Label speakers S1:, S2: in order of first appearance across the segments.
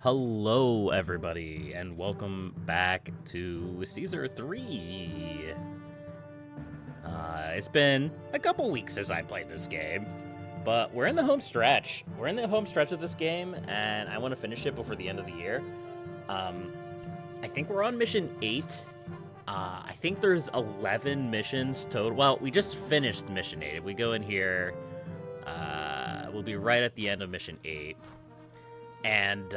S1: Hello, everybody, and welcome back to Caesar 3. It's been a couple weeks since I played this game, but we're in the home stretch. We're in the home stretch of this game, and I want to finish it before the end of the year. I think we're on mission 8. I think there's 11 missions total. Well, we just finished mission 8. If we go in here, we'll be right at the end of mission 8. And,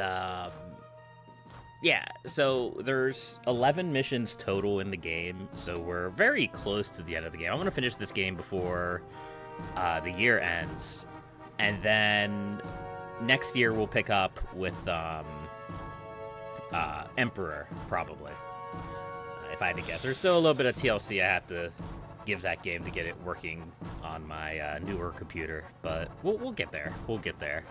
S1: yeah, so there's 11 missions total in the game, so we're very close to the end of the game. I want to finish this game before the year ends, and then next year we'll pick up with Emperor, probably, if I had to guess. There's still a little bit of TLC I have to give that game to get it working on my newer computer, but we'll get there. We'll get there.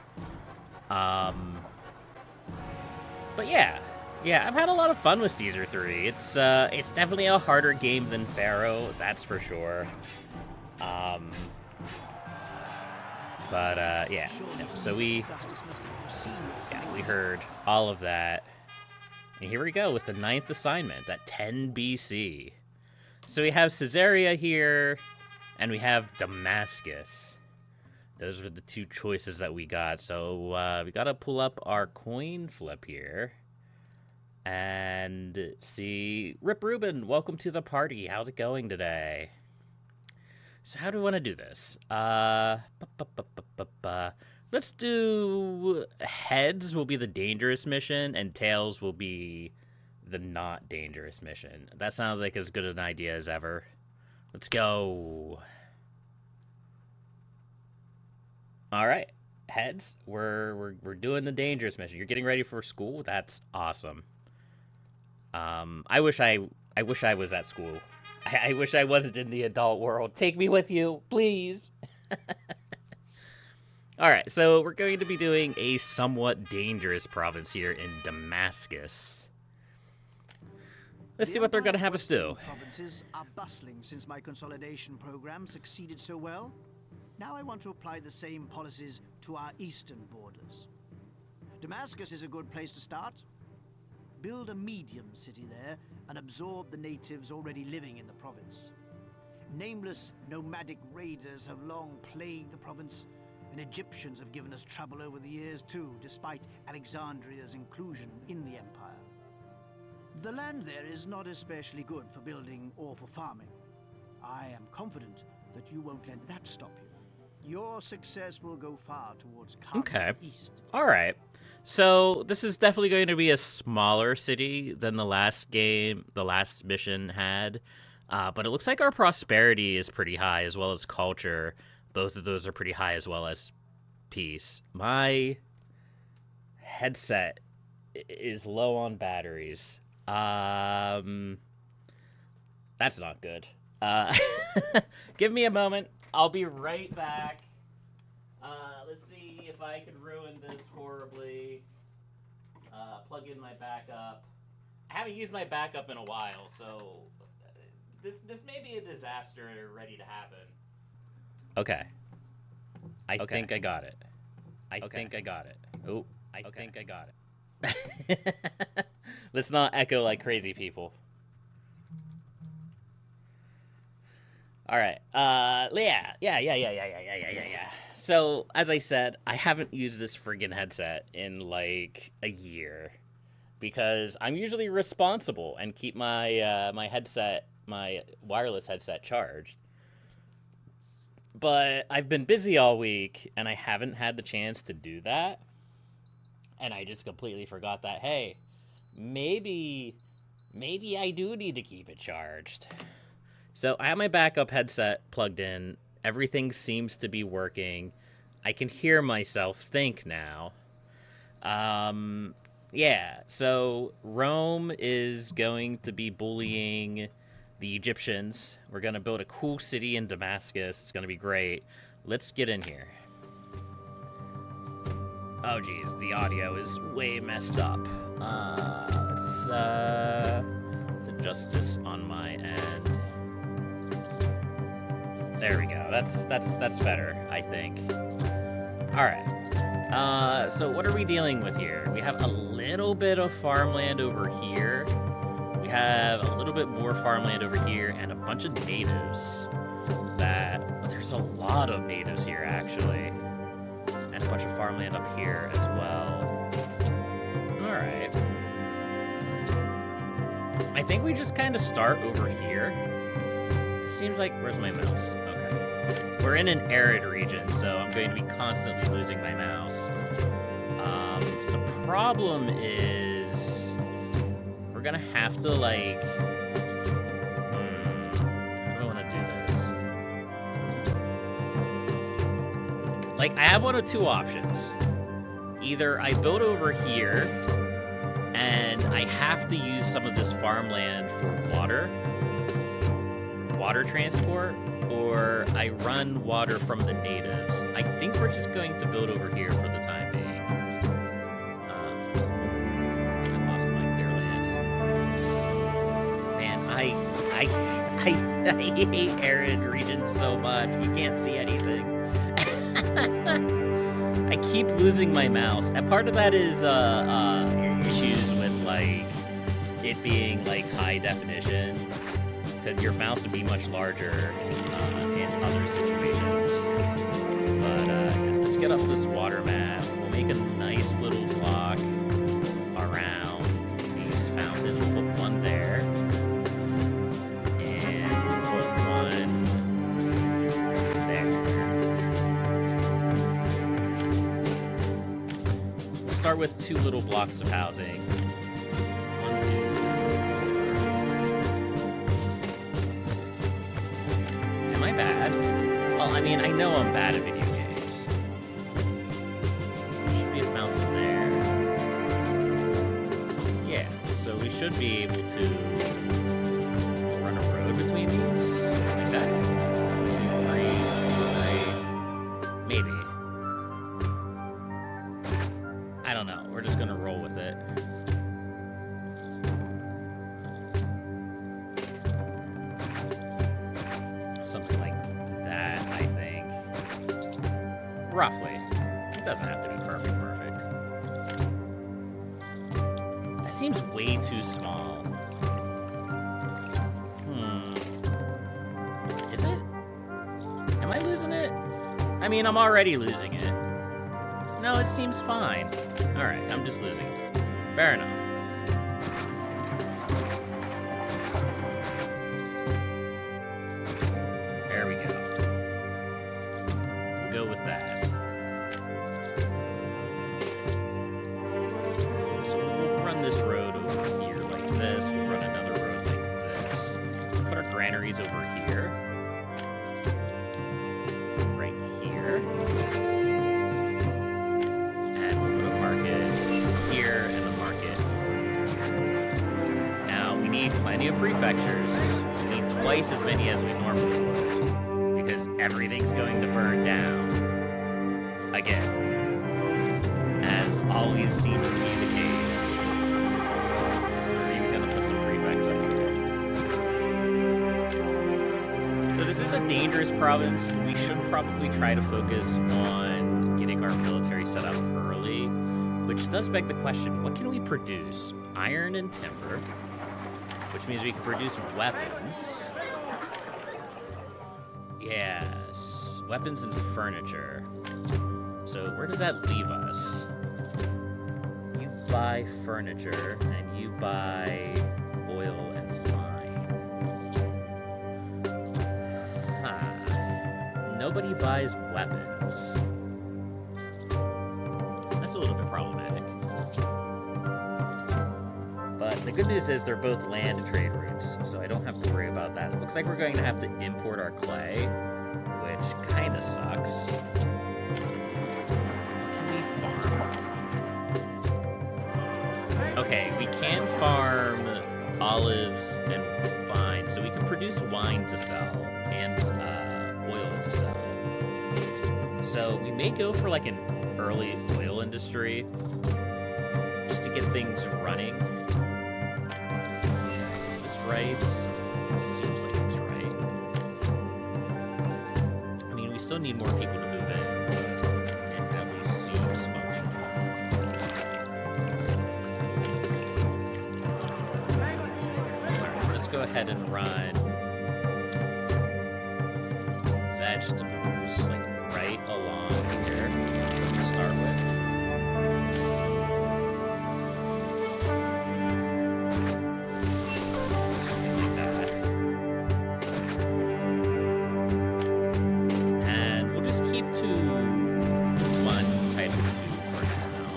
S1: But yeah, I've had a lot of fun with Caesar 3. It's definitely a harder game than Pharaoh, that's for sure. Yeah, so we heard all of that. And here we go with the 9th assignment at 10 BC. So we have Caesarea here, and we have Damascus. Those are the two choices that we got. So we got to pull up our coin flip here and see. Rip Rubin, welcome to the party. How's it going today? So how do we want to do this? Let's do heads will be the dangerous mission and tails will be the not dangerous mission. That sounds like as good an idea as ever. Let's go. All right, heads. We're doing the dangerous mission. You're getting ready for school. That's awesome. I wish I was at school. I wish I wasn't in the adult world. Take me with you, please. All right, so we're going to be doing a somewhat dangerous province here in Damascus. Let's see what they're going to have us do.
S2: Provinces are bustling since my consolidation program succeeded so well. Now I want to apply the same policies to our eastern borders. Damascus is a good place to start. Build a medium city there and absorb the natives already living in the province. Nameless nomadic raiders have long plagued the province, and Egyptians have given us trouble over the years too, despite Alexandria's inclusion in the empire. The land there is not especially good for building or for farming. I am confident that you won't let that stop you. Your success will go far towards carving the east.
S1: All right. So this is definitely going to be a smaller city than the last game, the last mission had. But it looks like our prosperity is pretty high, as well as culture. Both of those are pretty high, as well as peace. My headset is low on batteries. That's not good. Give me a moment. I'll be right back. Let's see if I can ruin this horribly. Plug in my backup. I haven't used my backup in a while, so this may be a disaster ready to happen. Okay. I think I got it. I think I got it. Oh, I think I got it. Let's not echo like crazy people. All right. Yeah. So, as I said, I haven't used this friggin' headset in like a year because I'm usually responsible and keep my my wireless headset charged. But I've been busy all week and I haven't had the chance to do that. And I just completely forgot that, hey, maybe I do need to keep it charged. So I have my backup headset plugged in. Everything seems to be working. I can hear myself think now. Yeah, so Rome is going to be bullying the Egyptians. We're going to build a cool city in Damascus. It's going to be great. Let's get in here. Oh, geez, the audio is way messed up. Let's adjust this on my end. There we go. That's better, I think. All right. So what are we dealing with here? We have a little bit of farmland over here. We have a little bit more farmland over here and a bunch of natives there's a lot of natives here, actually. And a bunch of farmland up here as well. Alright. I think we just kind of start over here. It seems like... Where's my mouse? Okay. We're in an arid region, so I'm going to be constantly losing my mouse. The problem is... We're gonna have to, like... How do I want to do this? Like, I have one of two options. Either I build over here, and I have to use some of this farmland for water transport, or I run water from the natives. I think we're just going to build over here for the time being. I lost my clear land. Man, I hate arid regions so much. You can't see anything. I keep losing my mouse. And part of that is issues with, like, it being, like, high definition. That your mouse would be much larger in other situations. But yeah, let's get up this water map. We'll make a nice little block around these fountains. We'll put one there. And we'll put one there. We'll start with 2 little blocks of housing. 1, 2, 3, 4. Am I bad? Well, I mean, I know I'm bad at video games. There should be a fountain there. Yeah, so we should be able to run a road between these. Like that. 2, 3, 2, 3. Maybe. I don't know. We're just gonna roll with it. Something like that, I think. Roughly. It doesn't have to be perfect. That seems way too small. Is it? Am I losing it? I mean, I'm already losing it. No, it seems fine. Alright, I'm just losing it. Fair enough. There we go. We'll go with that. So we'll run this road over here like this. We'll run another road like this. We'll put our granaries over here. Right here. And we'll put a market here and a market over here. Now, we need plenty of prefectures. We need twice as many as we normally would. Because everything's going to burn down. Again. As always seems to be the case. We're even going to put some prefects up here. So this is a dangerous province. We should probably try to focus on getting our military set up early. Which does beg the question, what can we produce? Iron and timber. Which means we can produce weapons. Yes, weapons and furniture. So where does that leave us? You buy furniture and you buy oil and wine. Huh. Nobody buys weapons. That's a little bit problematic. But the good news is they're both land trade routes, so I don't have to worry about that. It looks like we're going to have to import our clay, which kind of sucks. Can we farm? Okay, we can farm olives and vines, so we can produce wine to sell and oil to sell. So we may go for like an early oil industry just to get things running. Is this right? It seems like it's right. I mean, we still need more people to move in, but it at least seems fun. go ahead and run vegetables, like, right along here to start with. Something like that. And we'll just keep to one type of food for now.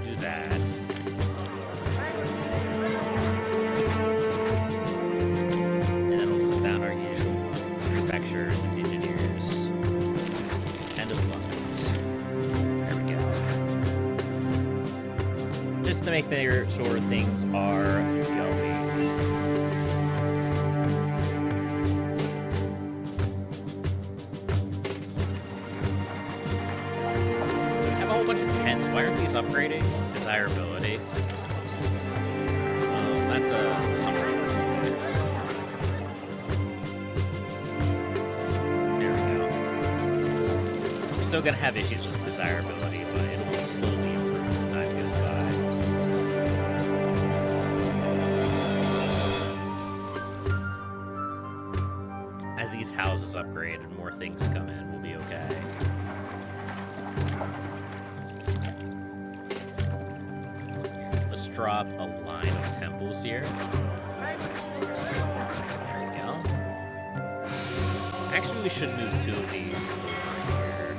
S1: Do that. And then we'll put down our usual prefectures and engineers. And the slums. There we go. Just to make sure things are going. So we have a whole bunch of tents. Why aren't these upgrading? Desirability. That's a summary of this. There we go. We're still gonna have issues with desirability, but it'll slowly improve as time goes by. As these houses upgrade and more things come in, we'll be okay. Let's drop a line of temples here. There we go. Actually, we should move 2 of these over here.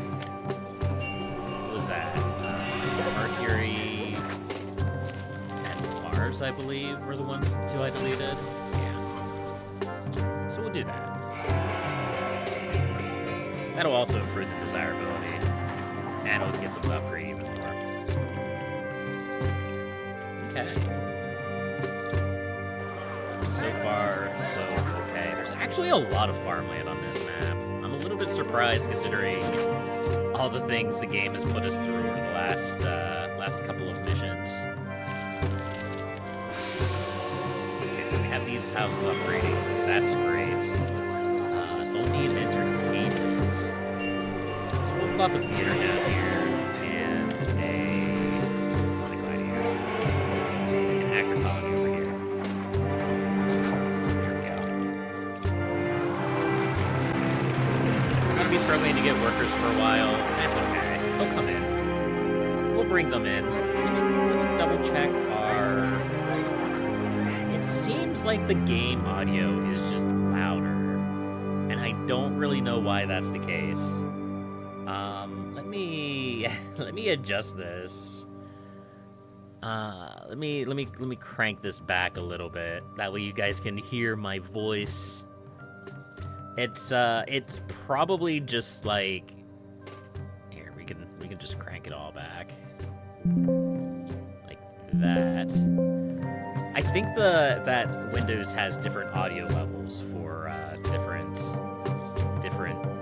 S1: What was that? Mercury and Mars, I believe, were the ones 2 I deleted. Yeah. So we'll do that. That'll also improve the desirability, and it'll get them to upgrade even more. Okay. So far, so okay. There's actually a lot of farmland on this map. I'm a little bit surprised considering all the things the game has put us through over the last couple of missions. Okay, so we have these houses upgrading. That's great. They'll need entertainment. So we'll plop a theater down here and one of gladiators. An actor colony over here. There we go. We're gonna be struggling to get workers for a while. That's okay. They'll come in. We'll bring them in. Let me double check our... It seems like the game audio is just louder. And I don't really know why that's the case. Let me adjust this. Let me crank this back a little bit. That way you guys can hear my voice. It's probably just like here, we can just crank it all back. Like that. I think that Windows has different audio levels for different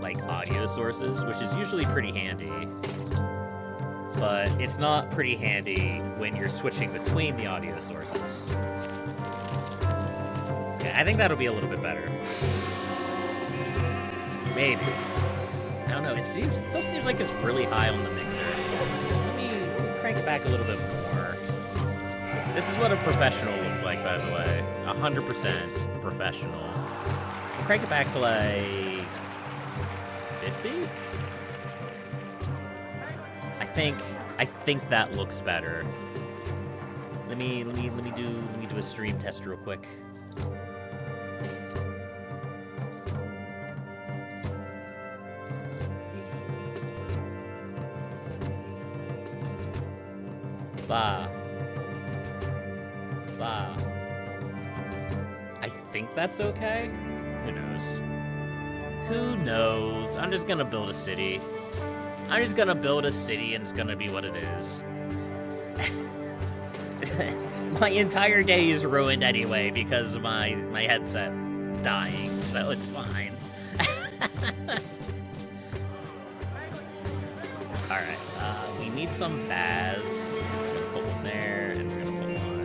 S1: like audio sources, which is usually pretty handy. But it's not pretty handy when you're switching between the audio sources. Okay, I think that'll be a little bit better. Maybe. I don't know. It still seems like it's really high on the mixer. Let me crank it back a little bit more. This is what a professional looks like, by the way. 100% professional. I'll crank it back to like 50. I think that looks better. Let me do a stream test real quick. Bah. I think that's okay. Who knows? Who knows? I'm just gonna build a city. I'm just gonna build a city and it's gonna be what it is. My entire day is ruined anyway because of my headset dying, so it's fine. Alright, we need some baths. We're gonna put one there, and we're gonna put one.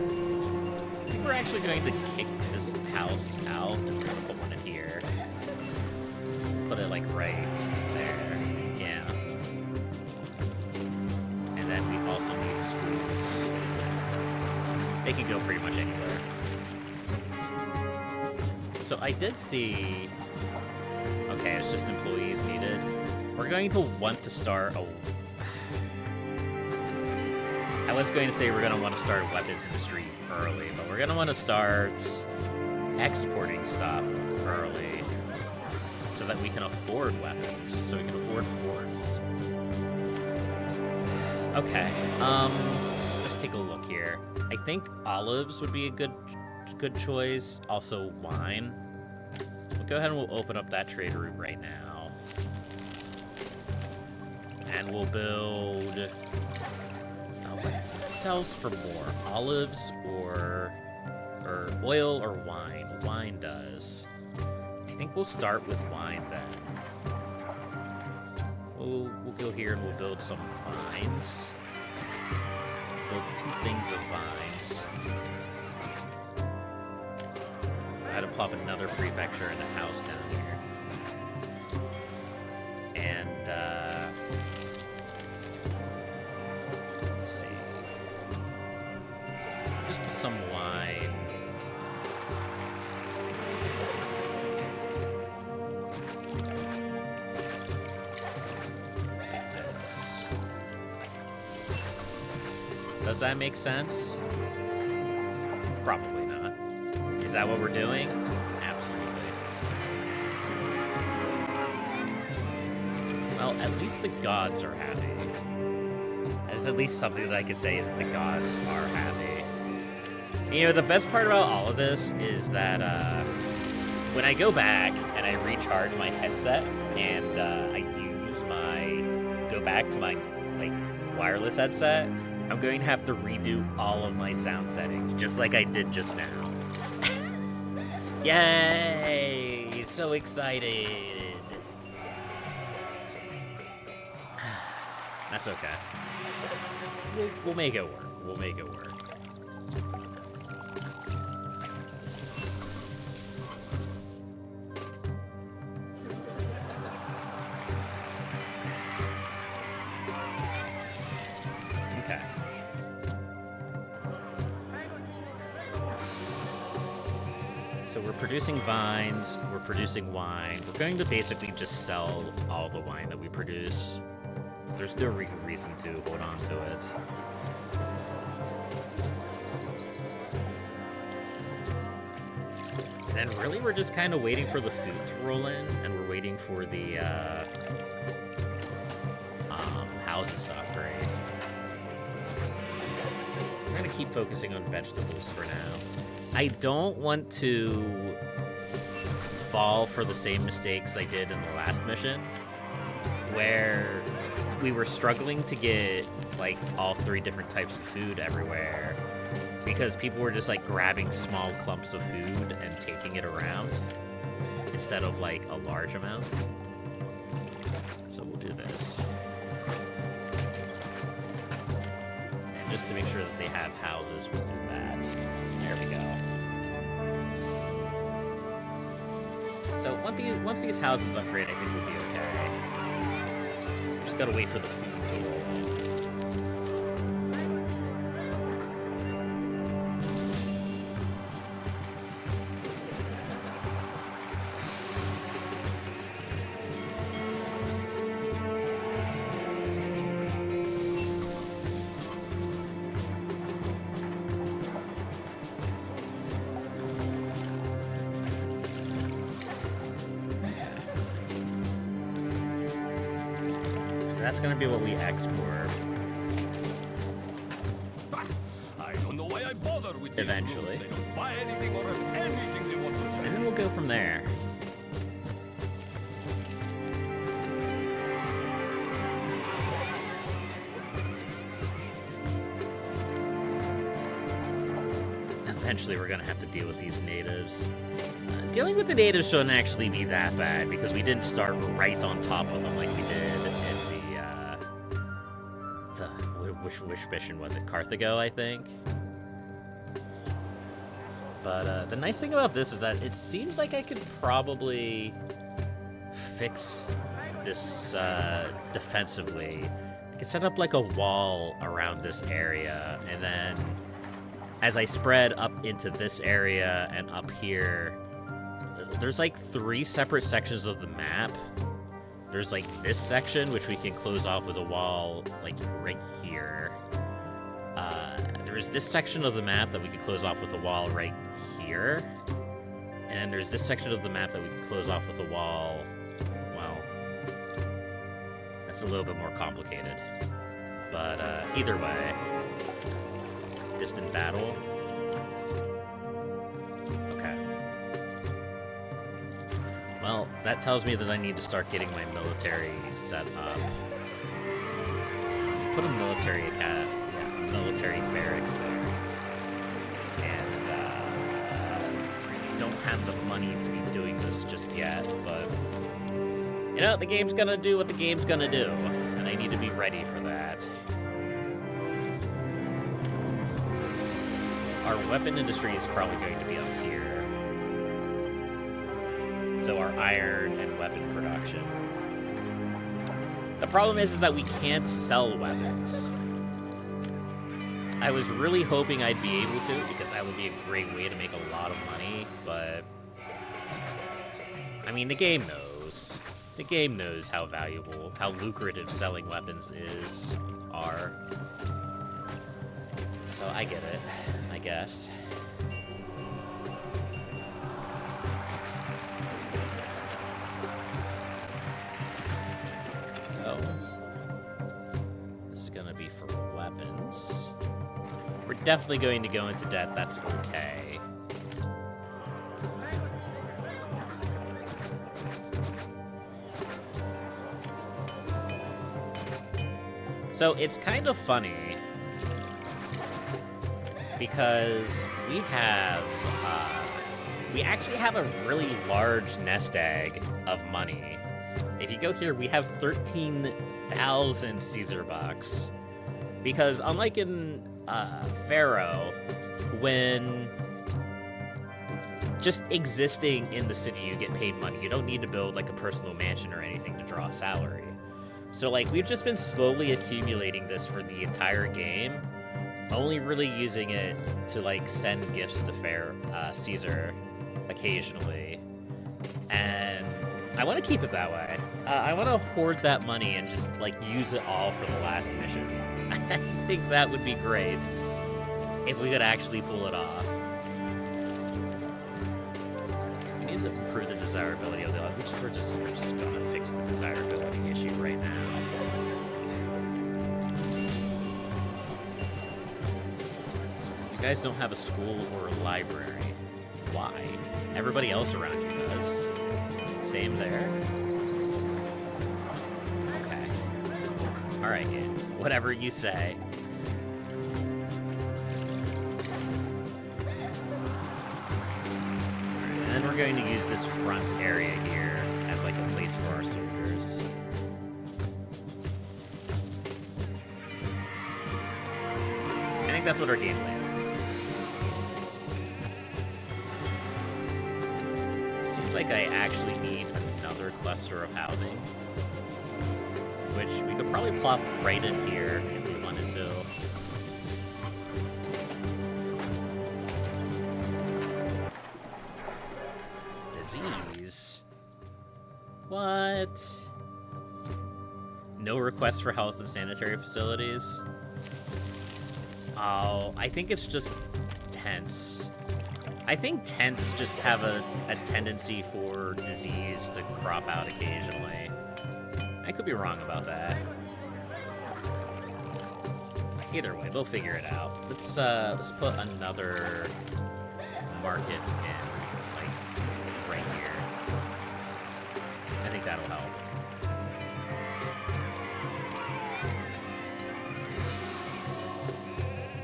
S1: I think we're actually going to kick this house out, and we're gonna put one in here. Put it like right there. Yeah. And then we also need schools. They can go pretty much anywhere. So I did see... Okay, it's just employees needed. We're going to want to start a... I was going to say we're going to want to start a weapons industry early, but we're going to want to start exporting stuff early so that we can afford weapons, so we can afford forts. Okay, let's take a look here. I think olives would be a good choice. Also wine. We'll go ahead and we'll open up that trade route right now. And we'll build... what sells for more? Olives or oil or wine? Wine does. I think we'll start with wine then. We'll go here and we'll build some vines. Build 2 things of vines. Go ahead and plop another prefecture in the house down here. And let's see. Just put some wine. Does that make sense? Probably not. Is that what we're doing? Absolutely. Well, at least the gods are happy. That's at least something that I could say is that the gods are happy. You know, the best part about all of this is that when I go back and I recharge my headset and I use go back to my wireless headset, I'm going to have to redo all of my sound settings, just like I did just now. Yay! So excited! That's okay. We'll make it work. We'll make it work. Okay. So we're producing vines, we're producing wine. We're going to basically just sell all the wine that we produce. There's no reason to hold on to it. And then really we're just kind of waiting for the food to roll in, and we're waiting for the houses to upgrade. We're gonna keep focusing on vegetables for now. I don't want to fall for the same mistakes I did in the last mission, where we were struggling to get like all 3 different types of food everywhere because people were just like grabbing small clumps of food and taking it around instead of like a large amount. So we'll do this. And just to make sure that they have houses, we'll do that. There we go. So once these houses upgrade, I think we'll be okay. Just gotta wait for the food to roll in. That's gonna be what we export.
S3: I don't know why I bother with
S1: Eventually.
S3: They don't buy anything or have anything they want to say.
S1: And then we'll go from there. Eventually we're gonna have to deal with these natives. Dealing with the natives shouldn't actually be that bad because we didn't start right on top of them like we did in which mission was it? Carthago, I think. But the nice thing about this is that it seems like I could probably fix this defensively. I could set up like a wall around this area, and then as I spread up into this area and up here, there's like 3 separate sections of the map. There's like this section, which we can close off with a wall, like right here. There's this section of the map that we can close off with a wall right here. And then there's this section of the map that we can close off with a wall, well, that's a little bit more complicated. But either way, distant battle. Okay. Well, that tells me that I need to start getting my military set up. Put a military military barracks there. And don't have the money to be doing this just yet, but you know, the game's gonna do what the game's gonna do, and I need to be ready for that. Our weapon industry is probably going to be up here. So our iron and weapon production. The problem is that we can't sell weapons. I was really hoping I'd be able to, because that would be a great way to make a lot of money, but I mean, the game knows. The game knows how valuable, how lucrative selling weapons are. So I get it, I guess. Go. This is gonna be for weapons. We're definitely going to go into debt, that's okay. So it's kind of funny because we actually have a really large nest egg of money. If you go here, we have 13,000 Caesar bucks. Because unlike in Pharaoh, when just existing in the city, you get paid money. You don't need to build like a personal mansion or anything to draw a salary. So like we've just been slowly accumulating this for the entire game, only really using it to like send gifts to Caesar occasionally. And I want to keep it that way. I want to hoard that money and just like use it all for the last mission. I think that would be great if we could actually pull it off. We need to improve the desirability of the island. We're just gonna fix the desirability issue right now. You guys don't have a school or a library. Why? Everybody else around you does. Same there. Okay. Alright, game. Whatever you say. And then we're going to use this front area here as like a place for our soldiers. I think that's what our game plan is. Seems like I actually need another cluster of housing, which we could probably plop right in here if we wanted to. Disease? What? No request for health and sanitary facilities? Oh, I think it's just tents. I think tents just have a tendency for disease to crop out occasionally. I could be wrong about that. Either way, we'll figure it out. Let's put another market in, like, right here. I think that'll help.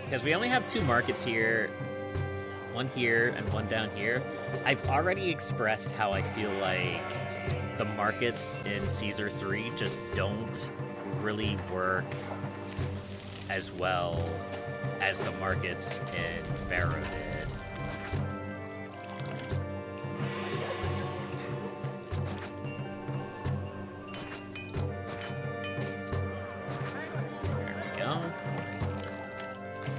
S1: Because we only have 2 markets here. One here and one down here. I've already expressed how I feel like the markets in Caesar 3 just don't really work as well as the markets in Pharaoh did. There we go.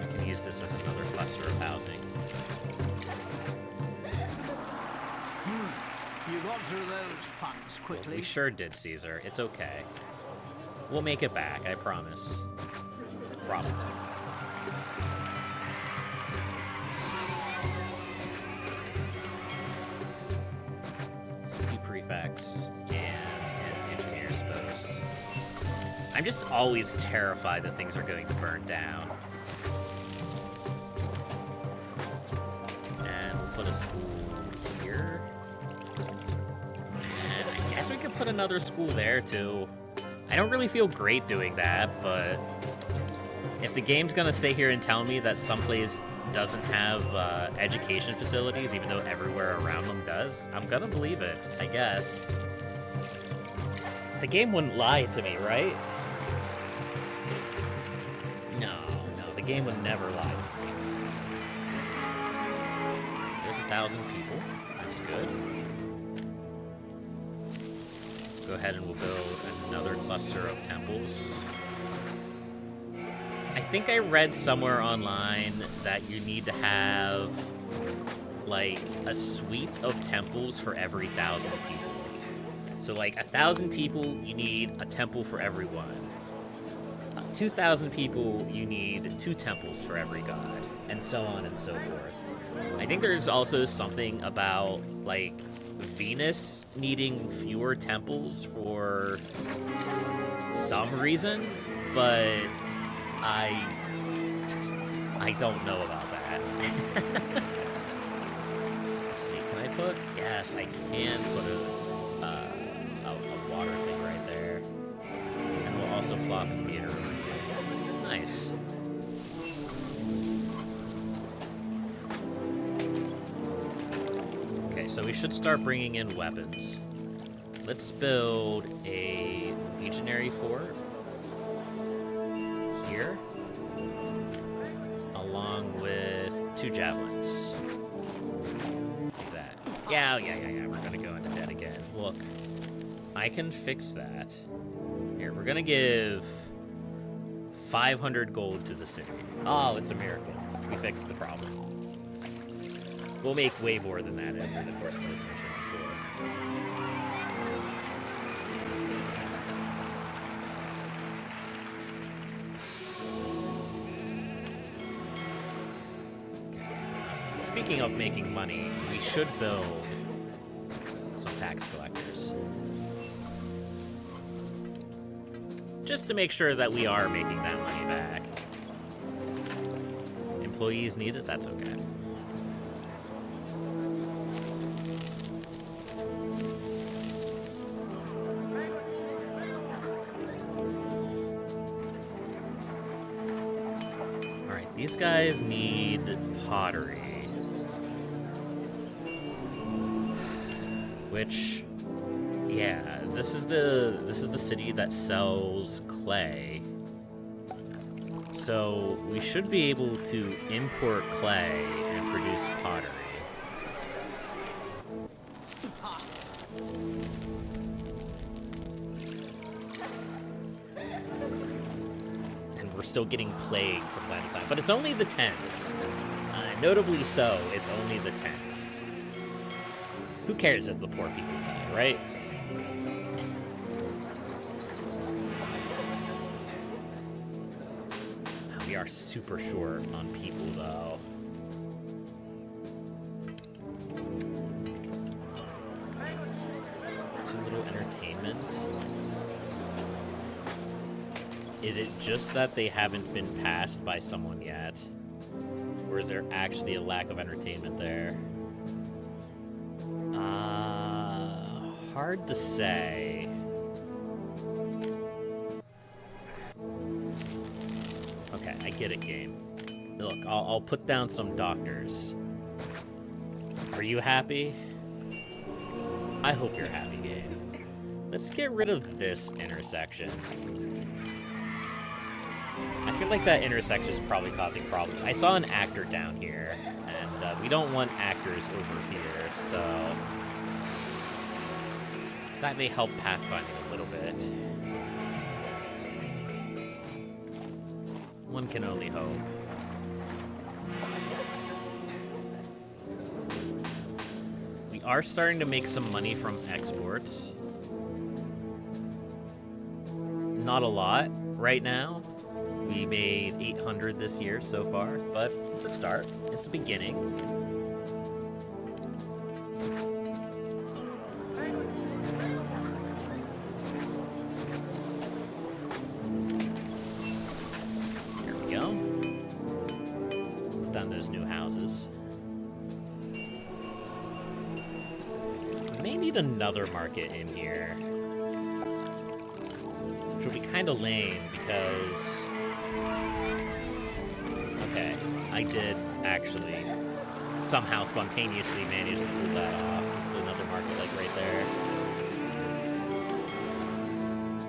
S1: We can use this as another cluster of housing.
S2: You got through those funds quickly.
S1: We sure did, Caesar. It's okay. We'll make it back, I promise. Probably. Two prefects and an engineer's post. I'm just always terrified that things are going to burn down. And we'll put a school here. And I guess we could put another school there, too. I don't really feel great doing that, but if the game's gonna sit here and tell me that someplace doesn't have education facilities, even though everywhere around them does, I'm gonna believe it, I guess. The game wouldn't lie to me, right? No, the game would never lie to me. There's 1,000 people. That's good. Go ahead and we'll build another cluster of temples. I think I read somewhere online that you need to have, like, a suite of temples for every 1,000 people. So, like, 1,000 people, you need a temple for every one. 2,000 people, you need 2 temples for every god, and so on and so forth. I think there's also something about, like, Venus needing fewer temples for some reason, but I don't know about that. Let's see, can I put? Yes, I can put a water thing right there. And we'll also plop a theater over here. Nice. Okay, so we should start bringing in weapons. Let's build a legionary fort here, along with 2 javelins. Like that. Yeah, we're gonna go into debt again. Look, I can fix that. Here, we're gonna give 500 gold to the city. Oh, it's a miracle. We fixed the problem. We'll make way more than that over the course of this mission, I'm sure. Speaking of making money, we should build some tax collectors. Just to make sure that we are making that money back. Employees need it, that's okay. Alright, these guys need pottery. Which, yeah, this is the city that sells clay. So we should be able to import clay and produce pottery. And we're still getting plagued from time to time, but it's only the tents. Notably so, it's only the tents. Who cares if the poor people die, right? We are super short on people, though. Too little entertainment. Is it just that they haven't been passed by someone yet? Or is there actually a lack of entertainment there? Hard to say. Okay, I get it, game. Look, I'll put down some doctors. Are you happy? I hope you're happy, game. Let's get rid of this intersection. I feel like that intersection is probably causing problems. I saw an actor down here, and we don't want actors over here, so that may help pathfinding a little bit. One can only hope. We are starting to make some money from exports. Not a lot right now. We made 800 this year so far, but it's a start. It's a beginning. Here we go. Put down those new houses. We may need another market in here. Which will be kind of lame because... Okay, I did actually somehow spontaneously manage to pull that off. Another market like right there.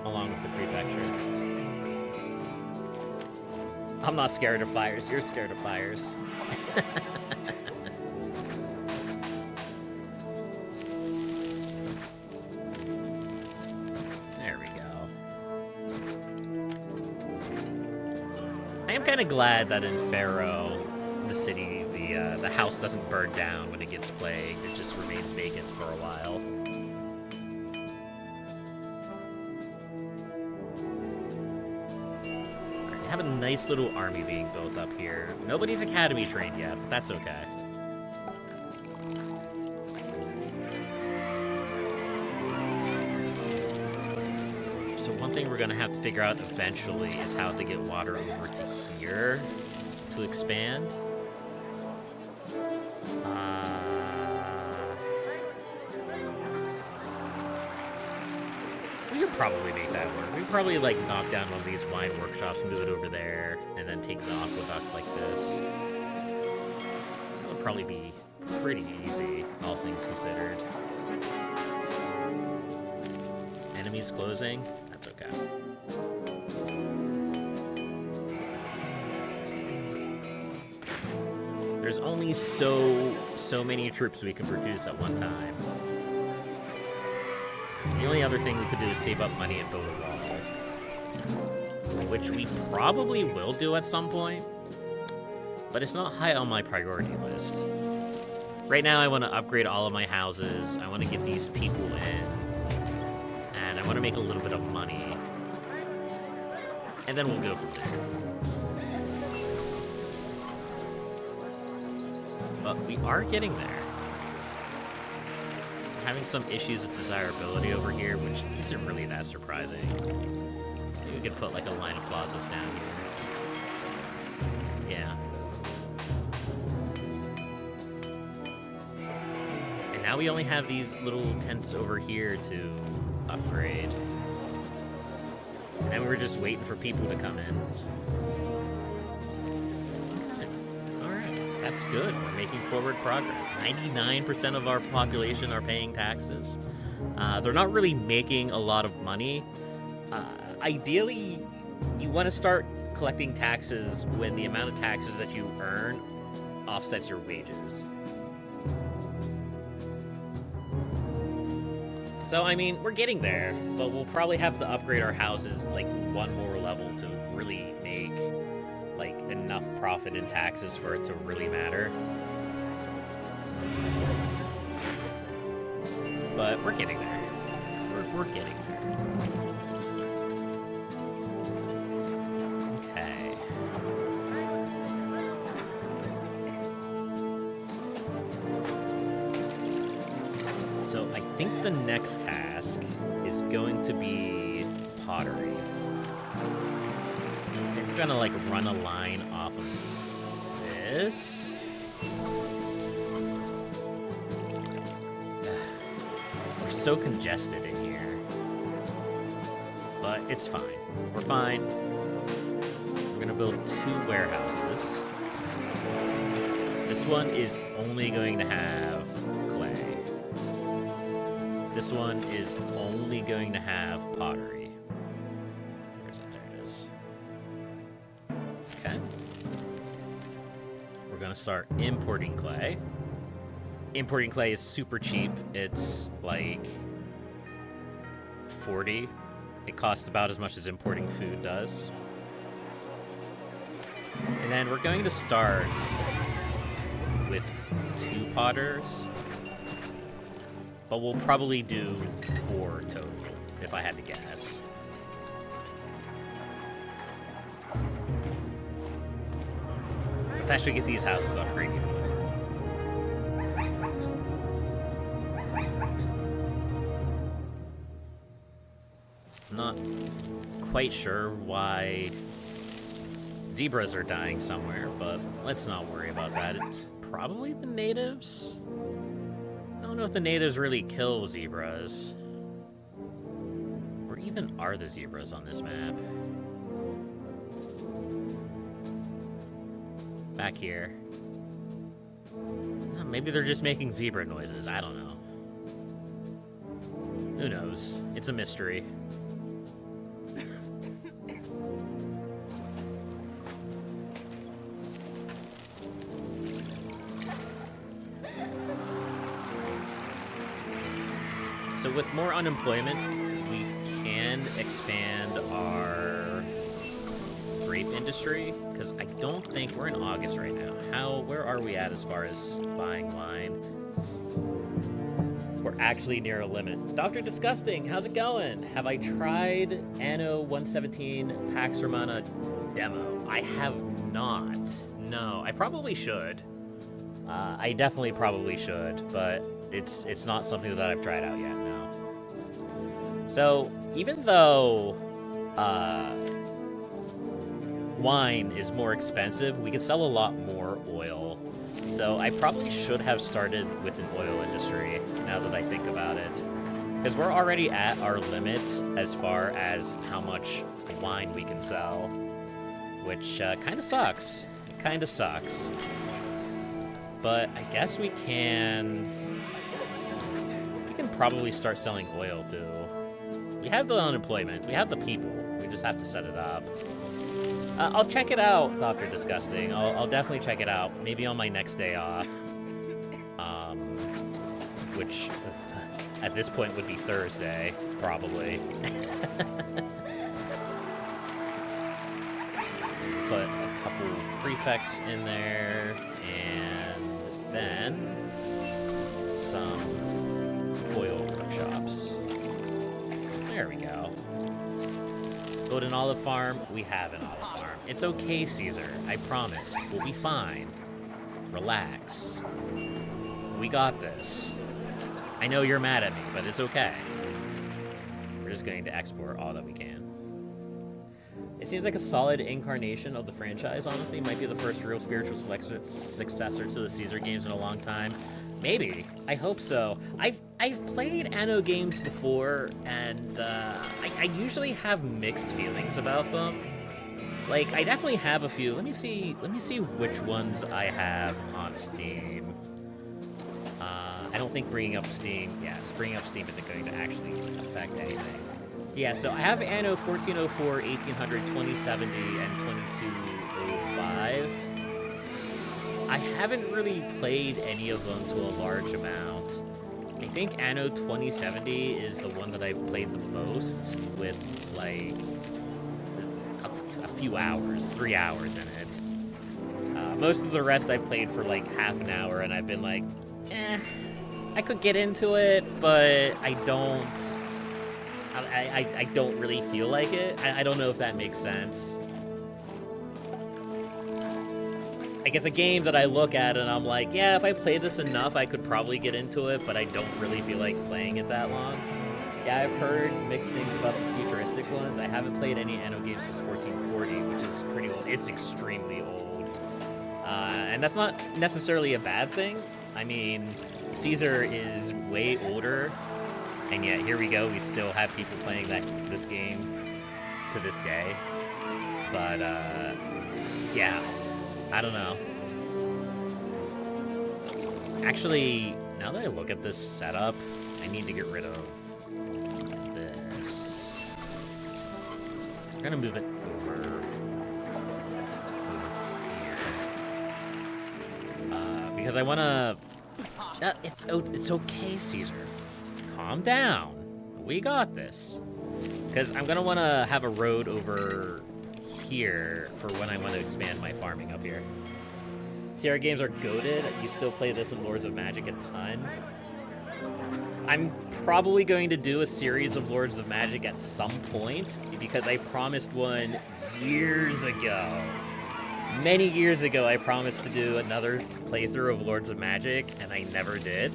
S1: Along with the prefecture. I'm not scared of fires, you're scared of fires. I'm kind of glad that in Pharaoh, the city, the house doesn't burn down when it gets plagued. It just remains vacant for a while. Right, we have a nice little army being built up here. Nobody's academy trained yet, but that's okay. One thing we're gonna have to figure out eventually is how to get water over to here to expand. We could probably make that work. We could probably like knock down one of these wine workshops, move it over there, and then take the aqueduct like this. That would probably be pretty easy, all things considered. Enemies closing. That's okay. There's only so many troops we can produce at one time. The only other thing we could do is save up money and build a wall. Which we probably will do at some point. But it's not high on my priority list. Right now I want to upgrade all of my houses. I want to get these people in. And I want to make a little bit of money. And then we'll go from there. But we are getting there. Having some issues with desirability over here, which isn't really that surprising. Maybe we could put like a line of plazas down here. Yeah. And now we only have these little tents over here to upgrade. And we're just waiting for people to come in. Alright, that's good. We're making forward progress. 99% of our population are paying taxes. They're not really making a lot of money. Ideally, you want to start collecting taxes when the amount of taxes that you earn offsets your wages. So, I mean, we're getting there, but we'll probably have to upgrade our houses, like, one more level to really make, like, enough profit in taxes for it to really matter. But we're getting there. We're getting there. Okay. So I think the next task is going to be pottery. We're gonna like run a line off of this. We're so congested in here. But it's fine. We're fine. We're gonna build 2 warehouses. This one is only going to have clay. This one is only going to have pottery. Where is it? There it is. Okay. We're gonna start importing clay. Importing clay is super cheap. It's like 40. It costs about as much as importing food does. And then we're going to start with 2 potters. But we'll probably do 4 total, if I had to guess. Let's actually get these houses upgraded. Not quite sure why zebras are dying somewhere, but let's not worry about that. It's probably the natives. I don't know if the natives really kill zebras. Or even are the zebras on this map? Back here. Maybe they're just making zebra noises. I don't know. Who knows? It's a mystery. So with more unemployment, we can expand our grape industry, because I don't think we're in August right now. Where are we at as far as buying wine? We're actually near a limit. Dr. Disgusting, how's it going? Have I tried Anno 117 Pax Romana demo? I have not. No, I probably should. I definitely probably should, but it's not something that I've tried out yet, no. So, even though wine is more expensive, we can sell a lot more oil. So I probably should have started with an oil industry, now that I think about it. Because we're already at our limit as far as how much wine we can sell. Which kind of sucks. Kind of sucks. But I guess we can probably start selling oil too. We have the unemployment, we have the people, we just have to set it up. I'll check it out, Dr. Disgusting. I'll definitely check it out, maybe on my next day off. Which, at this point, would be Thursday, probably. Put a couple prefects in there, and then some oil workshops. There we go. Go to an olive farm. We have an olive farm. It's okay, Caesar. I promise. We'll be fine. Relax. We got this. I know you're mad at me, but it's okay. We're just going to export all that we can. It seems like a solid incarnation of the franchise, honestly. Might be the first real spiritual successor to the Caesar games in a long time. Maybe. I hope so. I've played Anno games before, and I usually have mixed feelings about them. Like, I definitely have a few. Let me see which ones I have on Steam. I don't think bringing up Steam isn't going to actually affect anything. Yeah, so I have Anno 1404, 1800, 2070, and 2205. I haven't really played any of them to a large amount. I think Anno 2070 is the one that I've played the most, with like a few hours, 3 hours in it. Most of the rest I played for like half an hour, and I've been like, I could get into it, but I don't really feel like it. I don't know if that makes sense. I guess a game that I look at and I'm like, yeah, if I play this enough, I could probably get into it, but I don't really feel like playing it that long. Yeah, I've heard mixed things about the futuristic ones. I haven't played any Anno games since 1440, which is pretty old. It's extremely old. And that's not necessarily a bad thing. I mean, Caesar is way older, and yet here we go. We still have people playing this game to this day. But, yeah. I don't know. Actually, now that I look at this setup, I need to get rid of this. I'm gonna move it over here. Because I wanna... it's okay, Caesar. Calm down. We got this. Because I'm gonna wanna have a road over here for when I want to expand my farming up here. CR games are goated. You still play this in Lords of Magic a ton. I'm probably going to do a series of Lords of Magic at some point, because I promised one years ago. Many years ago, I promised to do another playthrough of Lords of Magic, and I never did.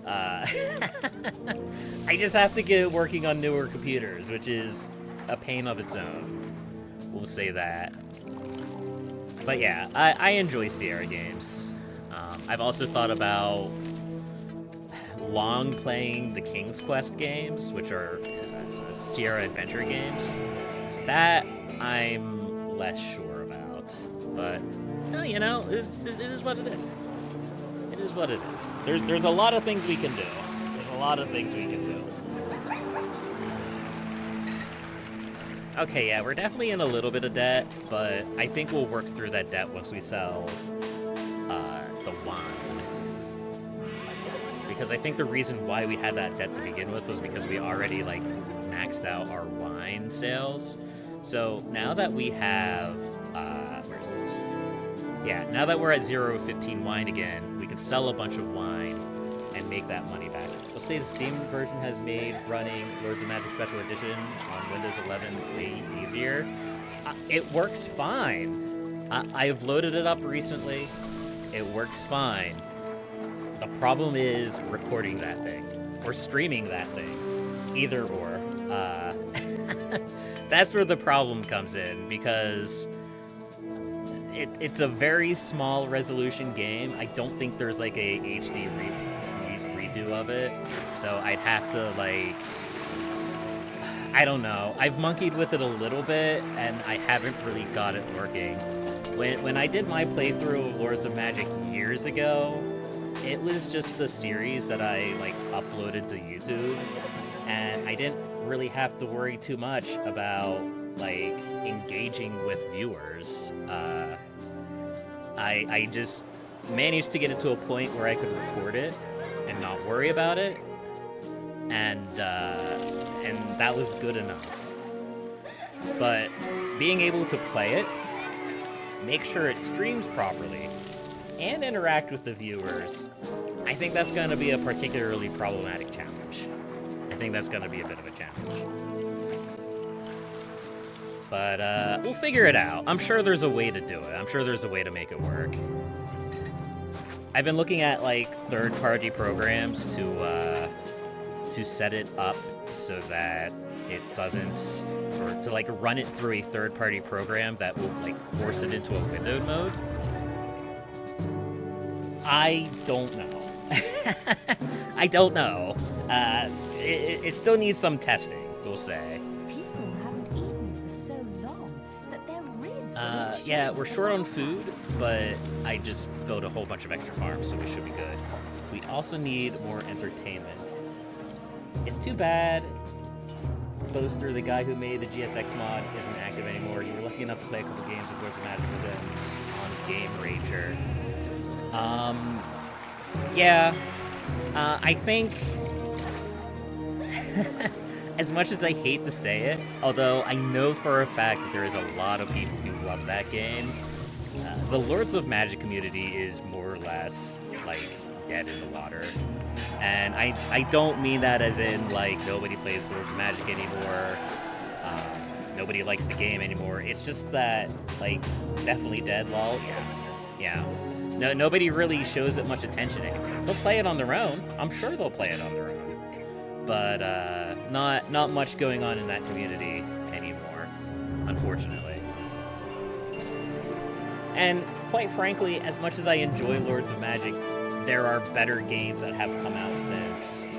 S1: I just have to get working on newer computers, which is a pain of its own. We'll say that. But yeah, I enjoy Sierra games. I've also thought about long playing the King's Quest games, which are Sierra adventure games. That I'm less sure about, but you know, it is what it is. It is what it is. There's a lot of things we can do. There's a lot of things we can do. Okay, yeah, we're definitely in a little bit of debt, but I think we'll work through that debt once we sell the wine. Because I think the reason why we had that debt to begin with was because we already, like, maxed out our wine sales. So now that we have, where is it? Yeah, now that we're at 0-15 wine again, we can sell a bunch of wine and make that money back. We'll say the Steam version has made running Lords of Magic Special Edition on Windows 11 way easier. It works fine. I've loaded it up recently. It works fine. The problem is recording that thing, or streaming that thing. Either or. That's where the problem comes in, because it's a very small resolution game. I don't think there's like a HD redo of it, so I'd have to, like, I don't know. I've monkeyed with it a little bit, and I haven't really got it working. When I did my playthrough of Lords of Magic years ago, it was just a series that I, like, uploaded to YouTube, and I didn't really have to worry too much about, like, engaging with viewers. I just managed to get it to a point where I could record it and not worry about it, and that was good enough. But being able to play it, make sure it streams properly, and interact with the viewers, I think that's going to be a particularly problematic challenge. I think that's going to be a bit of a challenge. But we'll figure it out. I'm sure there's a way to do it. I'm sure there's a way to make it work. I've been looking at, like, third-party programs to set it up so that it doesn't, or to, like, run it through a third-party program that will, like, force it into a windowed mode. I don't know. I don't know. It still needs some testing, we'll say.
S4: People haven't eaten for so long that their ribs are
S1: Yeah, we're short on food, but I just built a whole bunch of extra farms, so we should be good. We also need more entertainment. It's too bad Boaster, the guy who made the GSX mod, isn't active anymore. You were lucky enough to play a couple games of Lords of Magic with him on Game Ranger. Yeah, I think, as much as I hate to say it, although I know for a fact that there is a lot of people who love that game, the Lords of Magic community is more or less, like, dead in the water. And I don't mean that as in, like, nobody plays Lords of Magic anymore, nobody likes the game anymore. It's just that, like, definitely dead, lol, yeah. No, nobody really shows it much attention anymore. They'll play it on their own. I'm sure they'll play it on their own. But not much going on in that community anymore, unfortunately. And quite frankly, as much as I enjoy Lords of Magic, there are better games that have come out since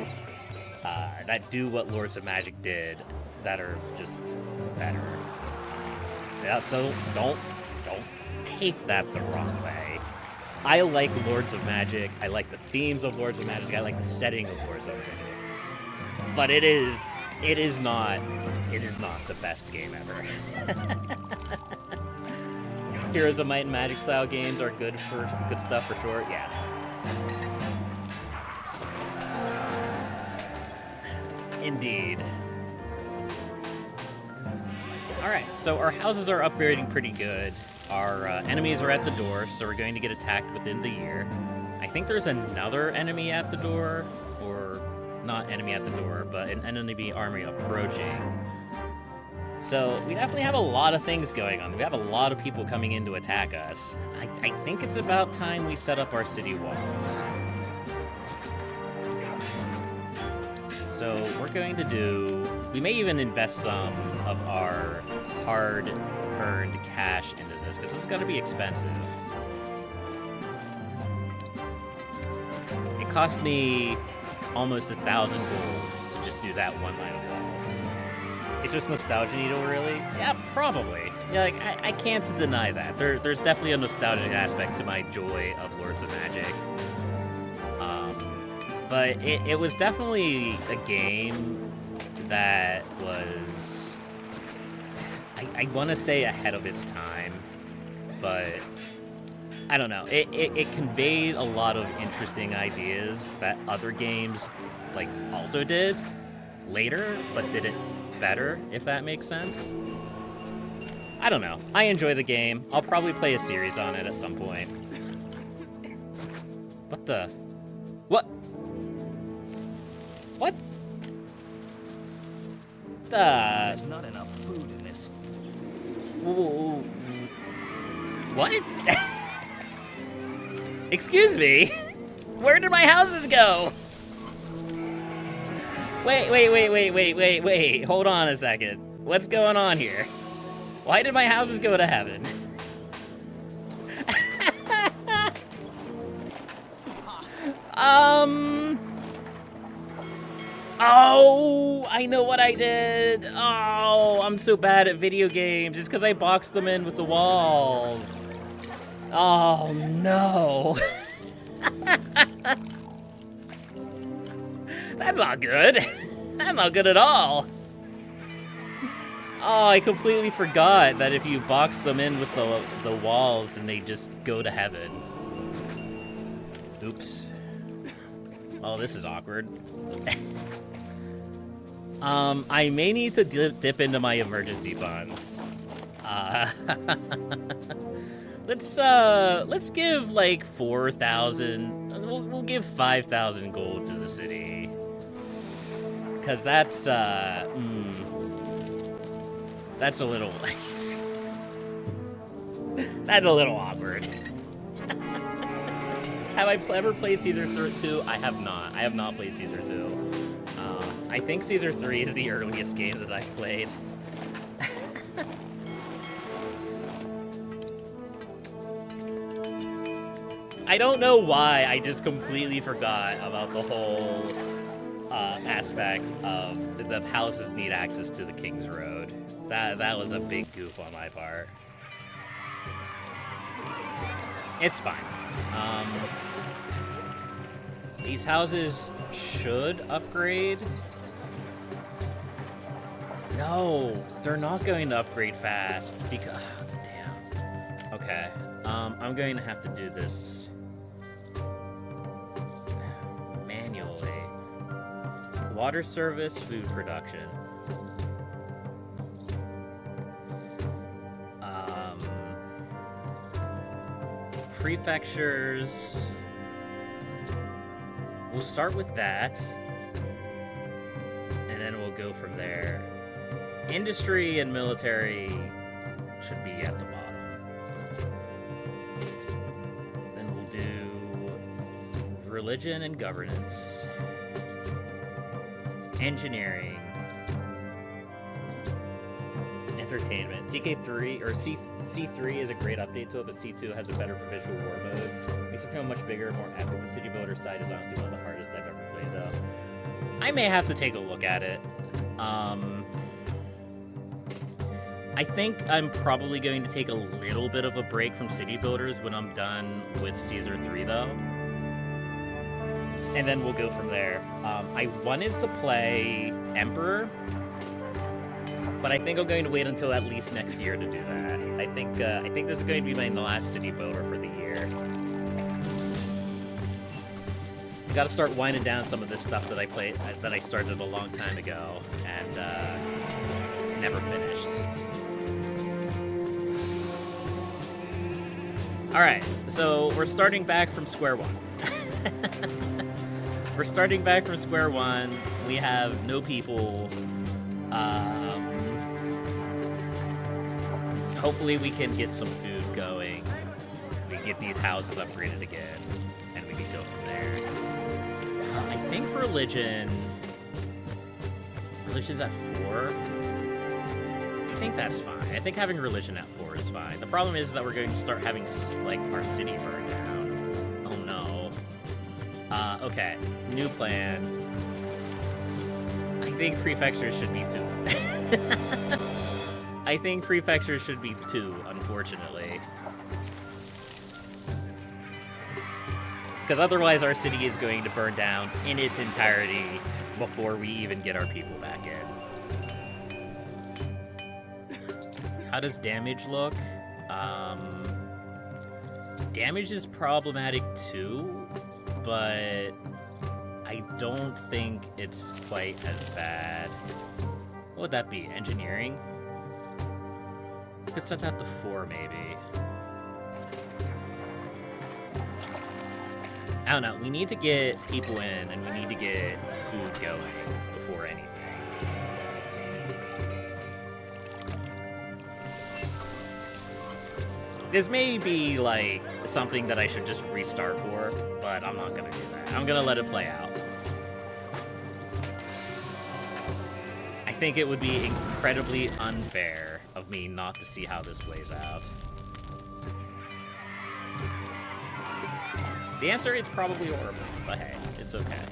S1: that do what Lords of Magic did that are just better. Don't take that the wrong way. I like Lords of Magic. I like the themes of Lords of Magic. I like the setting of Lords of Magic. But it is not the best game ever. Heroes of Might and Magic style games are good stuff for sure. Yeah. Indeed. Alright, so our houses are upgrading pretty good. our enemies are at the door, so we're going to get attacked within the year. I think there's another enemy at the door, or not enemy at the door, but an enemy army approaching. So we definitely have a lot of things going on. We have a lot of people coming in to attack us. I think it's about time we set up our city walls. So we're going to do... We may even invest some of our hard-earned cash into this, because it's going to be expensive. It cost me almost 1,000 gold to just do that one line of walls. It's just nostalgia needle, really? Yeah, probably. Yeah, like, I can't deny that. There's definitely a nostalgic aspect to my joy of Lords of Magic. But it was definitely a game that was, I want to say, ahead of its time, but I don't know. It conveyed a lot of interesting ideas that other games like also did later, but did it better, if that makes sense. I don't know. I enjoy the game. I'll probably play a series on it at some point. What the? What? What?
S5: There's not enough food in this.
S1: Ooh. What? Excuse me? Where did my houses go? Wait. Hold on a second. What's going on here? Why did my houses go to heaven? Oh, I know what I did. Oh, I'm so bad at video games. It's because I boxed them in with the walls. Oh, no. That's not good. That's not good at all. Oh, I completely forgot that if you box them in with the walls, then they just go to heaven. Oops. Oh, this is awkward. I may need to dip into my emergency funds. Let's give like 4,000. We'll give 5,000 gold to the city, cause that's a little that's a little awkward. Have I ever played Caesar 2? I have not. I have not played Caesar 2. I think Caesar 3 is the earliest game that I've played. I don't know why I just completely forgot about the whole aspect of the houses need access to the King's Road. That was a big goof on my part. It's fine. These houses should upgrade. No, they're not going to upgrade fast because, damn. Okay, I'm going to have to do this manually. Water service, food production. Prefectures. We'll start with that, and then we'll go from there. Industry and military should be at the bottom. Then we'll do religion and governance. Engineering. Entertainment. CK3 or C3 is a great update to it, but C2 has a better provincial war mode. Makes it feel much bigger, more epic. The city builder side is honestly one of the hardest I've ever played, though. I may have to take a look at it. I think I'm probably going to take a little bit of a break from city builders when I'm done with Caesar 3, though. And then we'll go from there. I wanted to play Emperor, but I think I'm going to wait until at least next year to do that. I think this is going to be my last city builder for the year. I gotta start winding down some of this stuff that I started a long time ago and never finished. Alright, so we're starting back from square one. We're starting back from square one. We have no people. Hopefully we can get some food going. We get these houses upgraded again, and we can go from there. I think religion's at 4. I think that's fine. I think having religion at 4 is fine. The problem is that we're going to start having, like, our city burn down. Oh, no. Okay. New plan. I think prefectures should be 2. I think prefectures should be 2, unfortunately. Because otherwise our city is going to burn down in its entirety before we even get our people back in. How does damage look? Damage is problematic too, but I don't think it's quite as bad. What would that be? Engineering? We could set that to 4 maybe. I don't know. We need to get people in, and we need to get food going before anything. This may be, like, something that I should just restart for, but I'm not gonna do that. I'm gonna let it play out. I think it would be incredibly unfair of me not to see how this plays out. The answer is probably horrible, but hey, it's okay.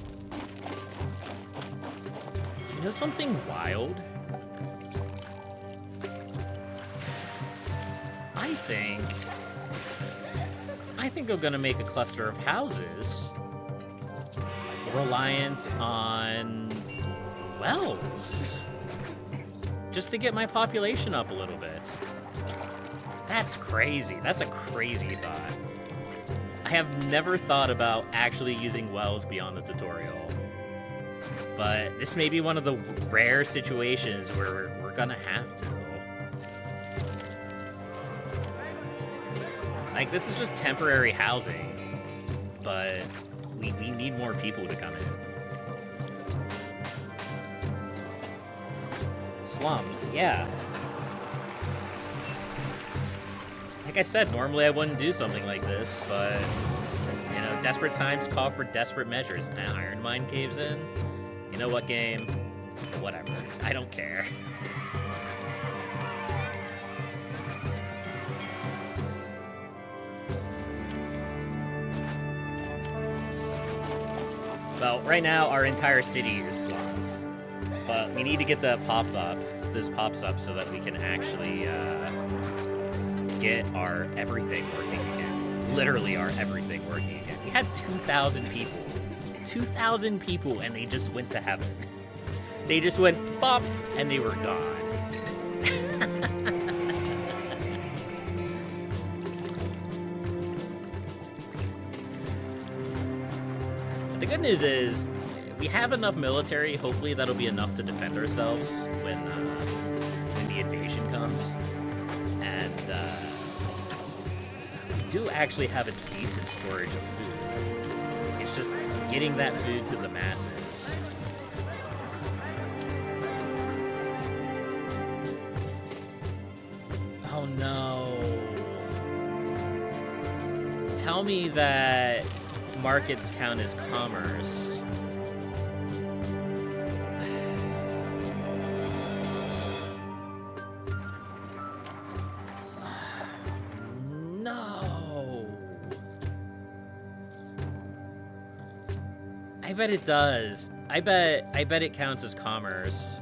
S1: You know something wild? I think I'm gonna make a cluster of houses reliant on wells, just to get my population up a little bit. That's crazy. That's a crazy thought. I have never thought about actually using wells beyond the tutorial, but this may be one of the rare situations where we're gonna have to. Like, this is just temporary housing, but we need more people to come in. Slums, yeah. Like I said, normally I wouldn't do something like this, but, you know, desperate times call for desperate measures. An iron mine caves in? You know what, game? Whatever. I don't care. Well, right now, our entire city is slums. But we need to get the pop-up, this pops up, so that we can actually, get our everything working again. Literally our everything working again. We had 2,000 people. 2,000 people, and they just went to heaven. They just went pop, and they were gone. But the good news is, we have enough military. Hopefully that'll be enough to defend ourselves when the invasion comes. And we do actually have a decent storage of food. It's just getting that food to the masses. Oh no. Tell me that markets count as commerce. I bet it does. I bet it counts as commerce.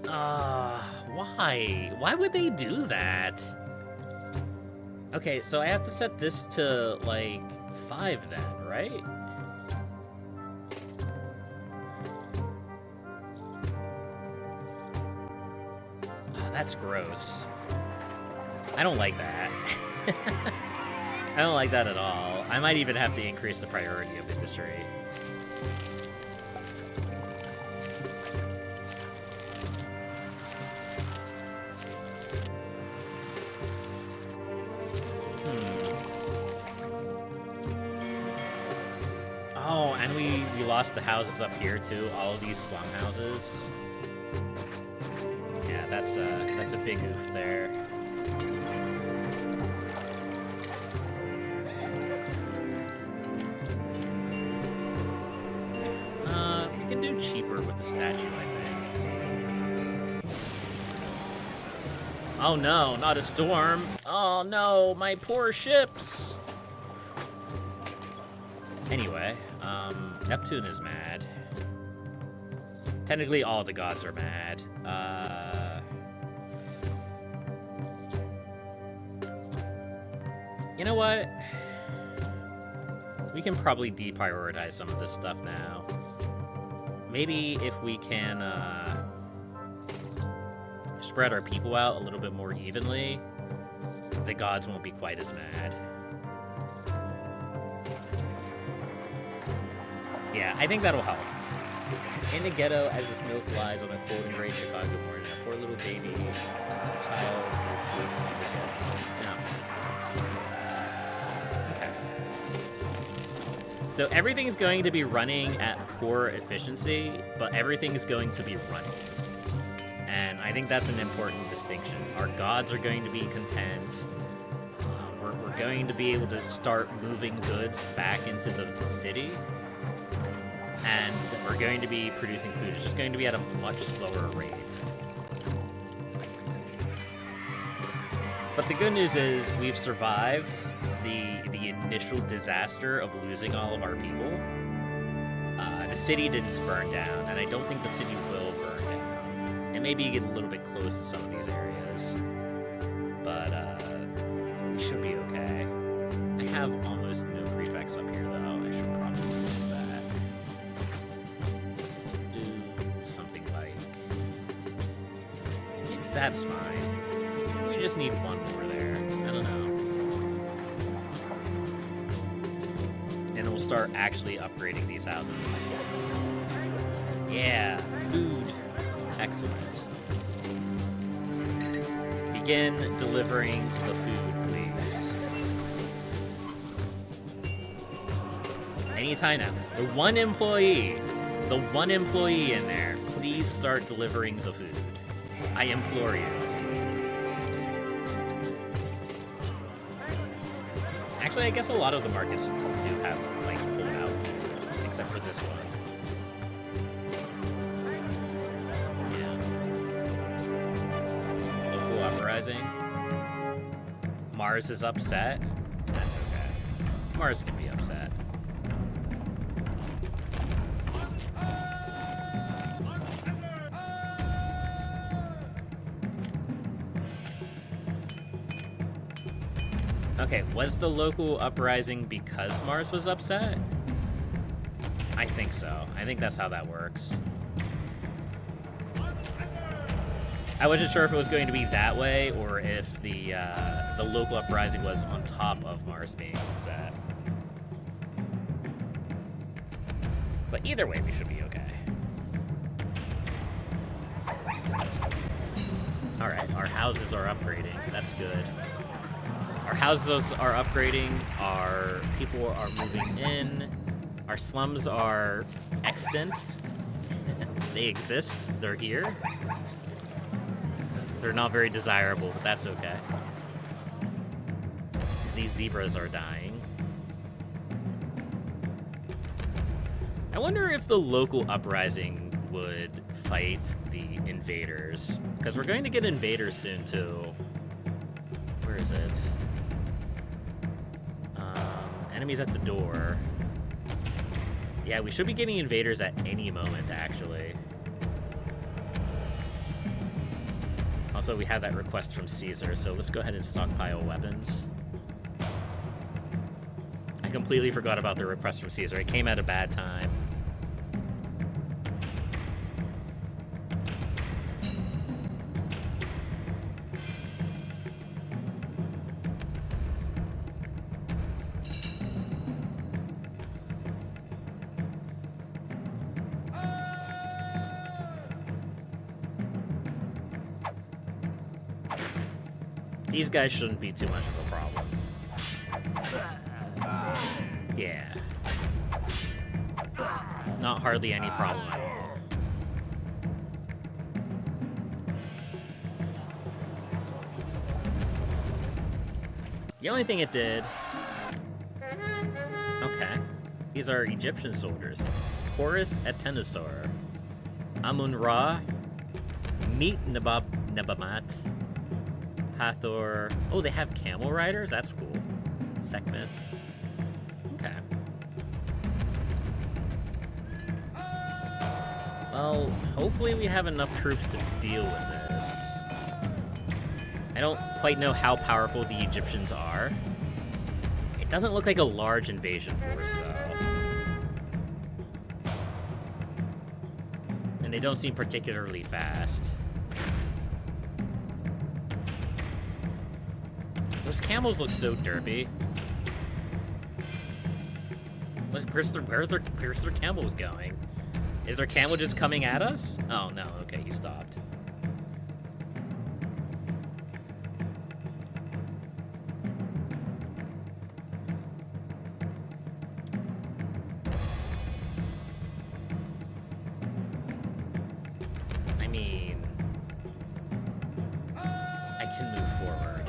S1: Why? Why would they do that? Okay, so I have to set this to, like, 5 then, right? Oh, that's gross. I don't like that. I don't like that at all. I might even have to increase the priority of industry. we lost the houses up here too, all of these slum houses. Yeah, that's a big oof there. We can do cheaper with the statue, I think. Oh no, not a storm. Oh no, my poor ships. Anyway, Neptune is mad. Technically, all the gods are mad. You know what? We can probably deprioritize some of this stuff now. Maybe if we can spread our people out a little bit more evenly, the gods won't be quite as mad. Yeah, I think that'll help. In the ghetto, as the snow flies on a cold and gray Chicago morning, a poor little baby child is sleeping in the ghetto. No. Okay. So everything's going to be running at poor efficiency, but everything's going to be running. And I think that's an important distinction. Our gods are going to be content. We're going to be able to start moving goods back into the city. And we're going to be producing food. It's just going to be at a much slower rate. But the good news is we've survived the initial disaster of losing all of our people. The city didn't burn down, and I don't think the city will burn down. It may be getting a little bit close to some of these areas, but we should be okay. I have almost no prefects up here, though. I should probably fix that. That's fine. We just need one more there. I don't know. And we'll start actually upgrading these houses. Yeah, food. Excellent. Begin delivering the food, please. Anytime now. The one employee in there, please start delivering the food. I implore you. Actually, I guess a lot of the markets do have, like, pulled out food, except for this one. Yeah. Local uprising. Mars is upset. That's okay. Mars can be upset. Okay, was the local uprising because Mars was upset? I think so. I think that's how that works. I wasn't sure if it was going to be that way or if the local uprising was on top of Mars being upset. But either way, we should be okay. Alright, our houses are upgrading. That's good. Our houses are upgrading, our people are moving in, our slums are extant. They exist, they're here. They're not very desirable, but that's okay. These zebras are dying. I wonder if the local uprising would fight the invaders, because we're going to get invaders soon too. Where is it? Enemies at the door. Yeah, we should be getting invaders at any moment, actually. Also, we have that request from Caesar, so let's go ahead and stockpile weapons. I completely forgot about the request from Caesar. It came at a bad time. These guys shouldn't be too much of a problem. Yeah. Not hardly any problem at all. The only thing it did... Okay. These are Egyptian soldiers. Horus Atenosaur. Amun-Ra. Meet Nebamat. Hathor. Oh, they have camel riders? That's cool. Sekhmet. Okay. Well, hopefully we have enough troops to deal with this. I don't quite know how powerful the Egyptians are. It doesn't look like a large invasion force, though. And they don't seem particularly fast. Those camels look so derpy. Where's their camels going? Is their camel just coming at us? Oh, no. Okay, he stopped. I mean... I can move forward.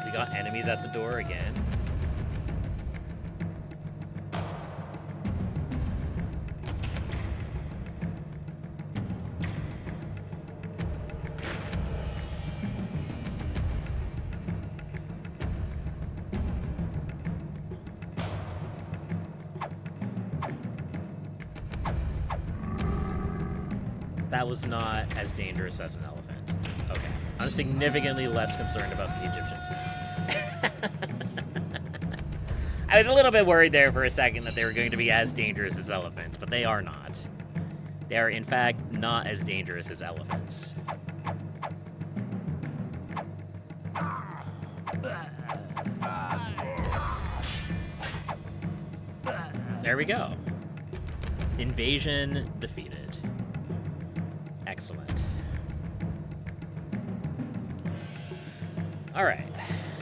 S1: We got enemies at the door again. That was not as dangerous as an elephant. Okay. I'm significantly less concerned about the Egyptians now. I was a little bit worried there for a second that they were going to be as dangerous as elephants, but they are not. They are, in fact, not as dangerous as elephants. There we go. Invasion defeated. Excellent. Alright,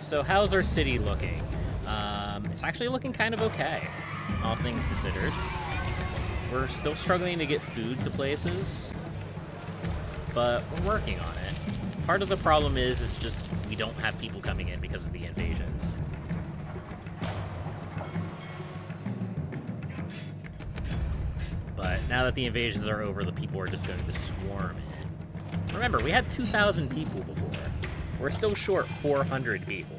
S1: so how's our city looking? It's actually looking kind of okay, all things considered. We're still struggling to get food to places, but we're working on it. Part of the problem is just we don't have people coming in because of the invasions. But now that the invasions are over, the people are just going to swarm in. Remember, we had 2,000 people before. We're still short 400 people.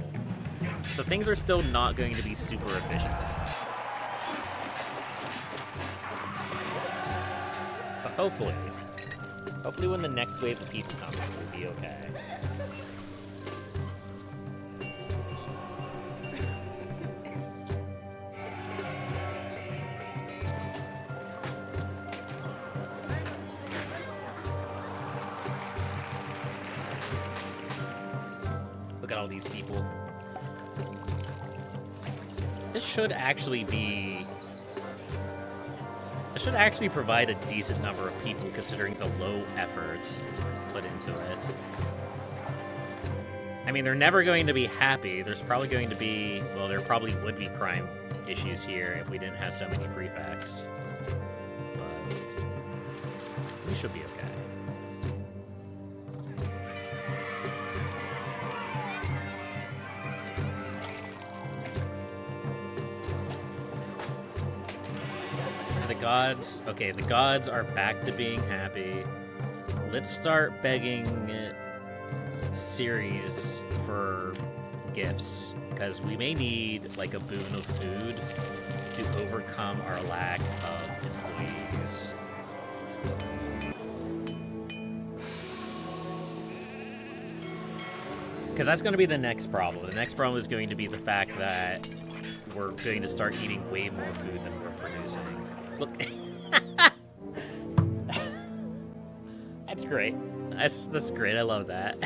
S1: So things are still not going to be super efficient. But hopefully when the next wave of people come, we'll be okay. Look at all these people. This should actually provide a decent number of people considering the low effort put into it. I mean, they're never going to be happy. There's probably going to be, well, there probably would be crime issues here if we didn't have so many prefects. But we should be okay. Gods. Okay, the gods are back to being happy. Let's start begging Ceres for gifts, because we may need like a boon of food to overcome our lack of employees. Because that's going to be the next problem. The next problem is going to be the fact that we're going to start eating way more food than we're producing. Look. That's great. That's great. I love that.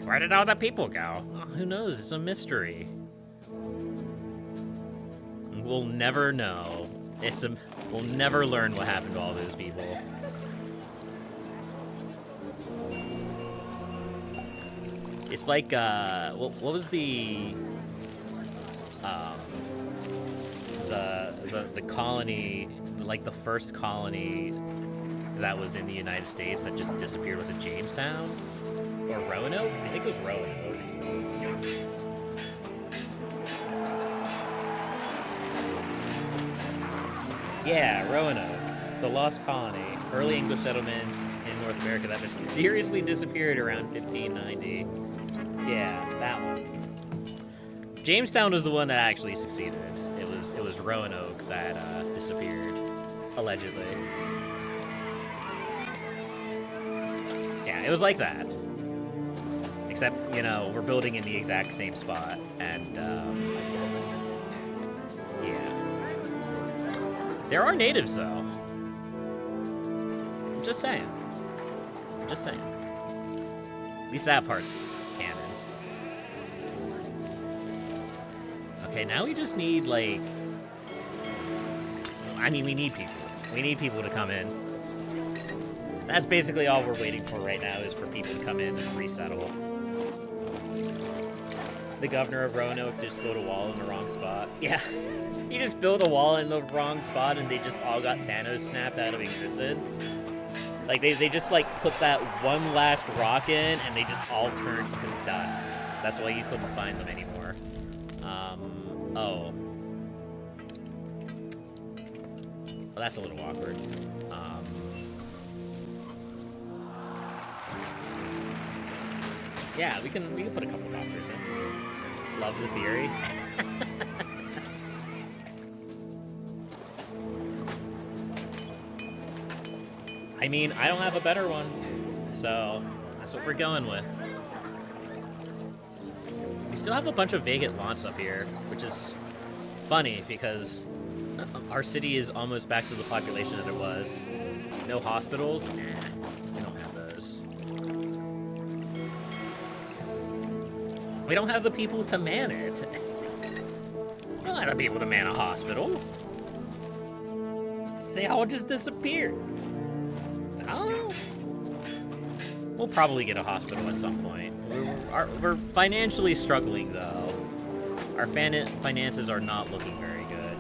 S1: Where did all the people go? Oh, who knows? It's a mystery. We'll never know. We'll never learn what happened to all those people. It's like, what was the the colony, like the first colony that was in the United States that just disappeared, was it Jamestown or Roanoke? I think it was Roanoke. Yeah, Roanoke, the lost colony, early English settlement in North America that mysteriously disappeared around 1590. Yeah, that one. Jamestown was the one that actually succeeded. It was Roanoke that disappeared, allegedly. Yeah, it was like that. Except, you know, we're building in the exact same spot, and yeah. There are natives, though. I'm just saying. I'm just saying. At least that part's canon. Okay, now we just need, like... I mean, we need people. We need people to come in. That's basically all we're waiting for right now, is for people to come in and resettle. The governor of Roanoke just built a wall in the wrong spot. Yeah. He just built a wall in the wrong spot and they just all got Thanos snapped out of existence. Like, they just, like, put that one last rock in and they just all turned to dust. That's why you couldn't find them anymore. Oh. Well, that's a little awkward. Yeah, we can put a couple doctors in. Love the theory. I mean, I don't have a better one, so that's what we're going with. We still have a bunch of vacant lots up here, which is funny because our city is almost back to the population that it was. No hospitals? Nah, we don't have those. We don't have the people to man it. We don't have the people to man a hospital. They all just disappeared. I don't know. We'll probably get a hospital at some point. We're financially struggling, though. Our finances are not looking very good.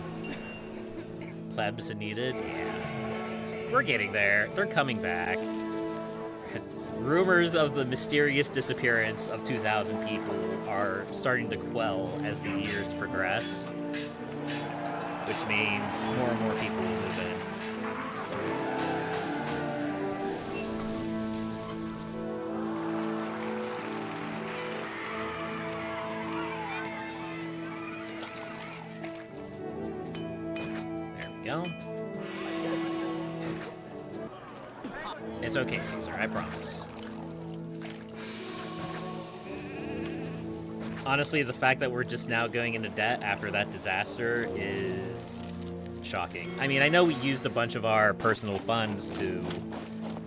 S1: Plebs needed? Yeah. We're getting there. They're coming back. Rumors of the mysterious disappearance of 2,000 people are starting to quell as the years progress, which means more and more people will move in. There we go. It's okay, Caesar, I promise. Honestly, the fact that we're just now going into debt after that disaster is shocking. I mean, I know we used a bunch of our personal funds to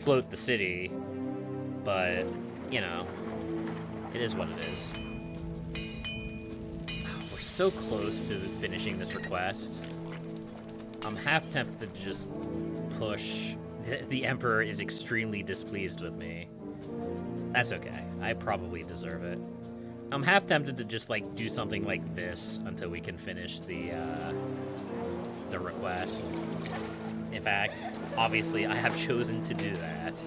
S1: float the city, but, you know, it is what it is. We're so close to finishing this request. I'm half tempted to just push. The Emperor is extremely displeased with me. That's okay. I probably deserve it. I'm half tempted to just, like, do something like this until we can finish the request. In fact, obviously, I have chosen to do that.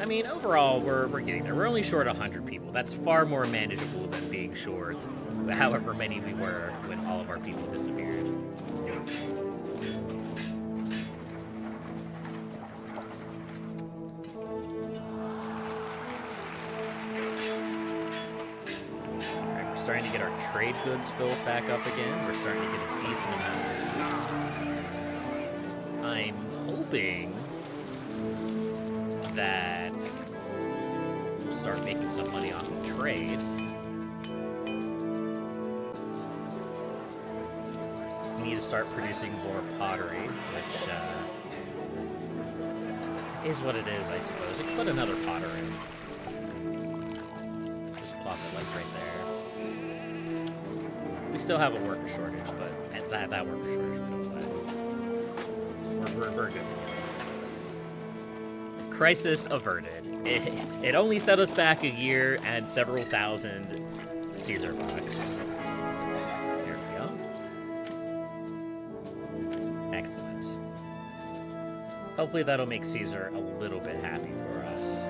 S1: I mean, overall, we're getting there. We're only short 100 people. That's far more manageable than being short however many we were when all of our people disappeared. Alright, we're starting to get our trade goods built back up again. We're starting to get a decent amount. I'm hoping that we'll start making some money off of trade. We need to start producing more pottery, which is what it is, I suppose. I could put another potter in. Just plop it like right there. We still have a worker shortage, but that worker shortage will go away. We're good. crisis averted. It only set us back a year and several thousand Caesar bucks. There we go. Excellent. Hopefully that'll make Caesar a little bit happy for us.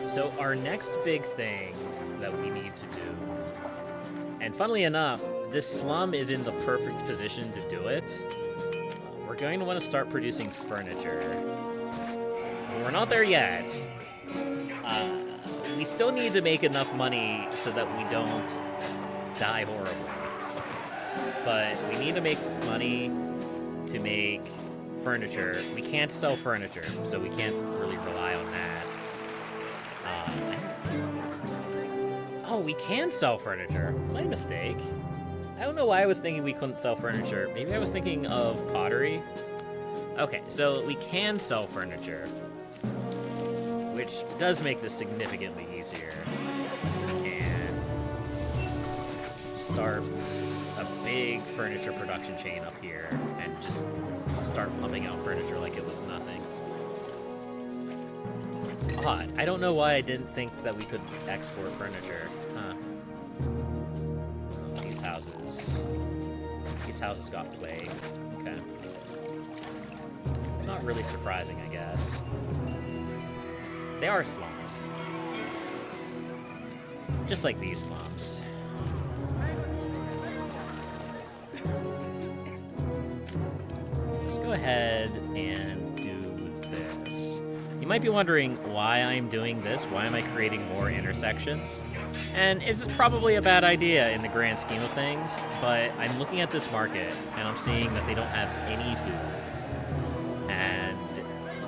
S1: So our next big thing that we need to do, and funnily enough, this slum is in the perfect position to do it. We're going to want to start producing furniture. We're not there yet. We still need to make enough money so that we don't die horribly. But we need to make money to make furniture. We can't sell furniture, so we can't really rely on that. Oh, we can sell furniture. My mistake. I don't know why I was thinking we couldn't sell furniture. Maybe I was thinking of pottery. Okay, so we can sell furniture, which does make this significantly easier. We can start a big furniture production chain up here and just start pumping out furniture like it was nothing. Odd. I don't know why I didn't think that we could export furniture. Huh. Oh, these houses got plague. Okay. Not really surprising, I guess. They are slums. Just like these slums. Let's go ahead and do this. You might be wondering why I'm doing this. Why am I creating more intersections? And this is probably a bad idea in the grand scheme of things, but I'm looking at this market and I'm seeing that they don't have any food. And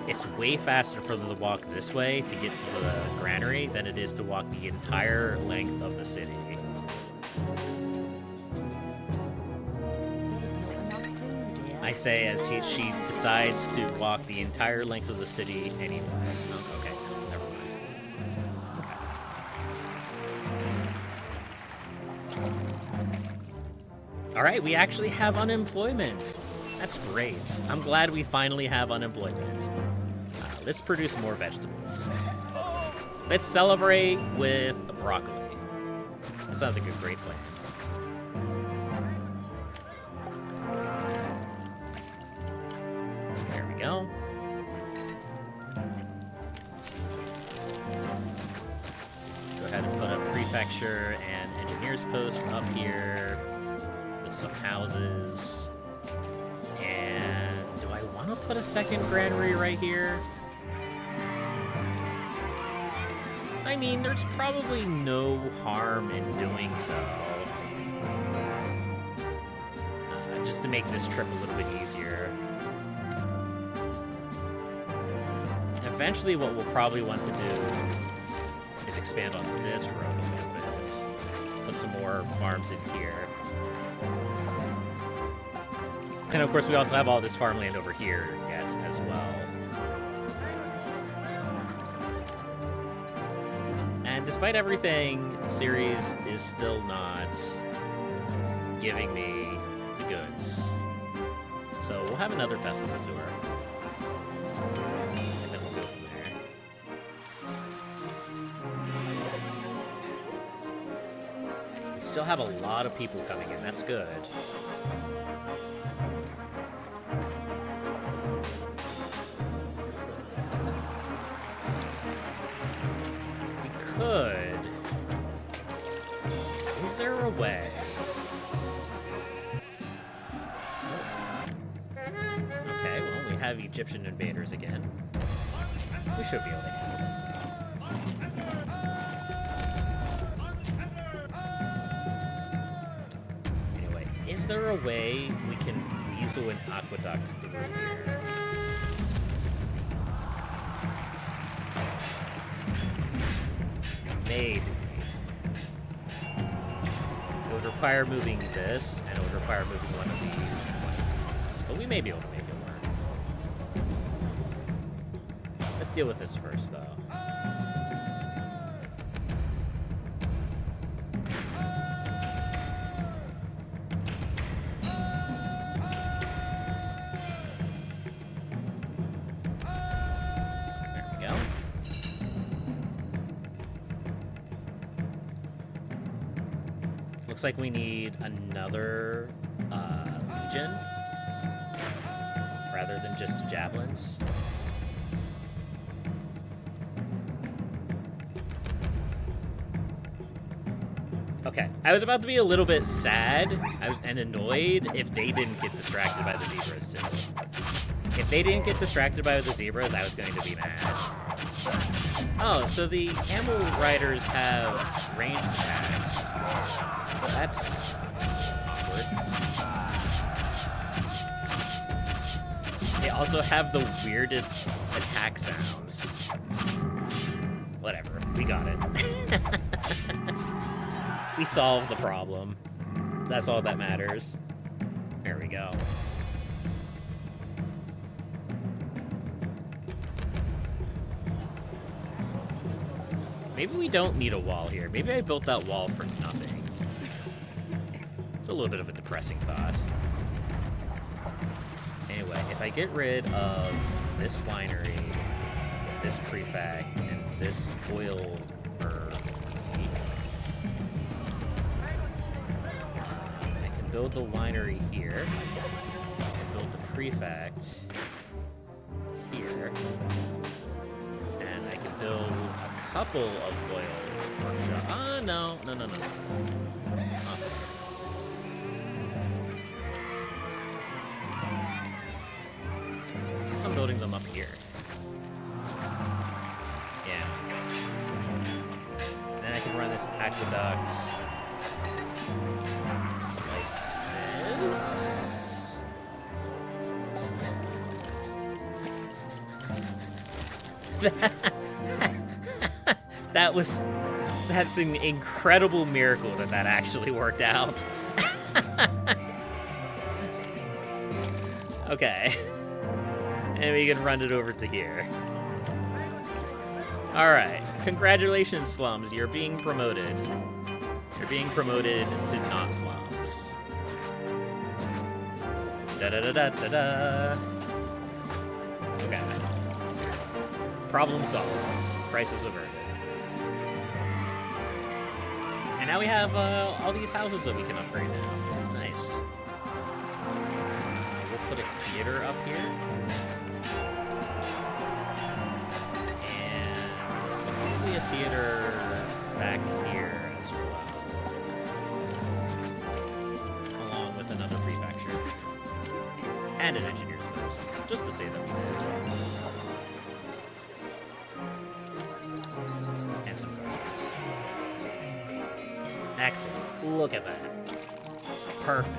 S1: it's way faster for them to walk this way to get to the granary than it is to walk the entire length of the city. I say as she decides to walk the entire length of the city anyway. Oh, okay, never mind. Okay. All right, we actually have unemployment. That's great. I'm glad we finally have unemployment. Let's produce more vegetables. Let's celebrate with broccoli. That sounds like a great plan. Go. Go ahead and put a prefecture and engineer's post up here with some houses. And do I want to put a second granary right here? I mean, there's probably no harm in doing so. Just to make this trip a little bit easier. Eventually, what we'll probably want to do is expand on this road a little bit. Put some more farms in here. And of course, we also have all this farmland over here yet as well. And despite everything, the series is still not giving me the goods. So we'll have another festival tour. Still have a lot of people coming in. That's good. We could. Is there a way? Okay, well, we have Egyptian invaders again. We should be able to handle it. Is there a way we can weasel an aqueduct through here? Maybe. It would require moving this, and it would require moving one of these and one of these. But we may be able to make it work. Let's deal with this first, though. looks like we need another legion rather than just javelins. Okay, I was about to be a little bit sad and annoyed if they didn't get distracted by the zebras too. If they didn't get distracted by the zebras, I was going to be mad. Oh, so the camel riders have ranged attacks. That's awkward. They also have the weirdest attack sounds. Whatever, we got it. We solved the problem. That's all that matters. There we go. Maybe we don't need a wall here. Maybe I built that wall for nothing. It's a little bit of a depressing thought. Anyway, if I get rid of this winery, this prefect, and this oil build the winery here, and build the prefect here, and I can build a couple of oil workshops. No. I guess I'm building them up here. Yeah. And then I can run this aqueduct. That's an incredible miracle that actually worked out. Okay. And we can run it over to here. Alright. Congratulations, slums. You're being promoted. You're being promoted to not slums. Da-da-da-da-da-da. Okay. Problem solved. Crisis averted. And now we have all these houses that we can upgrade now. Nice. We'll put a theater up here. And probably a theater back here as well. Along with another prefecture. And an engineer's post. Just to say that we did. Excellent. Look at that. Perfect.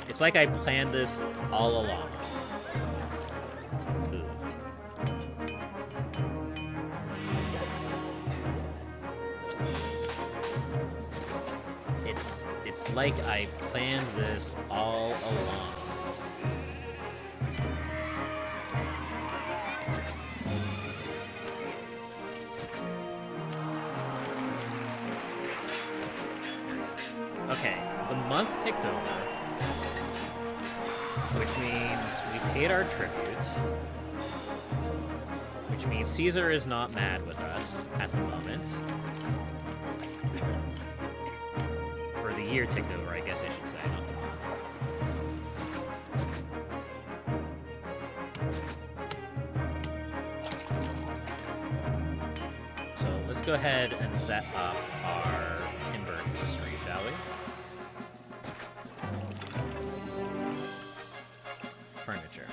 S1: It's like I planned this all along. Ooh. It's like I planned this all along. Month ticked over, which means we paid our tribute, which means Caesar is not mad with us at the moment. Or the year ticked over, I guess I should say, not the month. So let's go ahead and set up our timber industry, shall we? Furniture.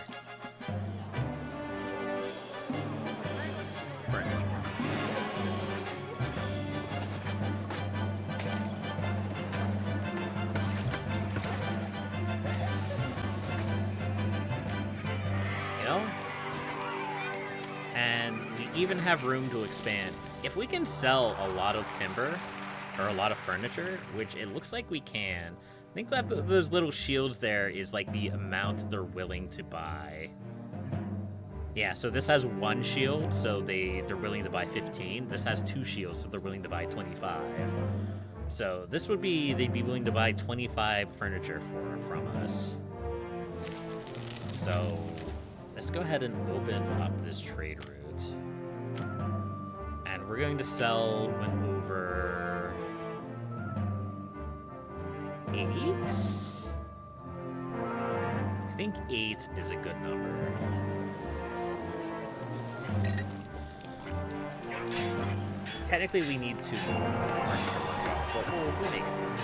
S1: You know? And we even have room to expand. If we can sell a lot of timber, or a lot of furniture, which it looks like we can, I think that those little shields there is like the amount they're willing to buy. Yeah, so this has 1 shield, so they're willing to buy 15. This has 2 shields, so they're willing to buy 25. So this would be, they'd be willing to buy 25 furniture from us. So let's go ahead and open up this trade route. And we're going to sell when over think 8 is a good number. Technically, we need 2 more, but we'll make it work.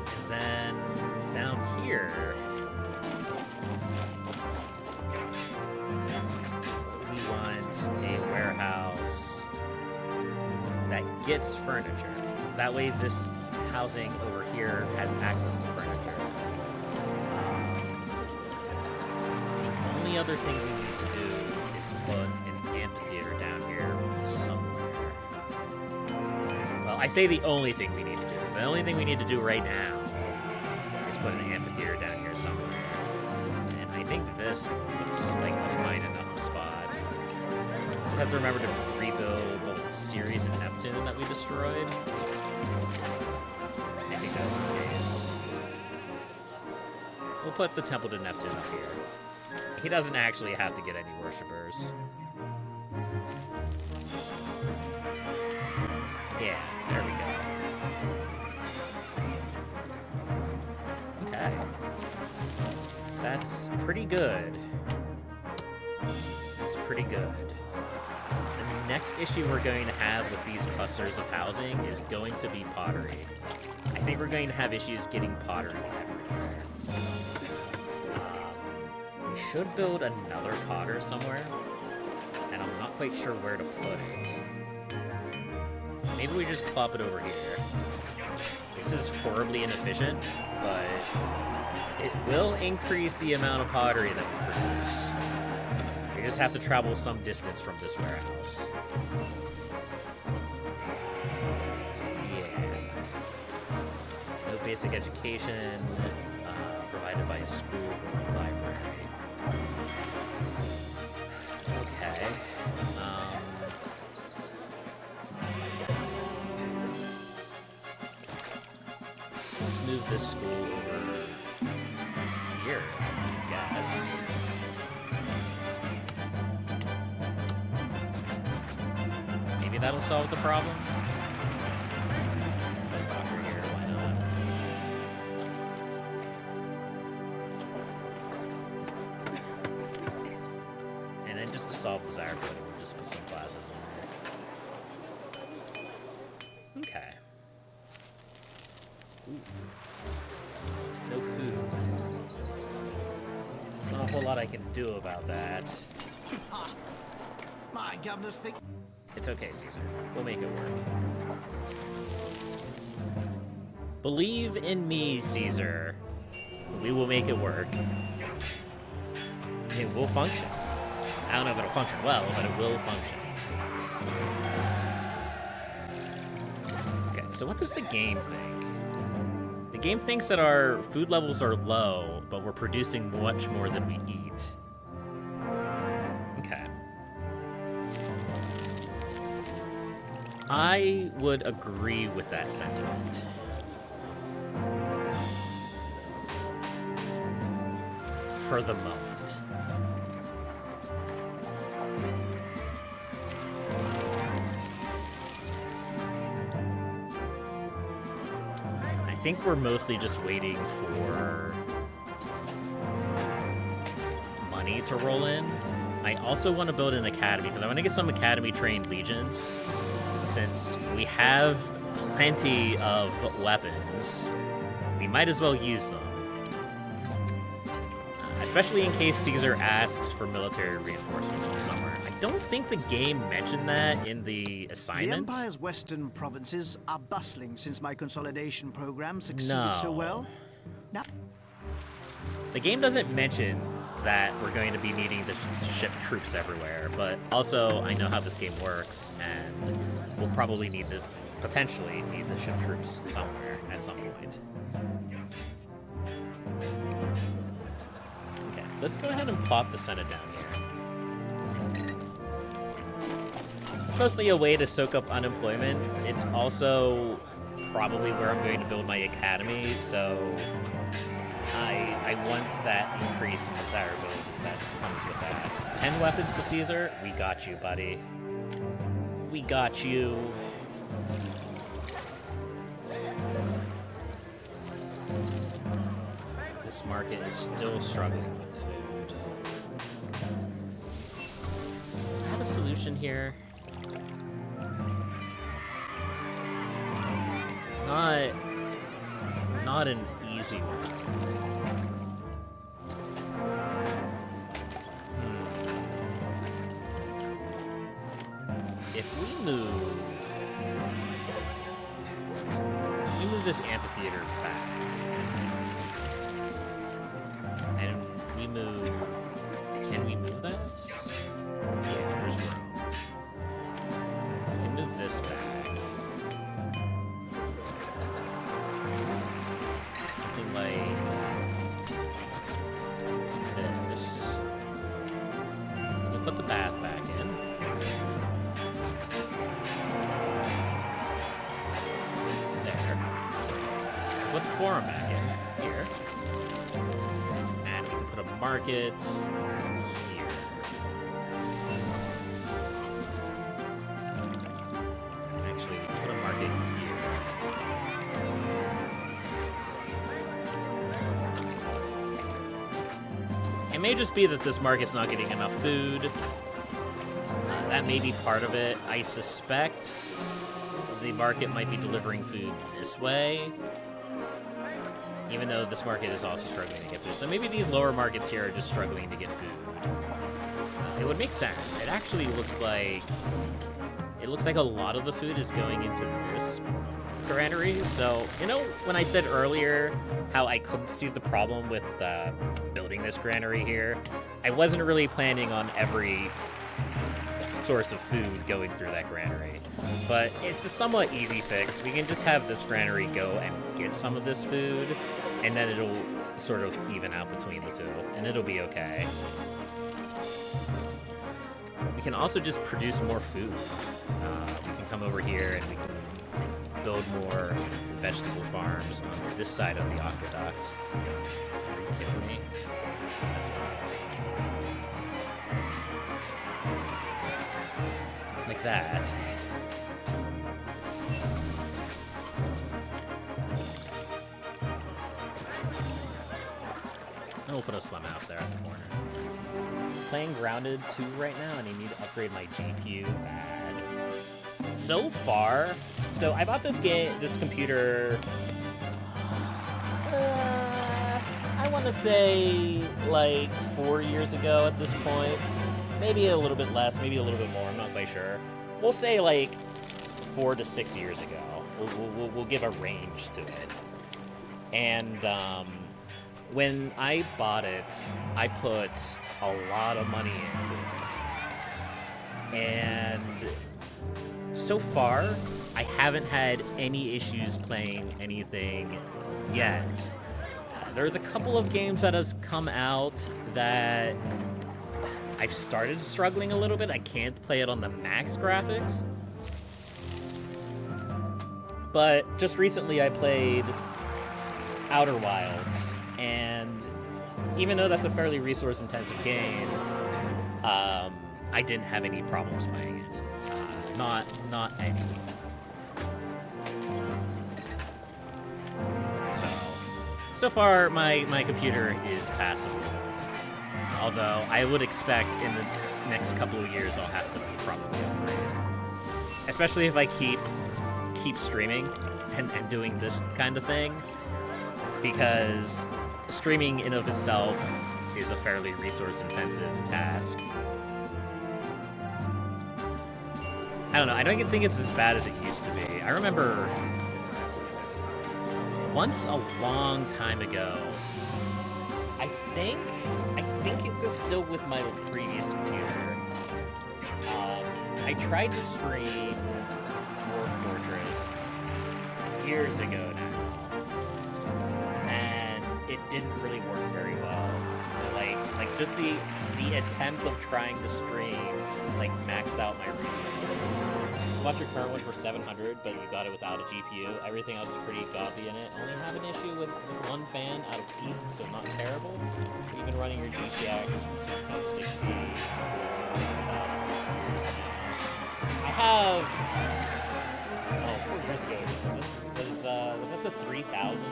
S1: And then down here, we want a warehouse that gets furniture. That way, this housing over here has access to furniture. The other thing we need to do is put an amphitheater down here somewhere. Well, I say the only thing we need to do. The only thing we need to do right now is put an amphitheater down here somewhere. And I think this looks like a fine enough spot. Just have to remember to rebuild, what was it, Ceres and Neptune that we destroyed? I think that was the case. We'll put the Temple to Neptune up here. He doesn't actually have to get any worshippers. Yeah, there we go. Okay. That's pretty good. That's pretty good. The next issue we're going to have with these clusters of housing is going to be pottery. I think we're going to have issues getting pottery everywhere. We should build another potter somewhere, and I'm not quite sure where to put it. Maybe we just plop it over here. This is horribly inefficient, but it will increase the amount of pottery that we produce. We just have to travel some distance from this warehouse. Yeah. No basic education provided by a school or a library. Okay. Let's move this school over here, I guess. Maybe that'll solve the problem. Put a doctor here, why not? And then just to solve desirability, we'll just put some classes in there. Okay. Ooh. No food. Not a whole lot I can do about that.
S2: My goodness, think.
S1: It's okay, Caesar. We'll make it work. Believe in me, Caesar. We will make it work. It will function. I don't know if it'll function well, but it will function. Okay, so what does the game think? The game thinks that our food levels are low, but we're producing much more than we eat. Okay. I would agree with that sentiment. For the moment. I think we're mostly just waiting for money to roll in. I also want to build an academy because I want to get some academy-trained legions. Since we have plenty of weapons, we might as well use them. Especially in case Caesar asks for military reinforcements from somewhere. I don't think the game mentioned that in the assignment.
S2: The Empire's western provinces are bustling since my consolidation program succeeded so well. Now,
S1: the game doesn't mention that we're going to be needing to ship troops everywhere, but also I know how this game works, and we'll probably need to, potentially need to ship troops somewhere at some point. Okay, let's go ahead and plop the Senate down here. It's mostly a way to soak up unemployment. It's also probably where I'm going to build my academy, so I want that increase in desirability that comes with that. 10 weapons to Caesar? We got you, buddy. We got you. this market is still struggling with food. Do I have a solution here? Not an easy one. If we move this amphitheater back, and we move, can we move that? Yeah, there's room. We can move this back. Something like this. We'll put the bath back in. Put the forum back in here. And we can put a market here. Actually, we can put a market here. It may just be that this market's not getting enough food. That may be part of it. I suspect the market might be delivering food this way, even though this market is also struggling to get food. So maybe these lower markets here are just struggling to get food. It would make sense. It actually looks like a lot of the food is going into this granary. So, you know, when I said earlier how I couldn't see the problem with building this granary here, I wasn't really planning on every source of food going through that granary. But it's a somewhat easy fix. We can just have this granary go and get some of this food, and then it'll sort of even out between the two, and it'll be okay. We can also just produce more food. We can come over here and we can build more vegetable farms on this side of the aqueduct. Are you kidding me? That's fine. Like that. And we'll put a slum house there at the corner. Playing Grounded 2 right now, and I need to upgrade my GPU bad. So far, so I bought this computer, I want to say like 4 years ago at this point. Maybe a little bit less, maybe a little bit more, I'm not quite sure. We'll say like 4 to 6 years ago. We'll give a range to it. And when I bought it, I put a lot of money into it. And so far, I haven't had any issues playing anything yet. There's a couple of games that has come out that I've started struggling a little bit. I can't play it on the max graphics. But just recently I played Outer Wilds, and even though that's a fairly resource-intensive game, I didn't have any problems playing it. Not any. So far my computer is passable. Although I would expect in the next couple of years I'll have to probably upgrade. Especially if I keep streaming and doing this kind of thing. Because streaming in of itself is a fairly resource-intensive task. I don't know, I don't think it's as bad as it used to be. I remember once a long time ago, I think it was still with my previous computer. I tried to stream Dwarf Fortress years ago now, and it didn't really work very well. Like just the attempt of trying to stream just like maxed out my resources. Bought your current one for 700, but you got it without a GPU. Everything else is pretty godly in it. Only have an issue with one fan out of 8, so not terrible. You've been running your GTX 1660 for about 6 years now. I have... Oh, 4 years ago, was that the 3000?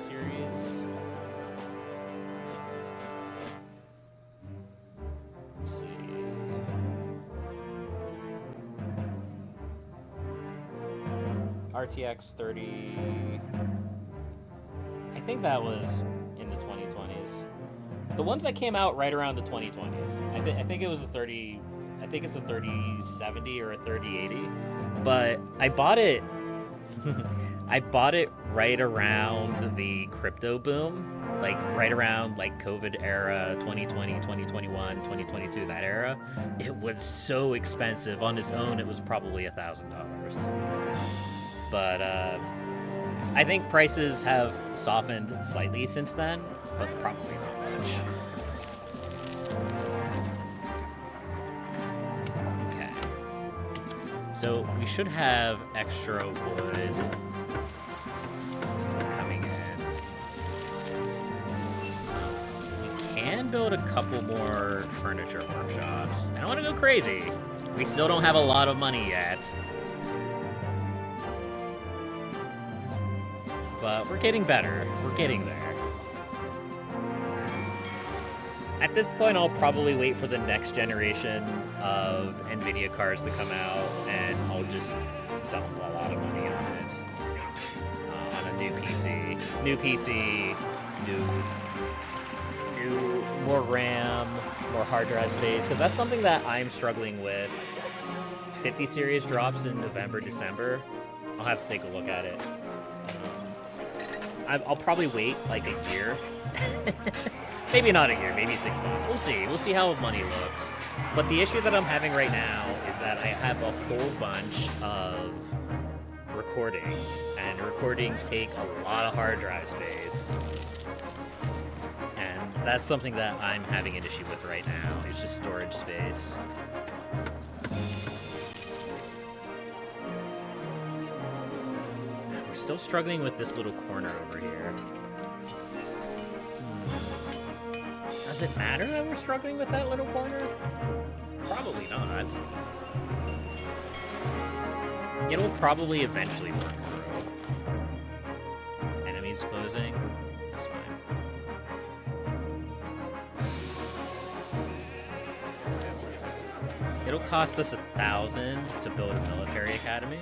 S1: series. Let's see. RTX 30. I think that was in the 2020s. The ones that came out right around the 2020s. I think it was a 30. I think it's a 3070 or a 3080. But I bought it. I bought it right around the crypto boom, like right around like COVID era, 2020, 2021, 2022, that era. It was so expensive. On its own, it was probably $1,000. But I think prices have softened slightly since then, but probably not much. Okay. So we should have extra wood coming in. We can build a couple more furniture workshops. I don't want to go crazy. We still don't have a lot of money yet. But we're getting better. We're getting there. At this point, I'll probably wait for the next generation of NVIDIA cards to come out, and I'll just dump a lot of money on it. On a new PC. New PC, more RAM, more hard drive space, because that's something that I'm struggling with. 50 series drops in November, December. I'll have to take a look at it. I'll probably wait like a year. Maybe not a year, maybe 6 months. We'll see. We'll see how money looks. But the issue that I'm having right now is that I have a whole bunch of recordings, and recordings take a lot of hard drive space. And that's something that I'm having an issue with right now. It's just storage space. We're still struggling with this little corner over here. Does it matter that we're struggling with that little corner? Probably not. It'll probably eventually work through. Enemies closing. That's fine. It'll cost us 1,000 to build a military academy.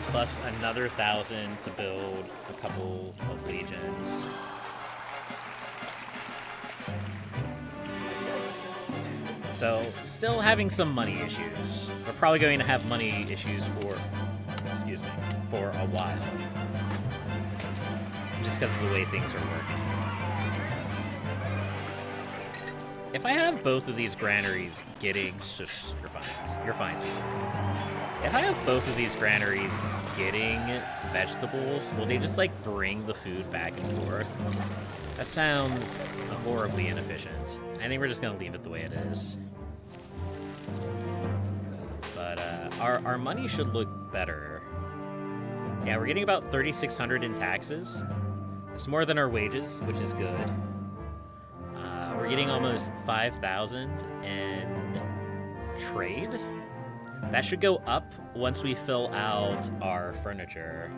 S1: Plus another 1,000 to build a couple of legions. So, still having some money issues. We're probably going to have money issues for a while. Just because of the way things are working. If I have both of these granaries getting... Shush, you're fine, Caesar. If I have both of these granaries getting vegetables, will they just, like, bring the food back and forth? That sounds horribly inefficient. I think we're just gonna leave it the way it is. But, our money should look better. Yeah, we're getting about 3,600 in taxes. It's more than our wages, which is good. We're getting almost 5,000 in trade. That should go up once we fill out our furniture.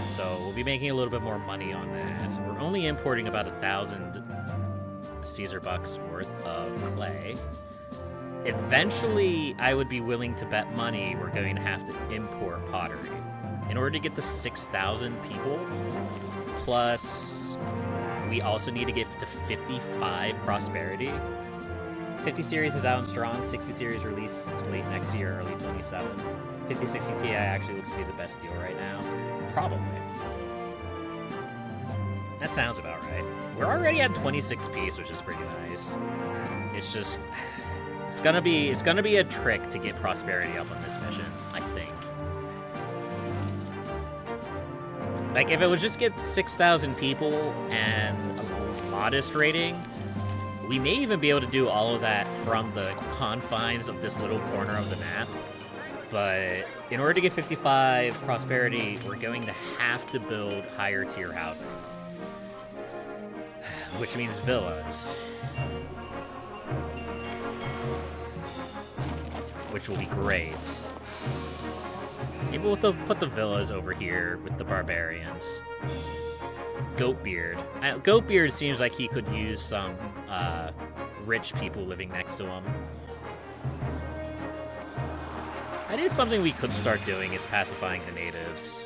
S1: So we'll be making a little bit more money on that. We're only importing about 1,000 Caesar bucks worth of clay. Eventually, I would be willing to bet money we're going to have to import pottery. In order to get to 6,000 people, plus we also need to get to 55 prosperity. 50 series is out and strong, 60 series released late next year, early 27. 5060 Ti actually looks to be the best deal right now. Probably. That sounds about right. We're already at 26 piece, which is pretty nice. It's just... It's gonna be a trick to get prosperity up on this mission, I think. Like, if it would just get 6,000 people and a modest rating, we may even be able to do all of that from the confines of this little corner of the map. But in order to get 55 prosperity, we're going to have to build higher tier housing. Which means villas. Which will be great. Maybe we'll put the villas over here with the barbarians. Goatbeard. Goatbeard seems like he could use some rich people living next to him. That is something we could start doing, is pacifying the natives.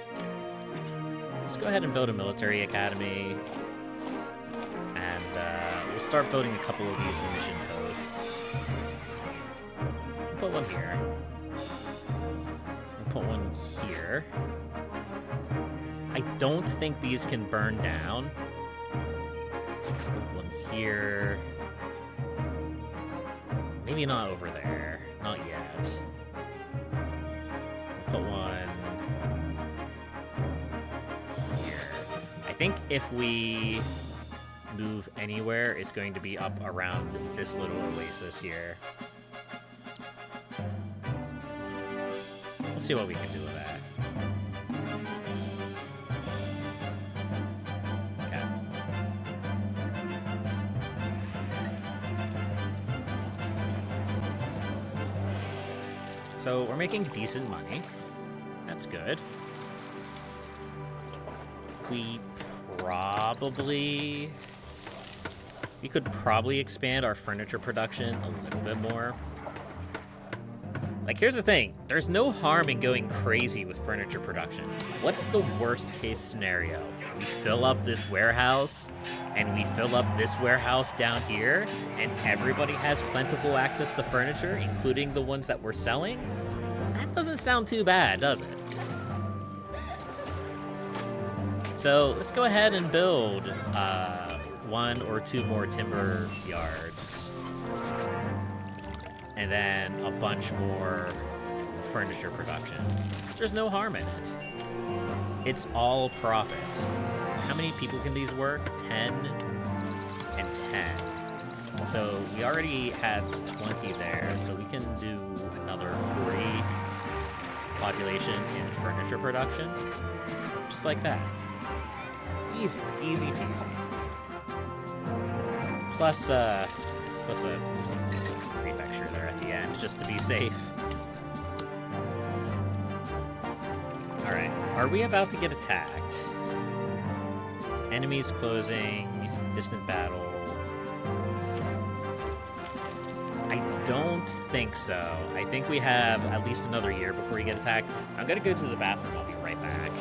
S1: Let's go ahead and build a military academy. And we'll start building a couple of these mission posts. We'll put one here. We'll put one here. I don't think these can burn down. Put one here. Maybe not over there. Not yet. We'll put one here. I think if we move anywhere, it's going to be up around this little oasis here. We'll see what we can do with that. Okay. So we're making decent money. That's good. We could probably expand our furniture production a little bit more. Like, here's the thing. There's no harm in going crazy with furniture production. What's the worst case scenario? We fill up this warehouse, and we fill up this warehouse down here, and everybody has plentiful access to furniture, including the ones that we're selling? That doesn't sound too bad, does it? So let's go ahead and build one or two more timber yards. And then a bunch more furniture production. There's no harm in it. It's all profit. How many people can these work? 10 and 10. So we already had 20 there, so we can do another 40 population in furniture production. Just like that. Easy, easy peasy. Plus a prefecture there at the end, just to be safe. Alright, are we about to get attacked? Enemies closing, distant battle. I don't think so. I think we have at least another year before we get attacked. I'm gonna go to the bathroom, I'll be right back.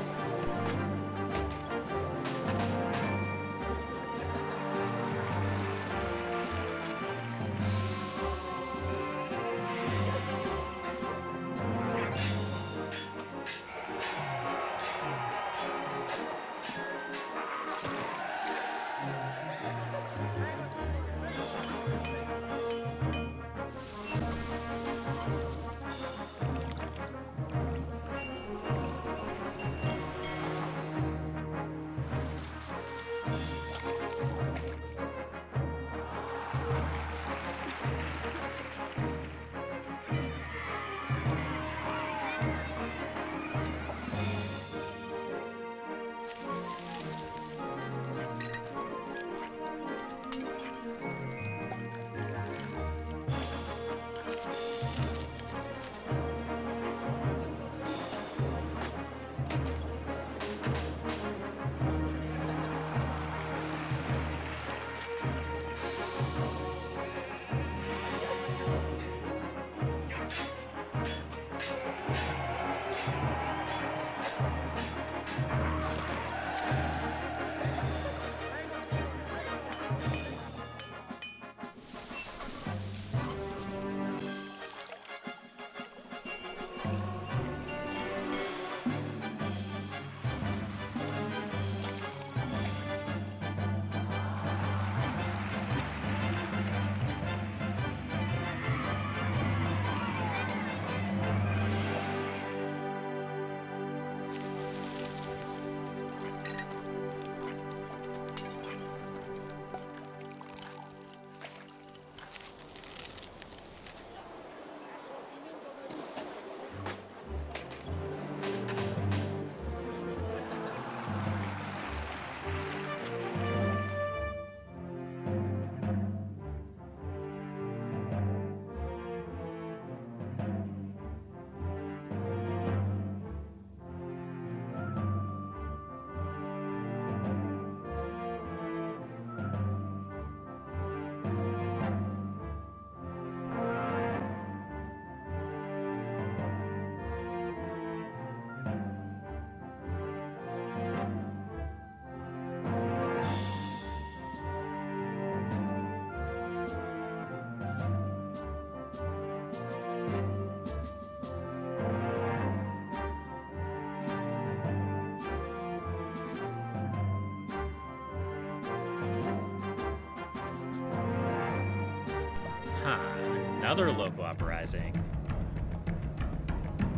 S1: another local uprising.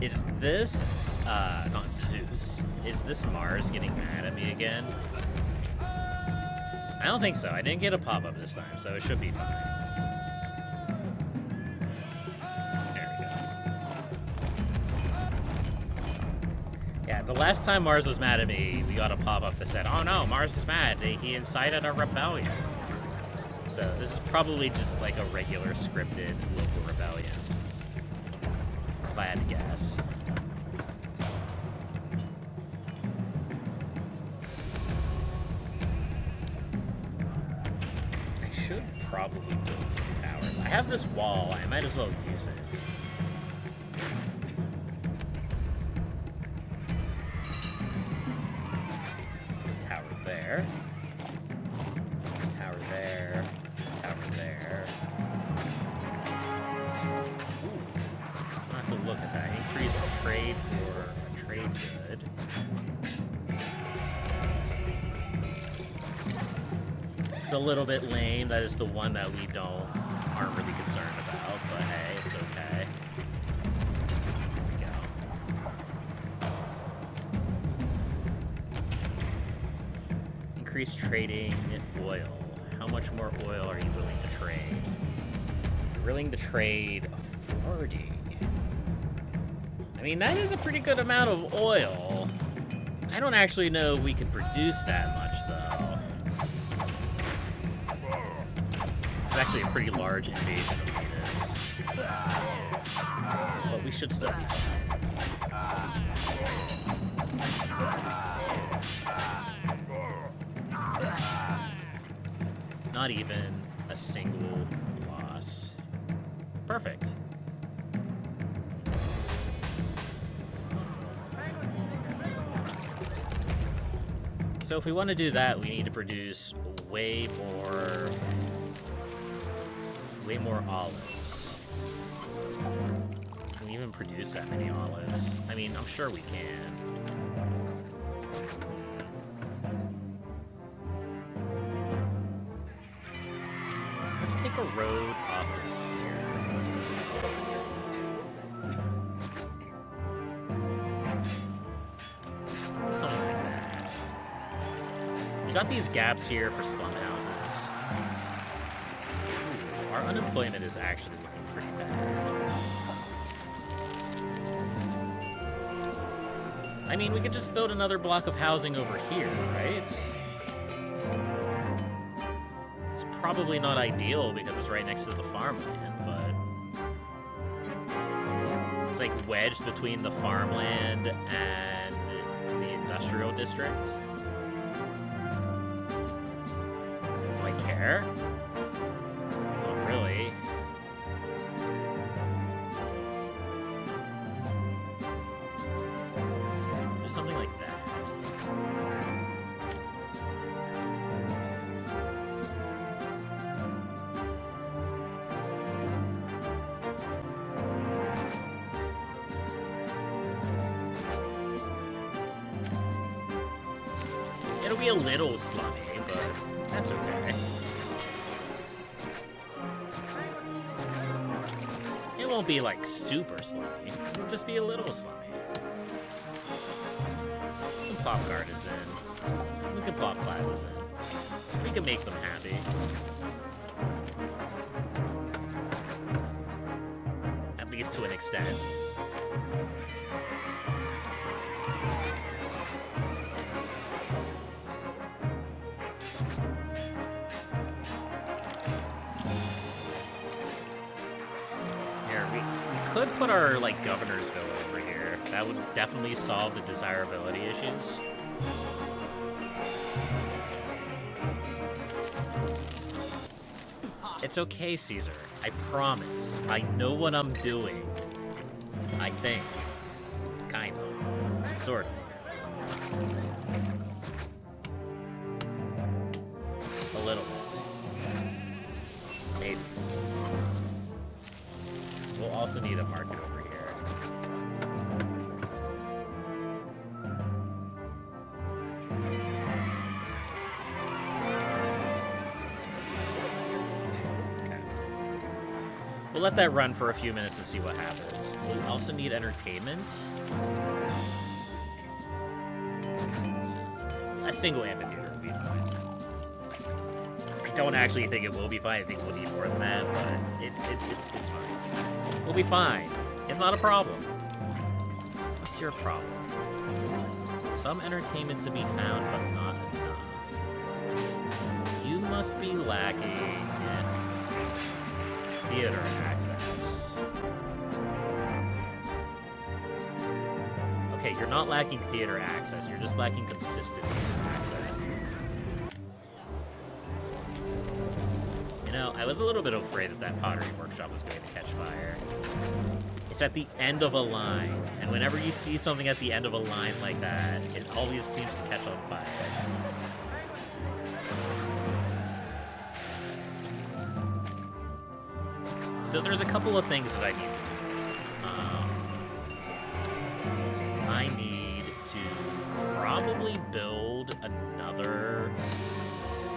S1: Is this, not Zeus, is this Mars getting mad at me again? I don't think so. I didn't get a pop-up this time, so it should be fine. There we go. Yeah, the last time Mars was mad at me, we got a pop-up that said, oh no, Mars is mad. He incited a rebellion. So this is probably just like a regular scripted local rebellion. If I had to guess. I should probably build some towers. I have this wall, I might as well use it. Put a tower there. Tower there. Tower there. Ooh. I'll have to look at that. Increase trade for a trade good. It's a little bit lame. That is the one that we aren't really concerned about, but hey, it's okay. There we go. Increase trading oil. How much more oil are you willing to trade? You're willing to trade 40. I mean, that is a pretty good amount of oil. I don't actually know if we can produce that much, though. It's actually a pretty large invasion of natives. But we should still be fine. Not even a single loss. Perfect. So if we want to do that, we need to produce way more olives. Can we even produce that many olives? I mean, I'm sure we can. Let's take a road off of here. Something like that. You got these gaps here for slum houses. Ooh, our unemployment is actually looking pretty bad. I mean, we could just build another block of housing over here, right? It's probably not ideal because it's right next to the farmland, but it's like wedged between the farmland and the industrial district. Do I care? Not really. Do something like that. It'll be a little slummy, but that's okay. It won't be like super slummy. It'll just be a little slummy. We can plop gardens in. We can plop plazas in. We can make them happy. At least to an extent. Could put our like governor's villa over here. That would definitely solve the desirability issues. It's okay, Caesar. I promise. I know what I'm doing. I think. Kind of. Sort of. A little bit. Maybe. We'll also need a market over here. Okay. We'll let that run for a few minutes to see what happens. We also need entertainment. A single amphitheater will be fine. I don't actually think it will be fine. I think we'll need more than that, but it's fine. We'll be fine. It's not a problem. What's your problem? Some entertainment to be found, but not enough. You must be lacking theater access. Okay, you're not lacking theater access, you're just lacking consistent theater access. You know, I was a little bit afraid that that pottery workshop was going to catch fire. It's at the end of a line, and whenever you see something at the end of a line like that, it always seems to catch on fire. So there's a couple of things that I need to do. I need to probably build another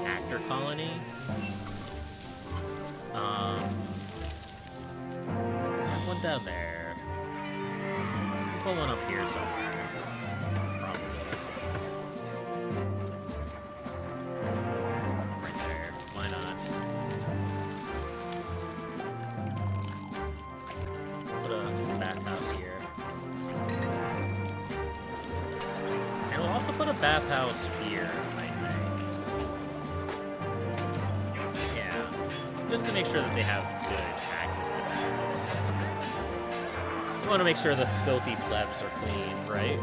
S1: actor colony. There's one down there. Put one up here somewhere. Probably. Right there. Why not? Put a bathhouse here. And we'll also put a bathhouse here, I think. Yeah. Just to make sure that they have good access to baths. We want to make sure the filthy plebs are clean, right?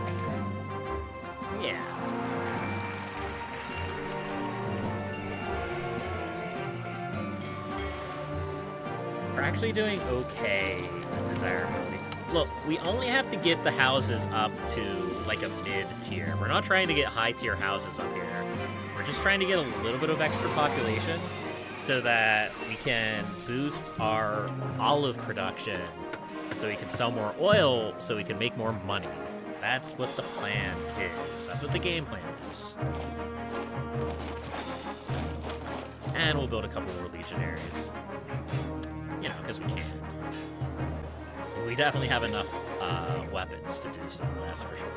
S1: Yeah. We're actually doing okay with desirability. Look, we only have to get the houses up to like a mid-tier. We're not trying to get high-tier houses up here. We're just trying to get a little bit of extra population so that we can boost our olive production, so we can sell more oil, so we can make more money. That's what the plan is. That's what the game plan is. And we'll build a couple more legionaries. You know, because we can. We definitely have enough weapons to do so, that's for sure.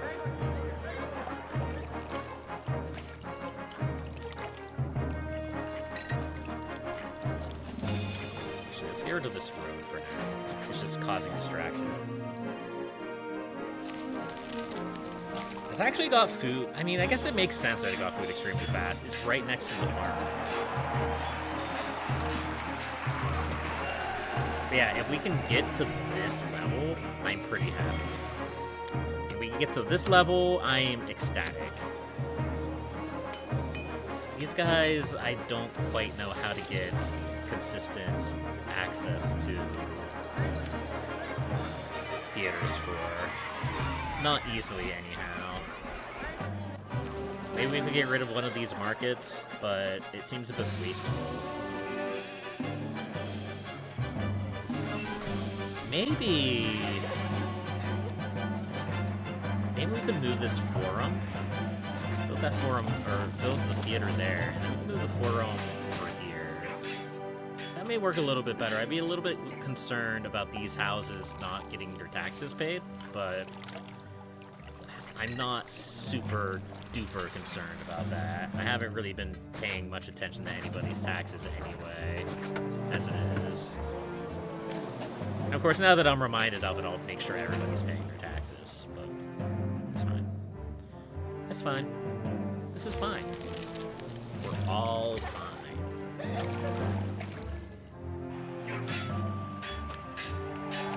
S1: Actually, let's get rid of this road for now. It's just causing distraction. It's actually got food. I mean, I guess it makes sense that it got food extremely fast. It's right next to the farm. But yeah, if we can get to this level, I'm pretty happy. If we can get to this level, I'm ecstatic. These guys, I don't quite know how to get consistent access to theaters for. Not easily, anyhow. Maybe we could get rid of one of these markets, but it seems a bit wasteful. Maybe we could move this forum. Build that forum, or build the theater there, and then we can move the forum over here. That may work a little bit better. I'd be a little bit concerned about these houses not getting their taxes paid, but I'm not super duper concerned about that. I haven't really been paying much attention to anybody's taxes anyway, as it is. And of course, now that I'm reminded of it, I'll make sure everybody's paying their taxes, but it's fine. It's fine. This is fine. We're all fine.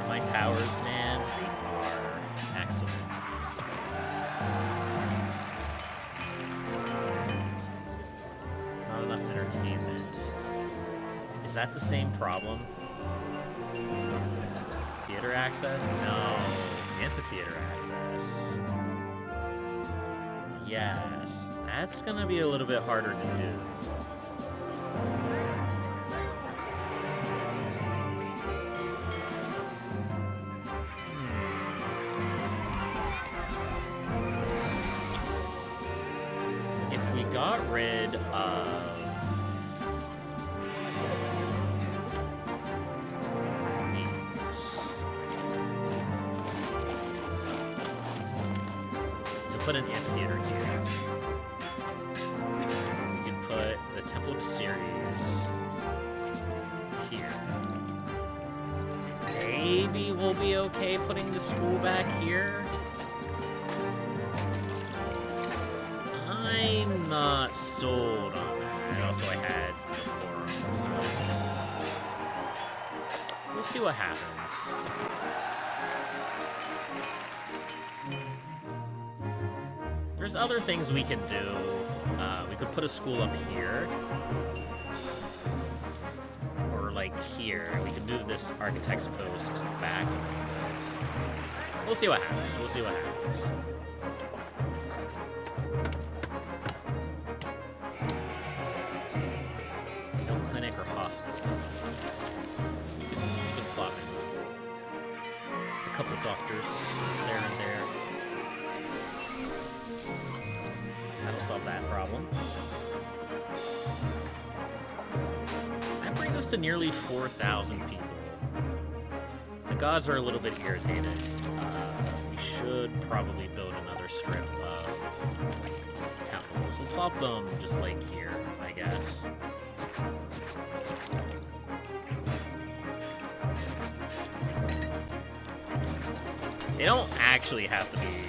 S1: My towers, man, they are excellent. Not enough entertainment. Is that the same problem? Theater access? No. Amphitheater access. Yes. That's gonna be a little bit harder to do. If we got rid of the put an amphitheater here. We can put the Temple of Ceres here. Maybe we'll be okay putting the school back here. I'm not sold on that. Also, I had the forum, so we'll see what happens. There's other things we can do. We could put a school up here. Or like here. We could move this architect's post back a little bit. We'll see what happens. We'll see what happens. No clinic or hospital. We could plot in a couple doctors there and there. That'll solve that problem. That brings us to nearly 4,000 people. The gods are a little bit irritated. We should probably build another strip of temples. We'll plop them just like here, I guess. They don't actually have to be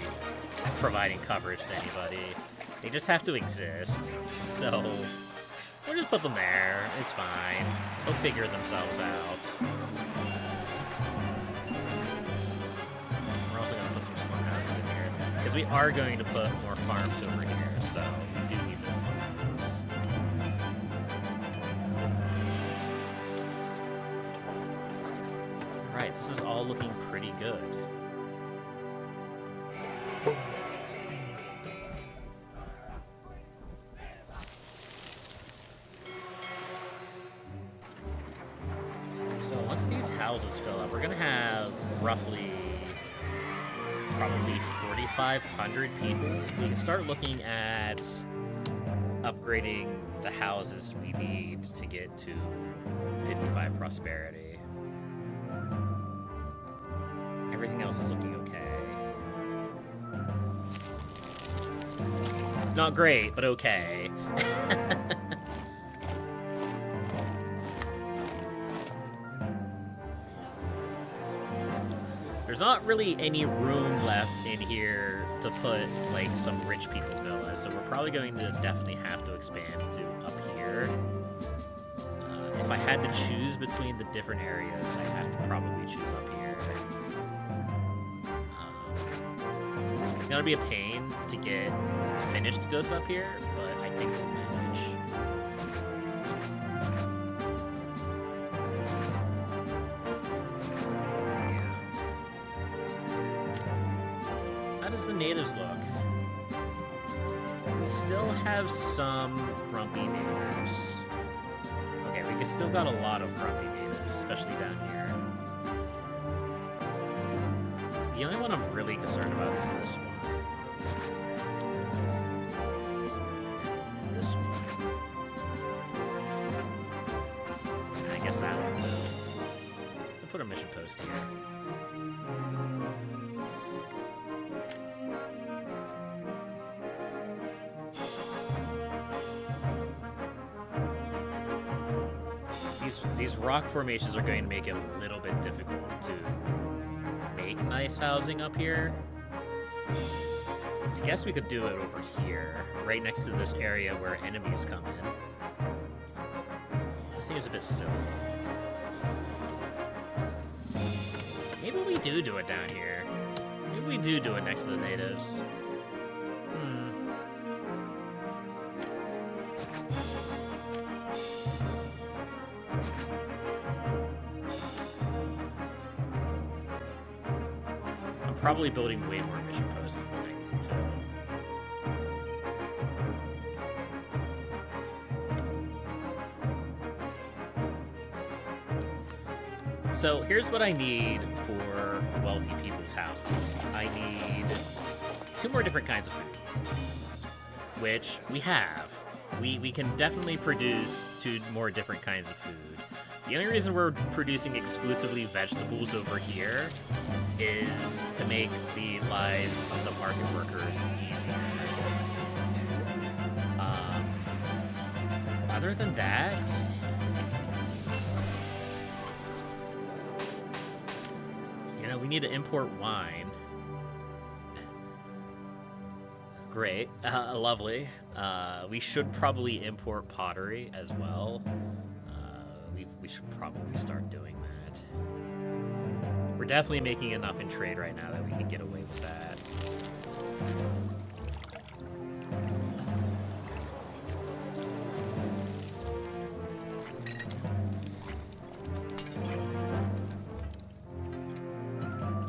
S1: providing coverage to anybody. They just have to exist. So we'll just put them there. It's fine. They'll figure themselves out. We're also going to put some slum houses in here. Because we are going to put more farms over here. So we do need those slum houses. Alright, this is all looking pretty good. So once these houses fill up, we're gonna have roughly probably 4,500 people. We can start looking at upgrading the houses we need to get to 55 prosperity. Everything else is looking okay. Not great, but okay. There's not really any room left in here to put, like, some rich people villas, so we're probably going to definitely have to expand to up here. If I had to choose between the different areas, I'd have to probably choose up here. It's gonna be a pain to get finished goods up here, but I think we'll manage. The natives look. We still have some grumpy natives. Okay, we still got a lot of grumpy natives, especially down here. The only one I'm really concerned about is this one. This one. And I guess that one too. We'll put a mission post here. These rock formations are going to make it a little bit difficult to make nice housing up here. I guess we could do it over here, right next to this area where enemies come in. This seems a bit silly. Maybe we do it down here. Maybe we do it next to the natives. Probably building way more mission posts than I need to. So here's what I need for wealthy people's houses. I need 2 more different kinds of food, which we have. We can definitely produce 2 more different kinds of food. The only reason we're producing exclusively vegetables over here is to make the lives of the market workers easier. Other than that, you know, we need to import wine. Great, lovely. We should probably import pottery as well. We should probably start doing that. We're definitely making enough in trade right now that we can get away with that.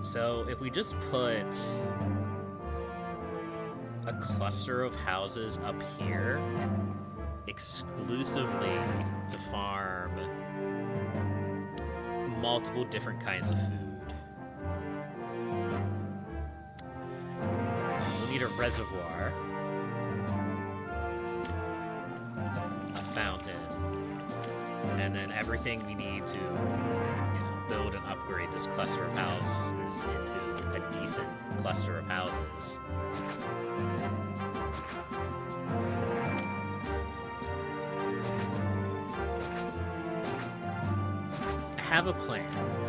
S1: So if we just put a cluster of houses up here exclusively to farm multiple different kinds of food. We'll need a reservoir, a fountain, and then everything we need to, build and upgrade this cluster of houses into a decent cluster of houses. I have a plan.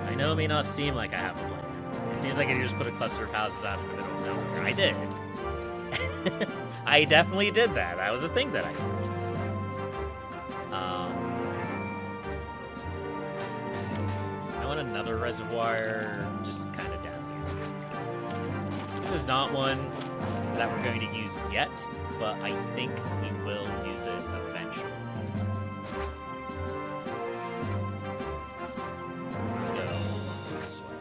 S1: I know it may not seem like I have a plan. It seems like I just put a cluster of houses out in the middle of nowhere. I did. I definitely did that. That was a thing that I did. Let's see. I want another reservoir just kind of down here. This is not one that we're going to use yet, but I think we will use it eventually. Let's go this way.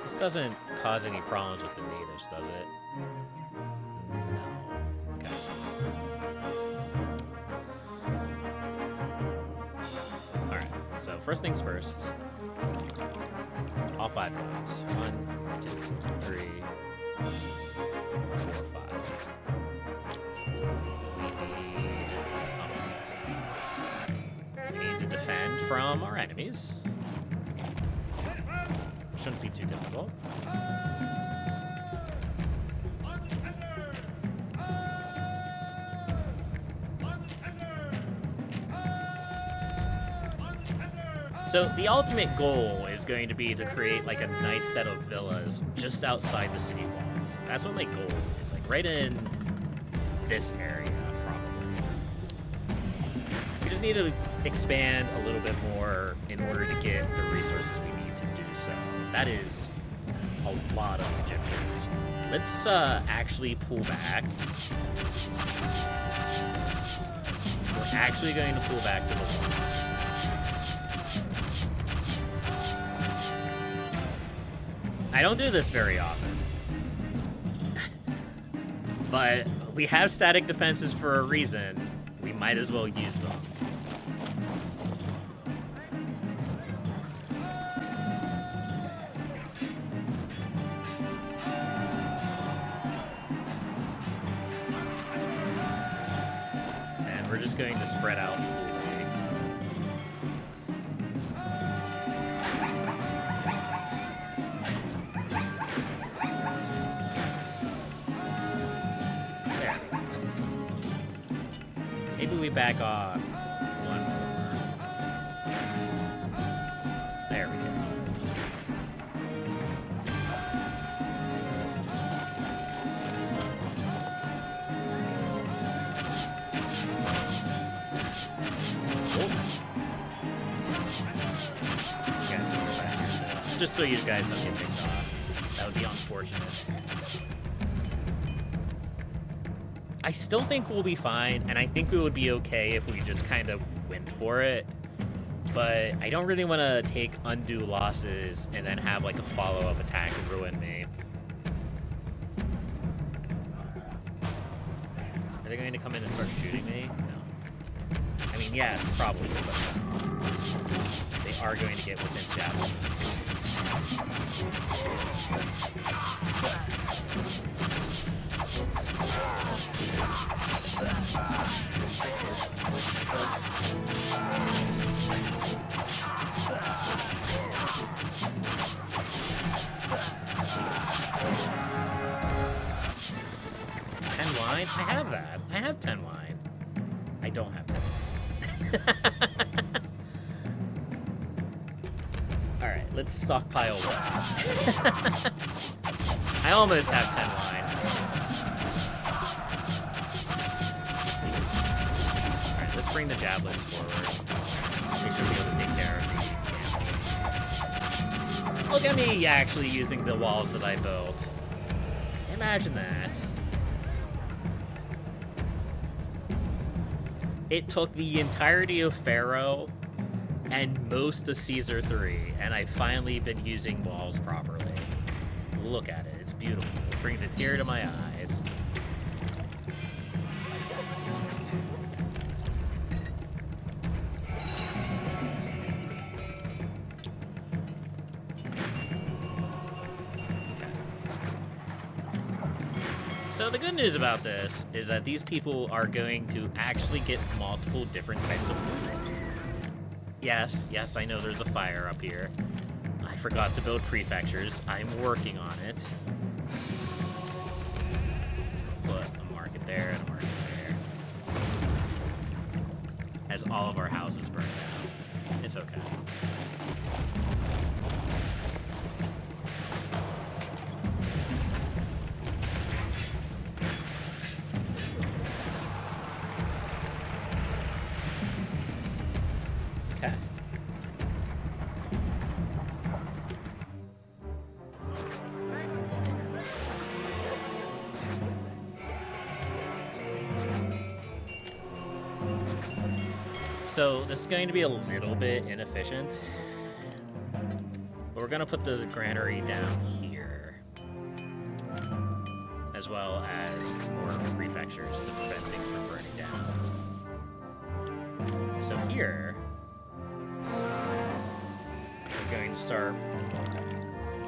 S1: This doesn't cause any problems with the natives, does it? No. Okay. Alright, so first things first. All 5 guys. 1, 2, 3, 4, 5. We need to defend from our enemies. Shouldn't be too difficult. So the ultimate goal is going to be to create like a nice set of villas just outside the city walls. That's what my goal is, like right in this area, probably. We just need to expand a little bit more in order to get the resources we need to do so. That is a lot of Egyptians. Let's actually pull back. We're actually going to pull back to the walls. I don't do this very often, but we have static defenses for a reason. We might as well use them. And we're just going to spread out fully. Back off. One more. There we go. Oh. You guys can go back here too. Just so you guys don't get picked off. That would be unfortunate. I still think we'll be fine, and I think we would be okay if we just kind of went for it. But I don't really want to take undue losses and then have like a follow-up attack ruin me. Are they going to come in and start shooting me? No. I mean, yes, probably, but no. They are going to get within javelin. 10 wine? I have that. I have 10 wine. I don't have 10 wine. Alright, let's stockpile wine. I almost have 10 wine. Alright, let's bring the javelins forward. We should be able to take care of the camels. Look at me actually using the walls that I built. Imagine that. It took the entirety of Pharaoh and most of Caesar 3, and I've finally been using walls properly. Look at it, it's beautiful. It brings a tear to my eyes. So the good news about this is that these people are going to actually get multiple different types of food. Yes, I know there's a fire up here. I forgot to build prefectures. I'm working on it. Put a market there and a market there. As all of our houses burn down. It's okay. So this is going to be a little bit inefficient, but we're gonna put the granary down here, as well as more prefectures to prevent things from burning down. So here, we're going to start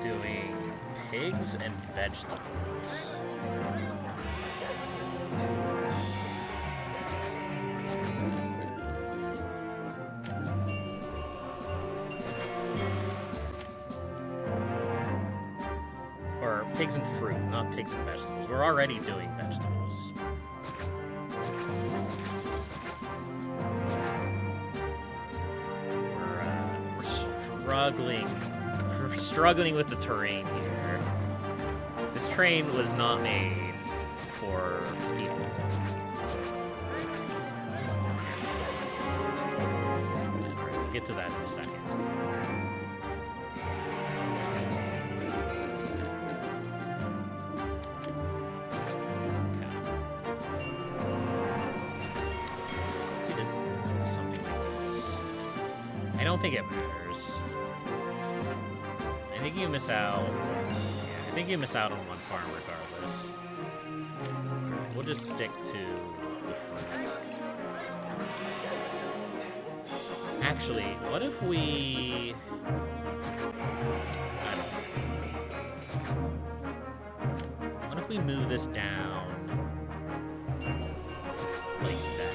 S1: doing pigs and vegetables. Pigs and fruit, not pigs and vegetables. We're already doing vegetables. We're struggling with the terrain here. This train was not made for people. We'll get to that in a second. I don't think it matters. I think you miss out. Yeah, I think you miss out on one farm regardless. We'll just stick to the fruit. Actually, what if we... What if we move this down like that?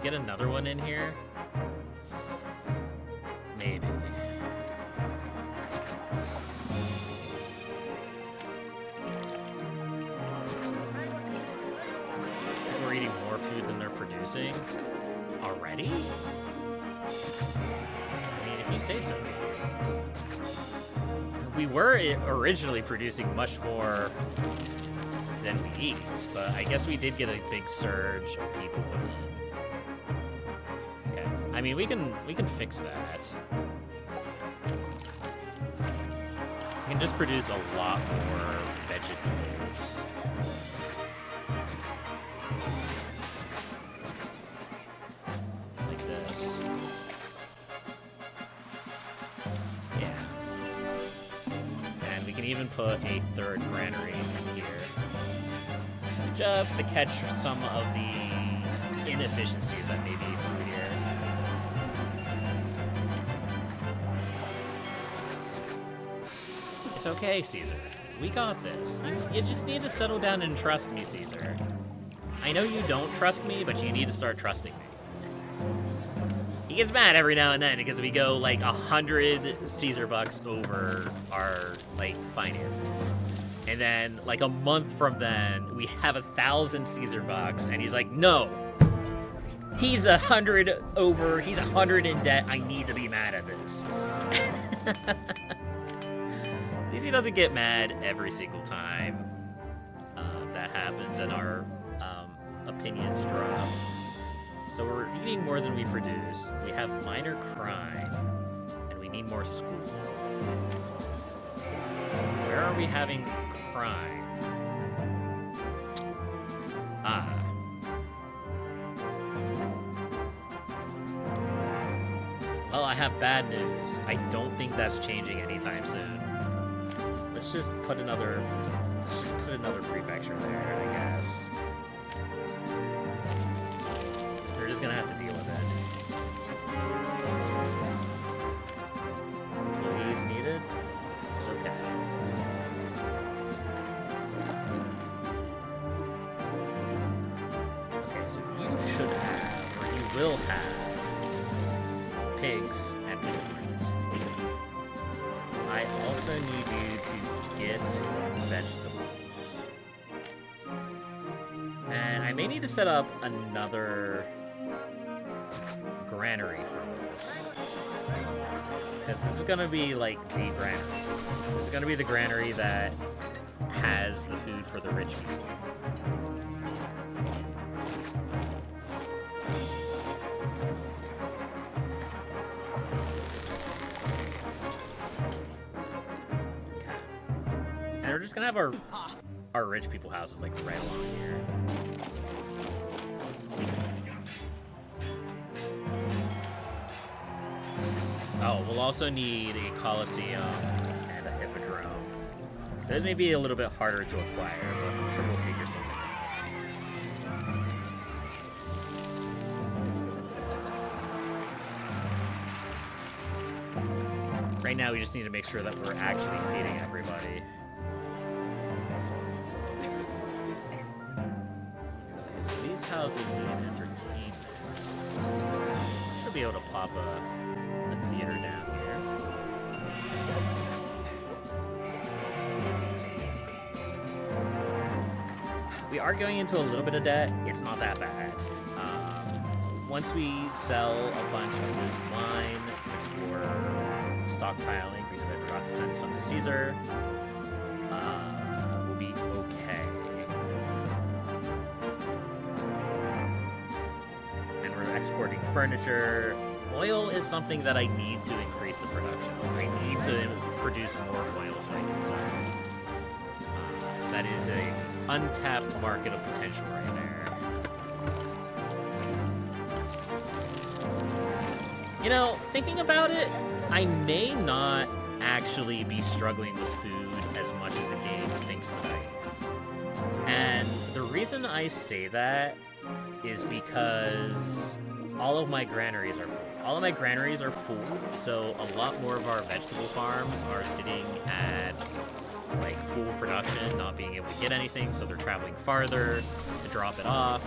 S1: Get another one in here? Maybe. We're eating more food than they're producing? Already? I mean, if you say so. We were originally producing much more than we eat, but I guess we did get a big surge of people in. I mean, we can fix that. We can just produce a lot more vegetables. Like this. Yeah. And we can even put a third granary in here. Just to catch some of the inefficiencies that may be through here. It's okay, Caesar. We got this. You just need to settle down and trust me, Caesar. I know you don't trust me, but you need to start trusting me. He gets mad every now and then because we go, like, 100 Caesar bucks over our, like, finances. And then, like, a month from then, we have 1,000 Caesar bucks, and he's like, no! He's 100 over, he's 100 in debt, I need to be mad at this. At least he doesn't get mad every single time that happens and our opinions drop. So we're eating more than we produce. We have minor crime, and we need more school. Where are we having crime? Well, I have bad news. I don't think that's changing anytime soon. Let's just put another prefecture there, I guess. We're just gonna have to deal with it. Employees needed? It's okay. Okay, so you should have, or you will have, pigs and movement. I also need you to get vegetables. And I may need to set up another granary for this. Because this is gonna be like the granary. This is gonna be the granary that has the food for the rich people. And we're just gonna have our rich people houses like right along here. Oh, we'll also need a Colosseum and a Hippodrome. Those may be a little bit harder to acquire, but I'm sure we'll figure something out. Right now, we just need to make sure that we're actually feeding everybody. Okay, so these houses need entertainment. Should be able to pop a theater down here. We are going into a little bit of debt. It's not that bad. Once we sell a bunch of this wine, which we're stockpiling because I forgot to send some to Caesar, we'll be okay. And we're exporting furniture. Oil is something that I need to increase the production. I need to produce more oil so I can sell. That is an untapped market of potential right there. You know, thinking about it, I may not actually be struggling with food as much as the game thinks that I am. And the reason I say that is because all of my granaries are full. All of my granaries are full, so a lot more of our vegetable farms are sitting at like full production, not being able to get anything, so they're traveling farther to drop it off,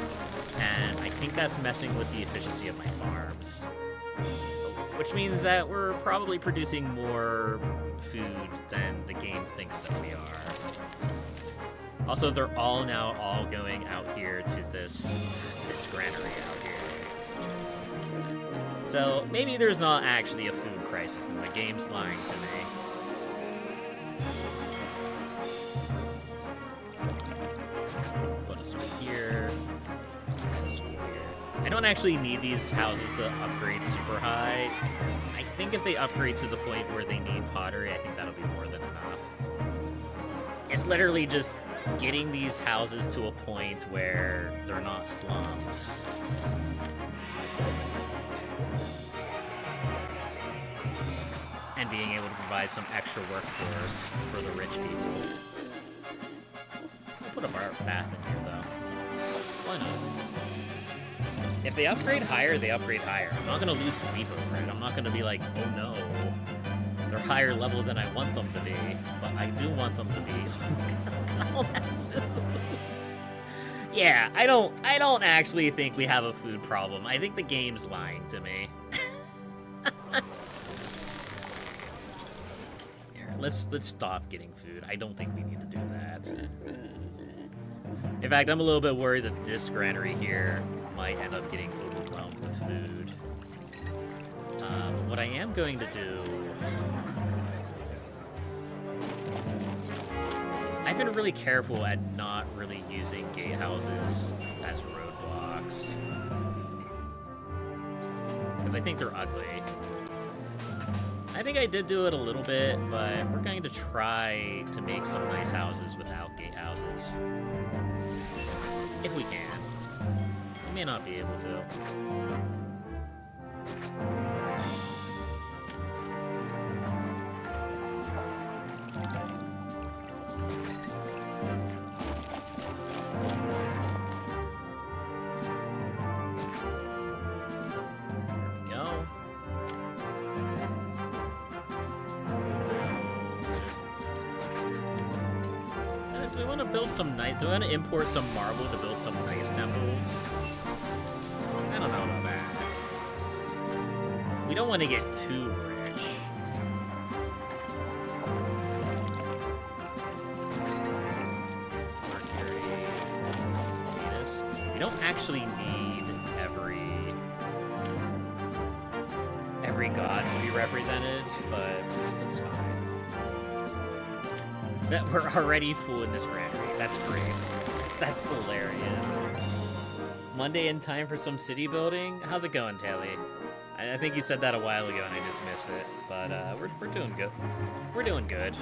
S1: and I think that's messing with the efficiency of my farms. Which means that we're probably producing more food than the game thinks that we are. Also, they're all going out here to this granary out here. So maybe there's not actually a food crisis and the game's lying to me. Put a school here, and a school here. I don't actually need these houses to upgrade super high. I think if they upgrade to the point where they need pottery, I think that'll be more than enough. It's literally just getting these houses to a point where they're not slums. And being able to provide some extra workforce for the rich people. I'll put a bath in here, though. Why not? If they upgrade higher, they upgrade higher. I'm not going to lose sleep over it. I'm not going to be like, oh no, they're higher level than I want them to be. But I do want them to be. Yeah, I don't actually think we have a food problem. I think the game's lying to me. Here, let's stop getting food. I don't think we need to do that. that. In fact, I'm a little bit worried that this granary here might end up getting overwhelmed with food. What I am going to do... I've been really careful at not really using gatehouses as roadblocks. Because I think they're ugly. I think I did do it a little bit, but we're going to try to make some nice houses without gatehouses. If we can. We may not be able to. Do I want to import some marble to build some nice temples? I don't know about that. We don't want to get too rich. Mercury. Venus. We don't actually need every god to be represented, but it's fine. That we're already full in this granary. That's great. That's hilarious. Monday in time for some city building? How's it going, Tally? I think you said that a while ago and I just missed it. But we're doing good. We're doing good.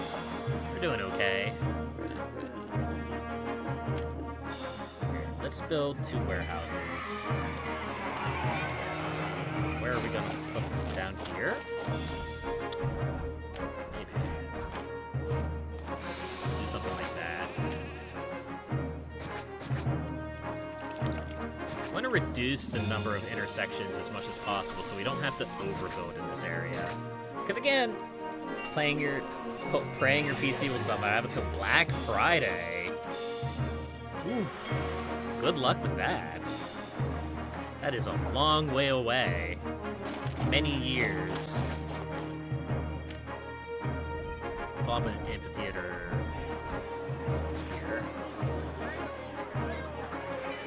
S1: We're doing okay. Let's build 2 warehouses. Where are we gonna put them? Down here? Maybe. Do something like that. I want to reduce the number of intersections as much as possible so we don't have to overbuild in this area. Because again, praying your PC will survive until Black Friday. Oof. Good luck with that. That is a long way away. Many years. Pop an amphitheater here.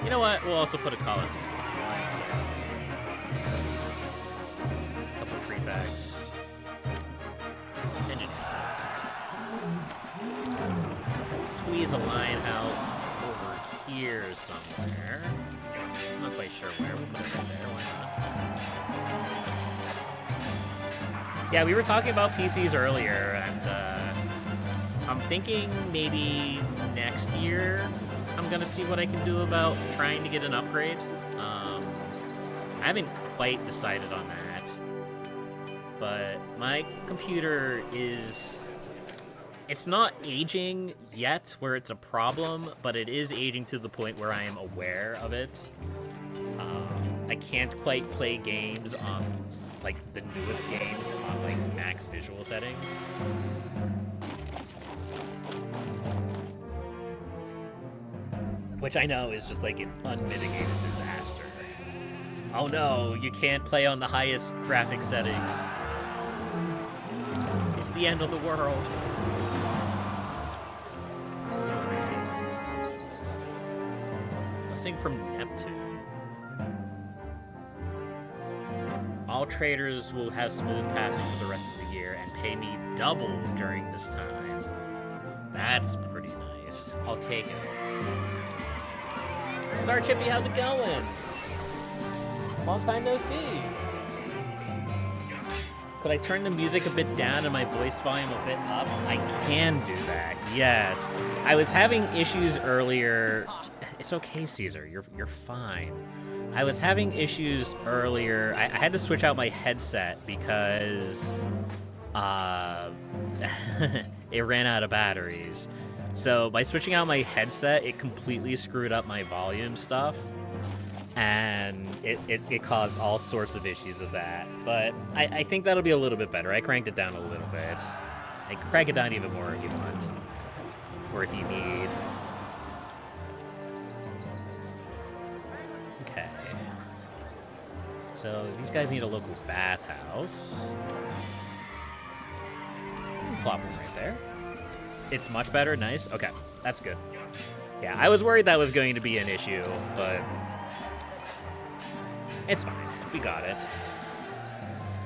S1: You know what? We'll also put a Colosseum. A couple prefects. Engineers first. Squeeze a lion house over here somewhere. I'm not quite sure where. We'll put it right there. Why not? Yeah, we were talking about PCs earlier, and I'm thinking maybe next year I'm gonna see what I can do about trying to get an upgrade. I haven't quite decided on that, but my computer it's not aging yet where it's a problem, but it is aging to the point where I am aware of it. I can't quite play games on, like, the newest games on, like, max visual settings. Which I know is just, like, an unmitigated disaster. Oh no, you can't play on the highest graphic settings. It's the end of the world. Blessing from Neptune. All traders will have smooth passing for the rest of the year and pay me double during this time. That's pretty nice. I'll take it. Star Chippy, how's it going? Long time no see. Could I turn the music a bit down and my voice volume a bit up? I can do that, yes. I was having issues earlier. It's okay, Caesar, you're fine. I was having issues earlier. I had to switch out my headset because it ran out of batteries. So by switching out my headset, it completely screwed up my volume stuff. And it caused all sorts of issues with that. But I think that'll be a little bit better. I cranked it down a little bit. I crank it down even more if you want. Or if you need. Okay. So these guys need a local bathhouse. Plop them right there. It's much better? Nice. Okay, that's good. Yeah, I was worried that was going to be an issue, but it's fine. We got it.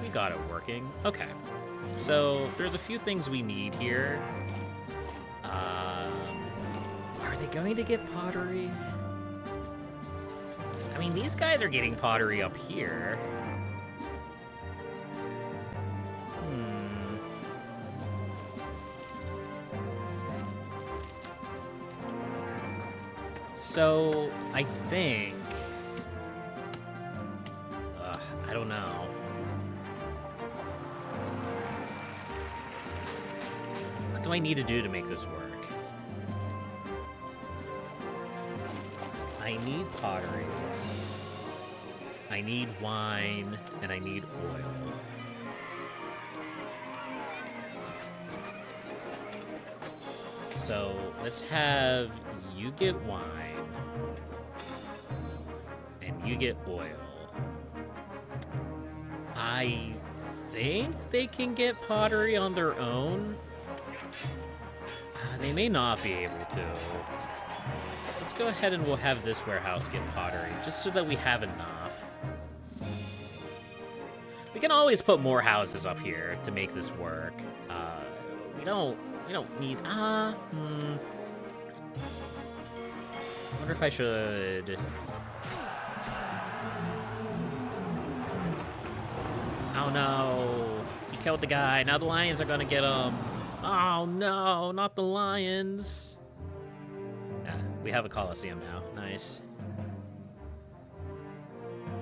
S1: We got it working. Okay. So, there's a few things we need here. Are they going to get pottery? I mean, these guys are getting pottery up here. So, I think... I don't know. What do I need to do to make this work? I need pottery. I need wine, and I need oil. So, let's have you get wine, and you get oil. I think they can get pottery on their own. They may not be able to. Let's go ahead and we'll have this warehouse get pottery, just so that we have enough. We can always put more houses up here to make this work. We don't need... I wonder if I should... Oh no, he killed the guy. Now the lions are gonna get him. Oh no, not the lions. Yeah, we have a Colosseum now. Nice.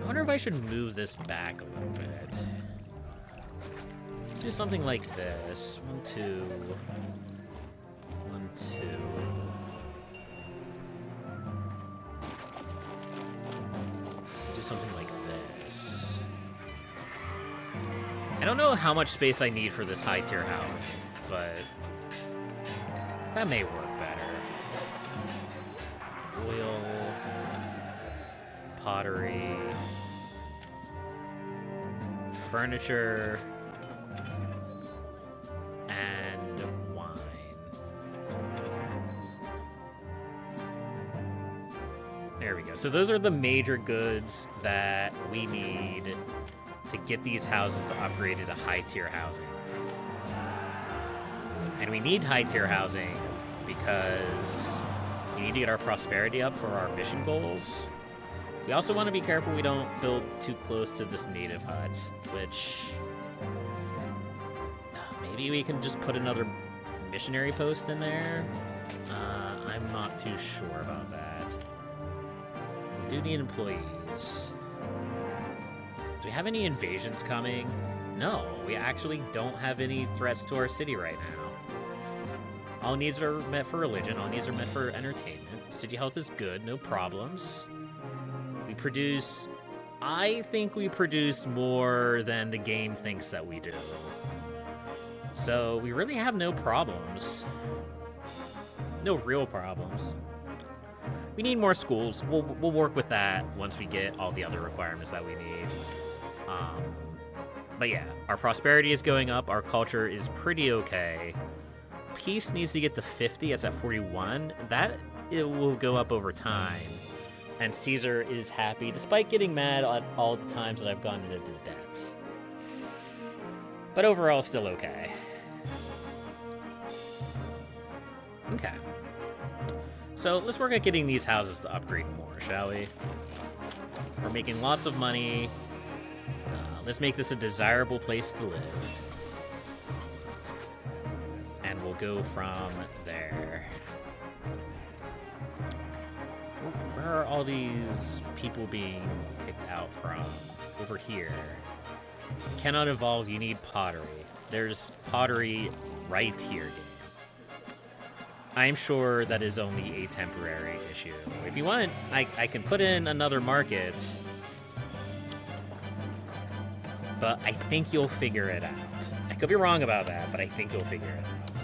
S1: I wonder if I should move this back a little bit. Do something like this. 1, 2. 1, 2. Do something like this. I don't know how much space I need for this high-tier housing, but that may work better. Oil, pottery, furniture, and wine. There we go. So those are the major goods that we need to get these houses to upgrade into high-tier housing. And we need high-tier housing because we need to get our prosperity up for our mission goals. We also want to be careful we don't build too close to this native hut, which... maybe we can just put another missionary post in there? I'm not too sure about that. We do need employees. Do we have any invasions coming? No, we actually don't have any threats to our city right now. All needs are met for religion, all needs are met for entertainment. City health is good, no problems. We produce... I think we produce more than the game thinks that we do. So we really have no problems. No real problems. We need more schools. We'll work with that once we get all the other requirements that we need. But yeah, our prosperity is going up. Our culture is pretty okay. Peace needs to get to 50. It's at 41. It will go up over time. And Caesar is happy, despite getting mad at all the times that I've gone into debt. But overall, still okay. Okay. So let's work at getting these houses to upgrade more, shall we? We're making lots of money. Let's make this a desirable place to live. And we'll go from there. Where are all these people being kicked out from? Over here. Cannot evolve, you need pottery. There's pottery right here, game. I'm sure that is only a temporary issue. If you want, I can put in another market. But I think you'll figure it out. I could be wrong about that, but I think you'll figure it out.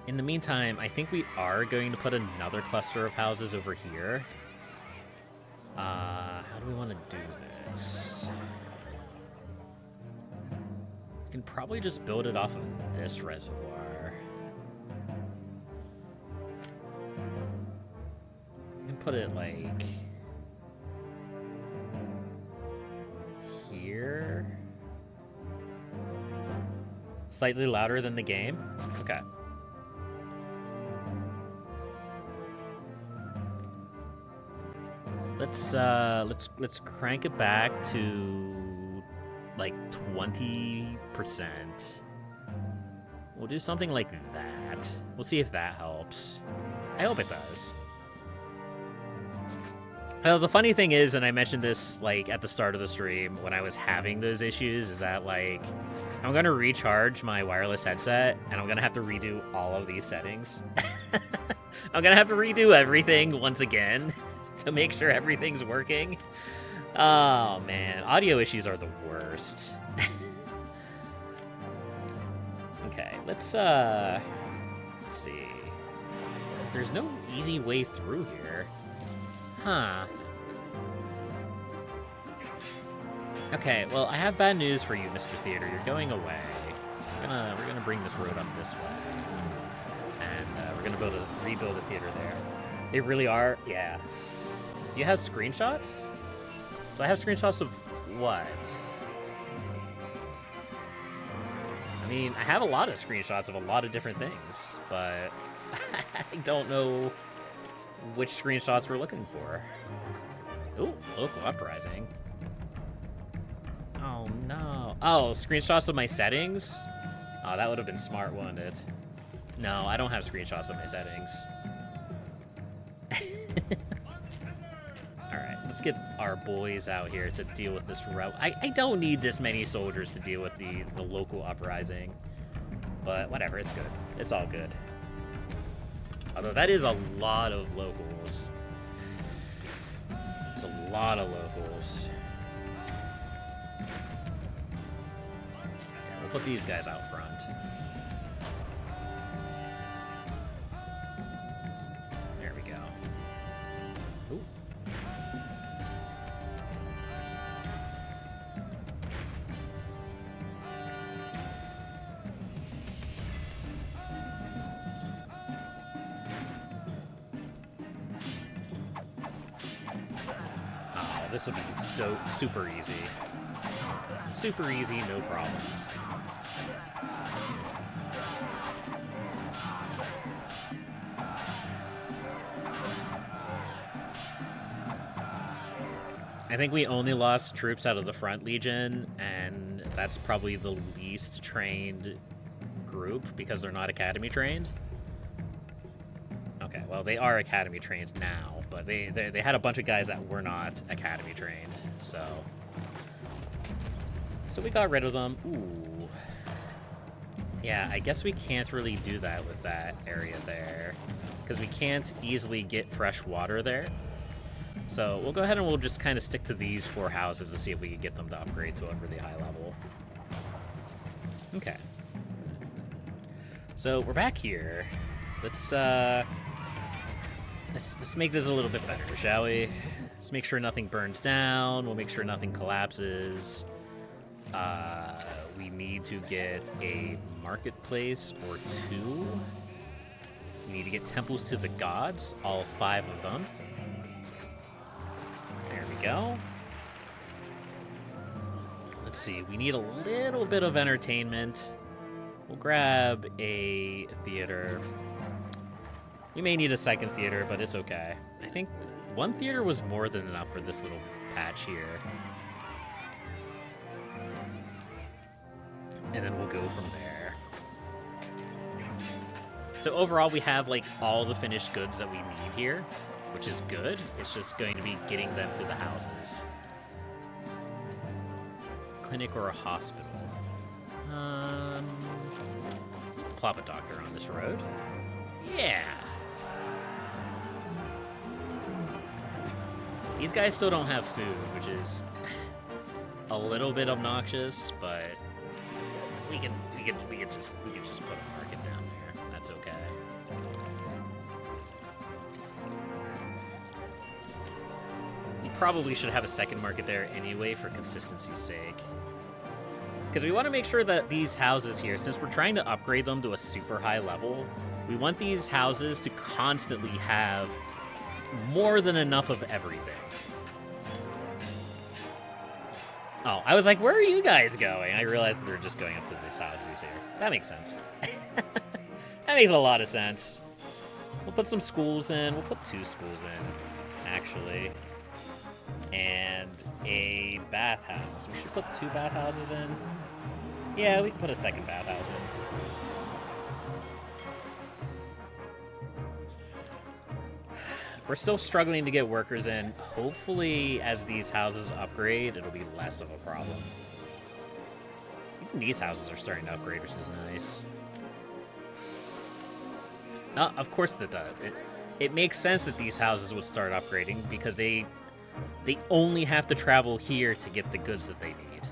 S1: In the meantime, I think we are going to put another cluster of houses over here. How do we want to do this? We can probably just build it off of this reservoir. We can put it like here. Slightly louder than the game. Okay. Let's crank it back to like 20%. We'll do something like that. We'll see if that helps. I hope it does. The funny thing is, and I mentioned this like at the start of the stream when I was having those issues, is that like I'm gonna recharge my wireless headset and I'm gonna have to redo all of these settings. I'm gonna have to redo everything once again to make sure everything's working. Oh man, audio issues are the worst. Okay, let's see. There's no easy way through here. Huh. Okay, well, I have bad news for you, Mr. Theater. You're going away. We're gonna bring this road up this way, and we're gonna rebuild a theater there. They really are, yeah. Do you have screenshots? Do I have screenshots of what? I mean, I have a lot of screenshots of a lot of different things, but I don't know which screenshots we're looking for. Ooh, local uprising. Oh no. Oh, screenshots of my settings? Oh, that would have been smart, wouldn't it? No, I don't have screenshots of my settings. Alright, let's get our boys out here to deal with this route. I don't need this many soldiers to deal with the local uprising. But whatever, it's good. It's all good. Although that is a lot of locals. It's a lot of locals. Yeah, we'll put these guys out front. There we go. Ooh. This would be so super easy. Super easy, no problems. I think we only lost troops out of the Front Legion, and that's probably the least trained group because they're not Academy trained. Okay, well, they are Academy trained now, but they had a bunch of guys that were not Academy trained, so we got rid of them. Ooh. Yeah, I guess we can't really do that with that area there, because we can't easily get fresh water there. So we'll go ahead and we'll just kind of stick to these 4 houses to see if we can get them to upgrade to a really high level. Okay. So we're back here. Let's make this a little bit better, shall we? Let's make sure nothing burns down. We'll make sure nothing collapses. We need to get a marketplace or 2. We need to get temples to the gods, all 5 of them. There we go. Let's see, we need a little bit of entertainment. We'll grab a theater. We may need a second theater, but it's okay. I think 1 theater was more than enough for this little patch here. And then we'll go from there. So overall, we have like all the finished goods that we need here, which is good. It's just going to be getting them to the houses. Clinic or a hospital? Plop a doctor on this road. Yeah. These guys still don't have food, which is a little bit obnoxious, but we can just put a market down there. That's okay. We probably should have a second market there anyway for consistency's sake. Because we want to make sure that these houses here, since we're trying to upgrade them to a super high level, we want these houses to constantly have more than enough of everything. Oh, I was like, where are you guys going? I realized that they're just going up to these houses here. That makes sense. That makes a lot of sense. We'll put some schools in. We'll put 2 schools in, actually. And a bathhouse. We should put 2 bathhouses in. Yeah, we can put a second bathhouse in. We're still struggling to get workers in. Hopefully, as these houses upgrade, it'll be less of a problem. Even these houses are starting to upgrade, which is nice. Of course it does. It makes sense that these houses would start upgrading because they only have to travel here to get the goods that they need.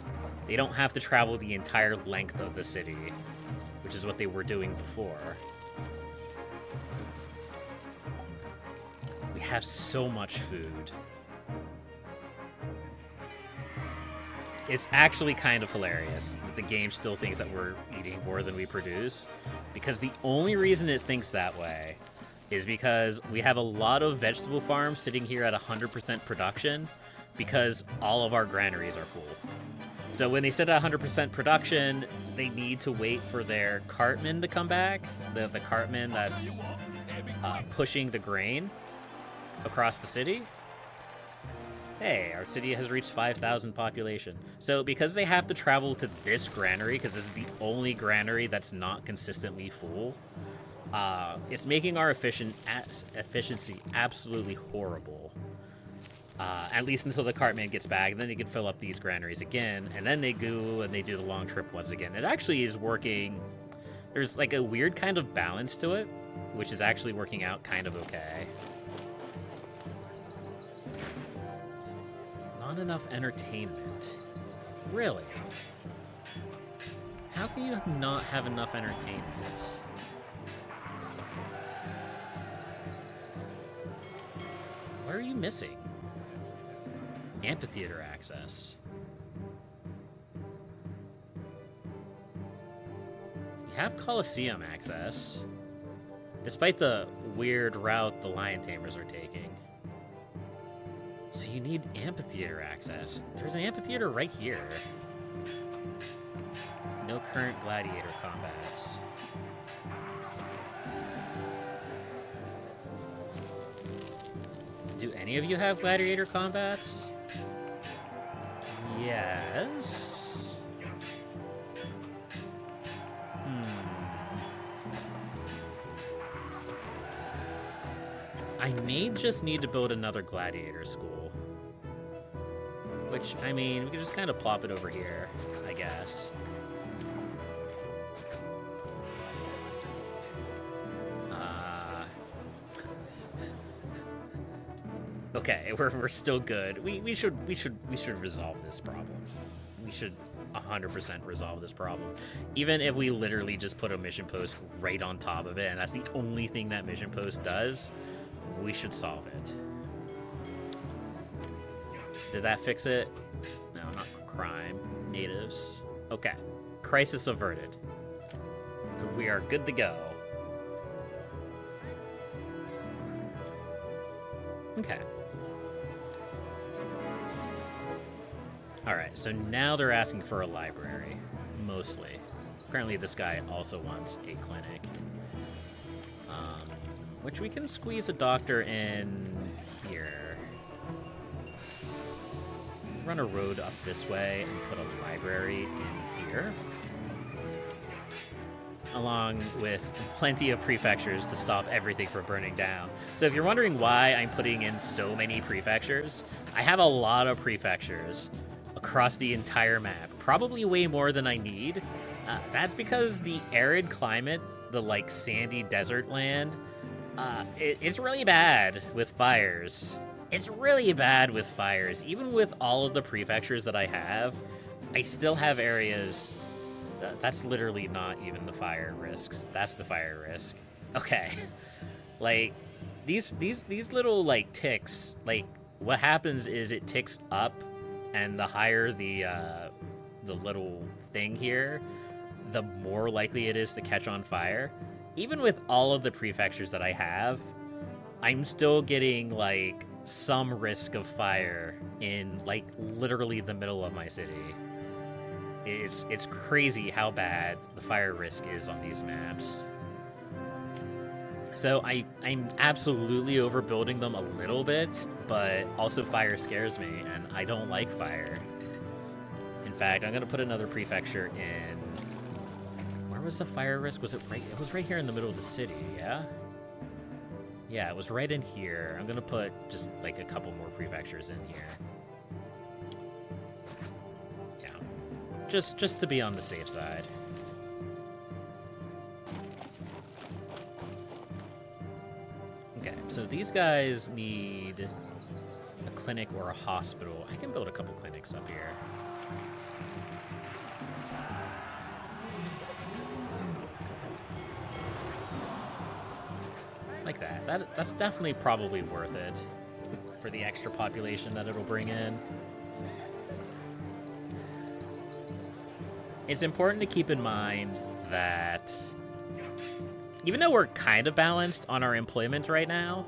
S1: They don't have to travel the entire length of the city, which is what they were doing before. We have so much food. It's actually kind of hilarious that the game still thinks that we're eating more than we produce, because the only reason it thinks that way is because we have a lot of vegetable farms sitting here at 100% production because all of our granaries are full. So when they sit at 100% production, they need to wait for their cartman to come back, the cartman that's pushing the grain across the city. Hey, our city has reached 5,000 population. So because they have to travel to this granary, because this is the only granary that's not consistently full, it's making our efficiency absolutely horrible. At least until the cartman gets back, and then they can fill up these granaries again, and then they go and they do the long trip once again. It actually is working. There's like a weird kind of balance to it, which is actually working out kind of okay. Not enough entertainment. Really? How can you not have enough entertainment? What are you missing? Amphitheater access. You have Coliseum access, despite the weird route the Lion Tamers are taking. So you need amphitheater access. There's an amphitheater right here. No current gladiator combats. Do any of you have gladiator combats? Yes. I may just need to build another gladiator school. Which, I mean, we can just kind of plop it over here, I guess. Okay, we're still good. We should resolve this problem. We should 100% resolve this problem. Even if we literally just put a mission post right on top of it, and that's the only thing that mission post does, we should solve it. Did that fix it? No, not crime. Natives. Okay. Crisis averted. We are good to go. Okay. Alright, so now they're asking for a library. Mostly. Apparently this guy also wants a clinic. Which we can squeeze a doctor in here. Run a road up this way and put a library in here. Along with plenty of prefectures to stop everything from burning down. So if you're wondering why I'm putting in so many prefectures, I have a lot of prefectures across the entire map. Probably way more than I need. That's because the arid climate, the like sandy desert land, it's really bad with fires. It's really bad with fires. Even with all of the prefectures that I have, I still have areas. That's literally not even the fire risks. That's the fire risk. Okay. Like, these little, like, ticks, like, what happens is it ticks up, and the higher the little thing here, the more likely it is to catch on fire. Even with all of the prefectures that I have, I'm still getting, like, some risk of fire in, like, literally the middle of my city. It's crazy how bad the fire risk is on these maps. So I'm absolutely overbuilding them a little bit, but also fire scares me, and I don't like fire. In fact, I'm gonna put another prefecture in. Where was the fire risk? Was it right? It was right here in the middle of the city, yeah? Yeah, it was right in here. I'm gonna put just like a couple more prefectures in here. Yeah, just to be on the safe side. Okay, so these guys need a clinic or a hospital. I can build a couple clinics up here. Like that. That's definitely probably worth it for the extra population that it'll bring in. It's important to keep in mind that even though we're kind of balanced on our employment right now,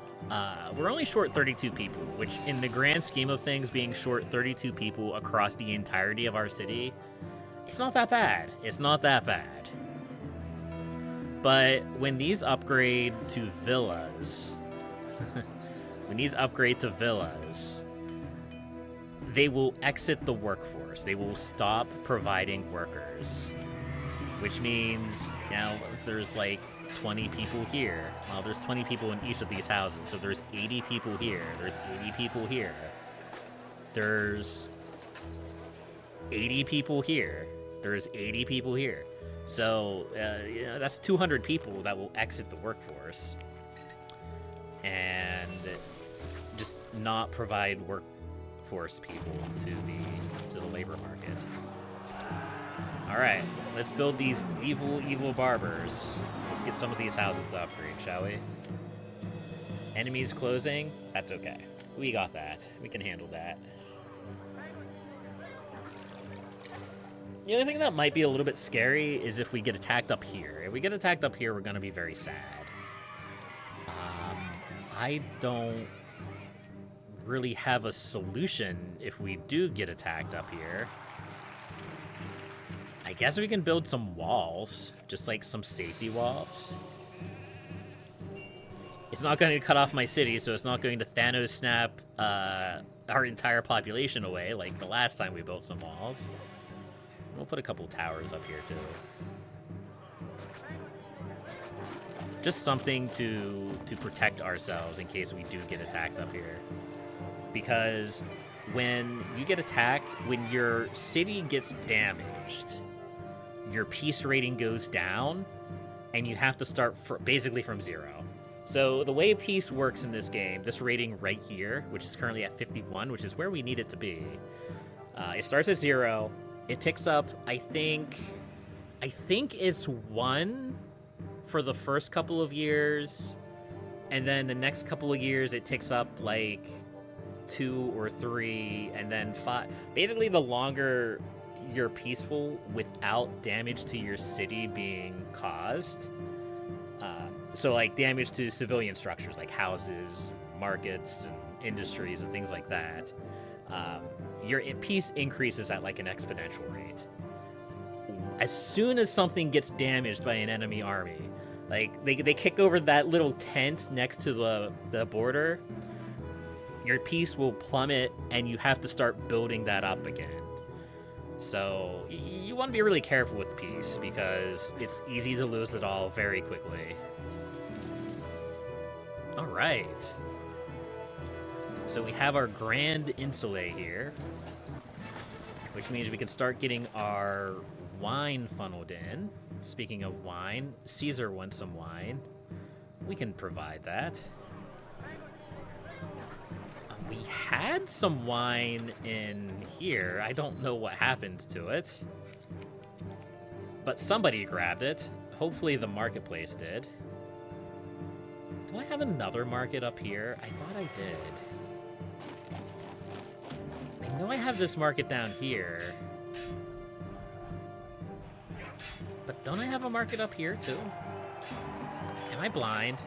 S1: we're only short 32 people, which in the grand scheme of things, being short 32 people across the entirety of our city, it's not that bad. It's not that bad. But when these upgrade to villas, they will exit the workforce. They will stop providing workers, which means now if there's like 20 people here, well, there's 20 people in each of these houses, so there's 80 people here, there's 80 people here, there's 80 people here, there's 80 people here. So, that's 200 people that will exit the workforce and just not provide workforce people to the labor market. All right, let's build these evil barbers. Let's get some of these houses to upgrade, shall we? Enemies closing? That's okay. We got that. We can handle that. The only thing that might be a little bit scary is if we get attacked up here. If we get attacked up here, we're going to be very sad. I don't really have a solution if we do get attacked up here. I guess we can build some walls, just like some safety walls. It's not going to cut off my city, so it's not going to Thanos snap our entire population away like the last time we built some walls. We'll put a couple towers up here, too. Just something to protect ourselves in case we do get attacked up here. Because when you get attacked, when your city gets damaged, your peace rating goes down, and you have to start basically from 0. So the way peace works in this game, this rating right here, which is currently at 51, which is where we need it to be, it starts at 0. It ticks up, I think it's 1 for the first couple of years, and then the next couple of years it ticks up like 2 or 3, and then 5. Basically, the longer you're peaceful without damage to your city being caused, so like damage to civilian structures like houses, markets, and industries, and things like that, your peace increases at like an exponential rate. As soon as something gets damaged by an enemy army, like they kick over that little tent next to the border, your peace will plummet and you have to start building that up again. So you want to be really careful with peace because it's easy to lose it all very quickly. All right. So we have our Grand Insule here, which means we can start getting our wine funneled in. Speaking of wine, Caesar wants some wine. We can provide that. We had some wine in here. I don't know what happened to it, but somebody grabbed it. Hopefully the marketplace did. Do I have another market up here? I thought I did. I know I have this market down here. But don't I have a market up here, too? Am I blind?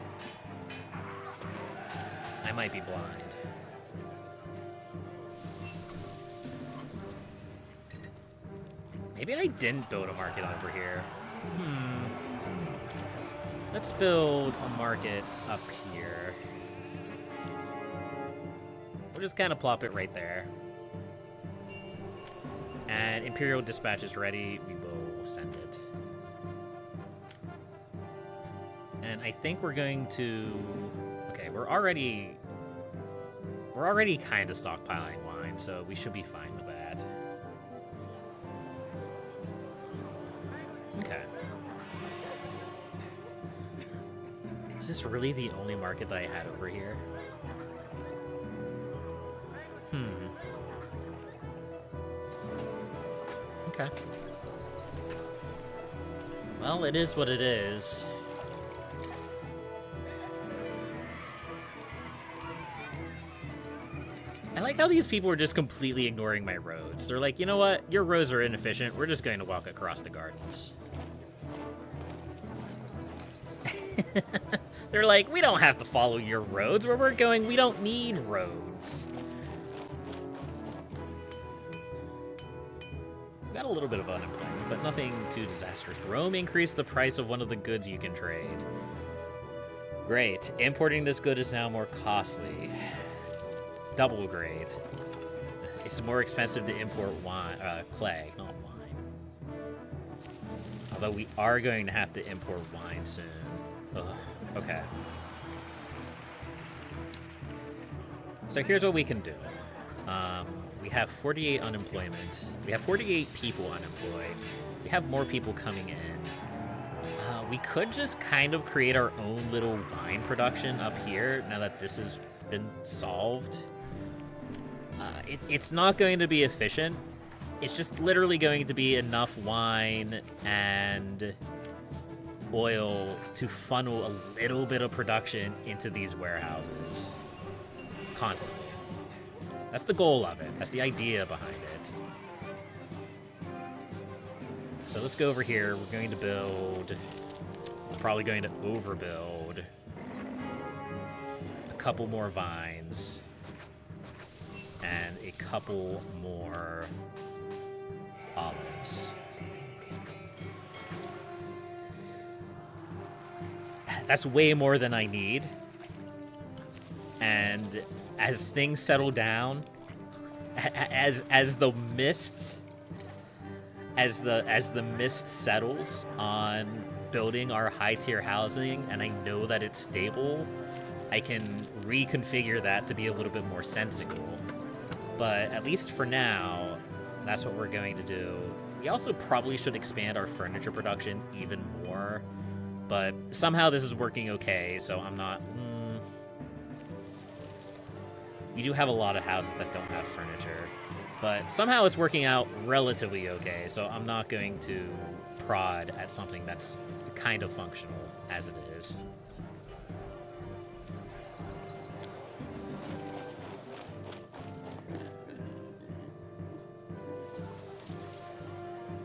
S1: I might be blind. Maybe I didn't build a market over here. Let's build a market up here. We'll just kind of plop it right there. And Imperial Dispatch is ready. We will send it. And I think we're going to... Okay, we're already kind of stockpiling wine, so we should be fine with that. Okay. Is this really the only market that I had over here? Okay. Well, it is what it is. I like how these people are just completely ignoring my roads. They're like, you know what? Your roads are inefficient. We're just going to walk across the gardens. They're like, we don't have to follow your roads. Where we're going, we don't need roads. We got a little bit of unemployment, but nothing too disastrous. Rome increased the price of one of the goods you can trade. Great. Importing this good is now more costly. Double great. It's more expensive to import wine, clay, not wine. Although we are going to have to import wine soon. Ugh. Okay. So here's what we can do. We have 48 unemployment. We have 48 people unemployed. We have more people coming in. We could just kind of create our own little wine production up here now that this has been solved. It's not going to be efficient. It's just literally going to be enough wine and oil to funnel a little bit of production into these warehouses constantly. That's the goal of it. That's the idea behind it. So let's go over here. We're going to build... We're probably going to overbuild a couple more vines and a couple more olives. That's way more than I need. And as things settle down, as the mist settles on building our high-tier housing, and I know that it's stable, I can reconfigure that to be a little bit more sensible. But at least for now, that's what we're going to do. We also probably should expand our furniture production even more, but somehow this is working okay, so I'm not... We do have a lot of houses that don't have furniture, but somehow it's working out relatively okay, so I'm not going to prod at something that's kind of functional as it is.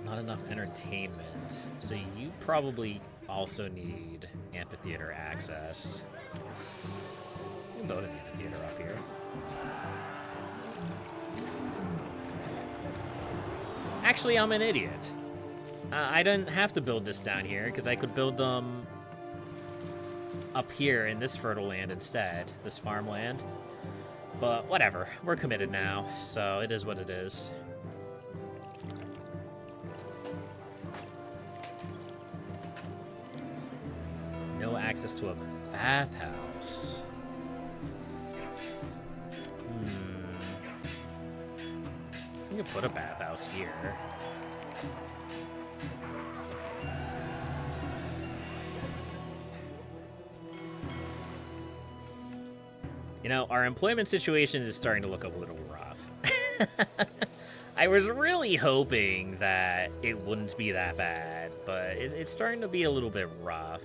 S1: Not enough entertainment, so you probably also need amphitheater access. You can build an amphitheater up here. Actually, I'm an idiot. I didn't have to build this down here, because I could build them up here in this fertile land instead, this farmland. But whatever, we're committed now, so it is what it is. No access to a bathhouse. You can put a bathhouse here. You know, our employment situation is starting to look a little rough. I was really hoping that it wouldn't be that bad, but it's starting to be a little bit rough.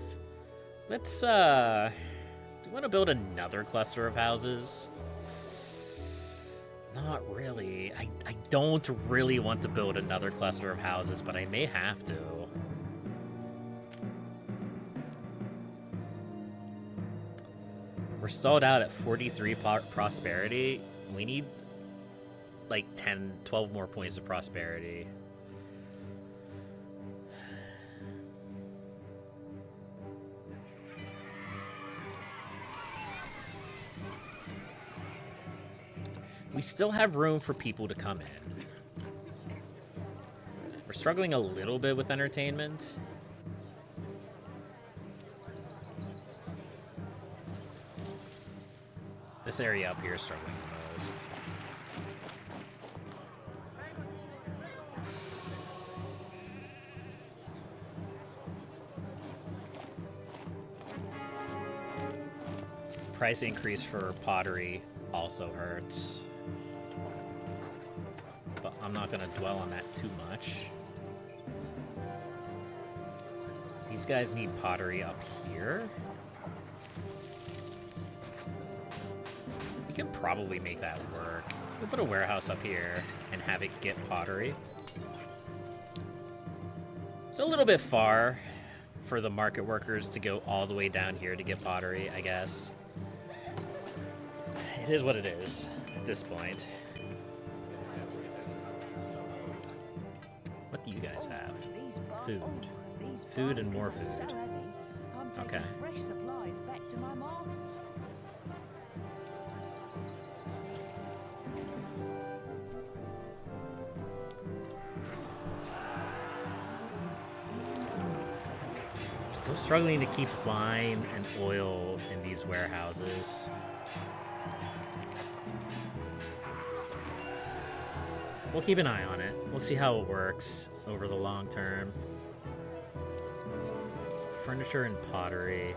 S1: Let's, do you want to build another cluster of houses? Not really. I don't really want to build another cluster of houses, but I may have to. We're stalled out at 43 prosperity. We need like 10, 12 more points of prosperity. We still have room for people to come in. We're struggling a little bit with entertainment. This area up here is struggling the most. Price increase for pottery also hurts. But I'm not going to dwell on that too much. These guys need pottery up here. We can probably make that work. We'll put a warehouse up here and have it get pottery. It's a little bit far for the market workers to go all the way down here to get pottery, I guess. It is what it is at this point. What do you guys have? Food. Food and more food. Okay.
S4: Fresh supplies back to my market.
S1: Still struggling to keep wine and oil in these warehouses. We'll keep an eye on it. We'll see how it works over the long term. Furniture and pottery.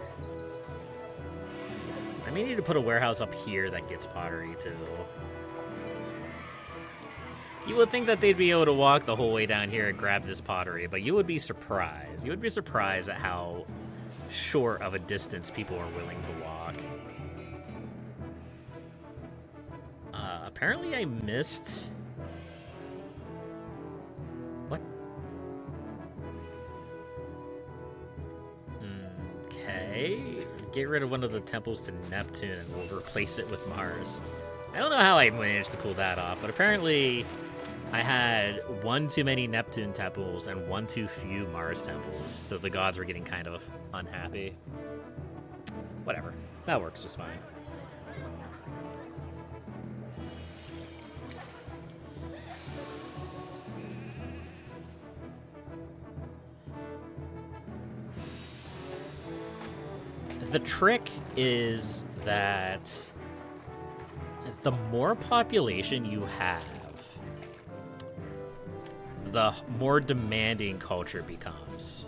S1: I may need to put a warehouse up here that gets pottery too. You would think that they'd be able to walk the whole way down here and grab this pottery, but you would be surprised. You would be surprised at how short of a distance people are willing to walk. Apparently I missed... What? Okay. Get rid of one of the temples to Neptune and we'll replace it with Mars. I don't know how I managed to pull that off, but apparently I had one too many Neptune temples and one too few Mars temples, so the gods were getting kind of unhappy. Whatever. That works just fine. The trick is that the more population you have, the more demanding culture becomes.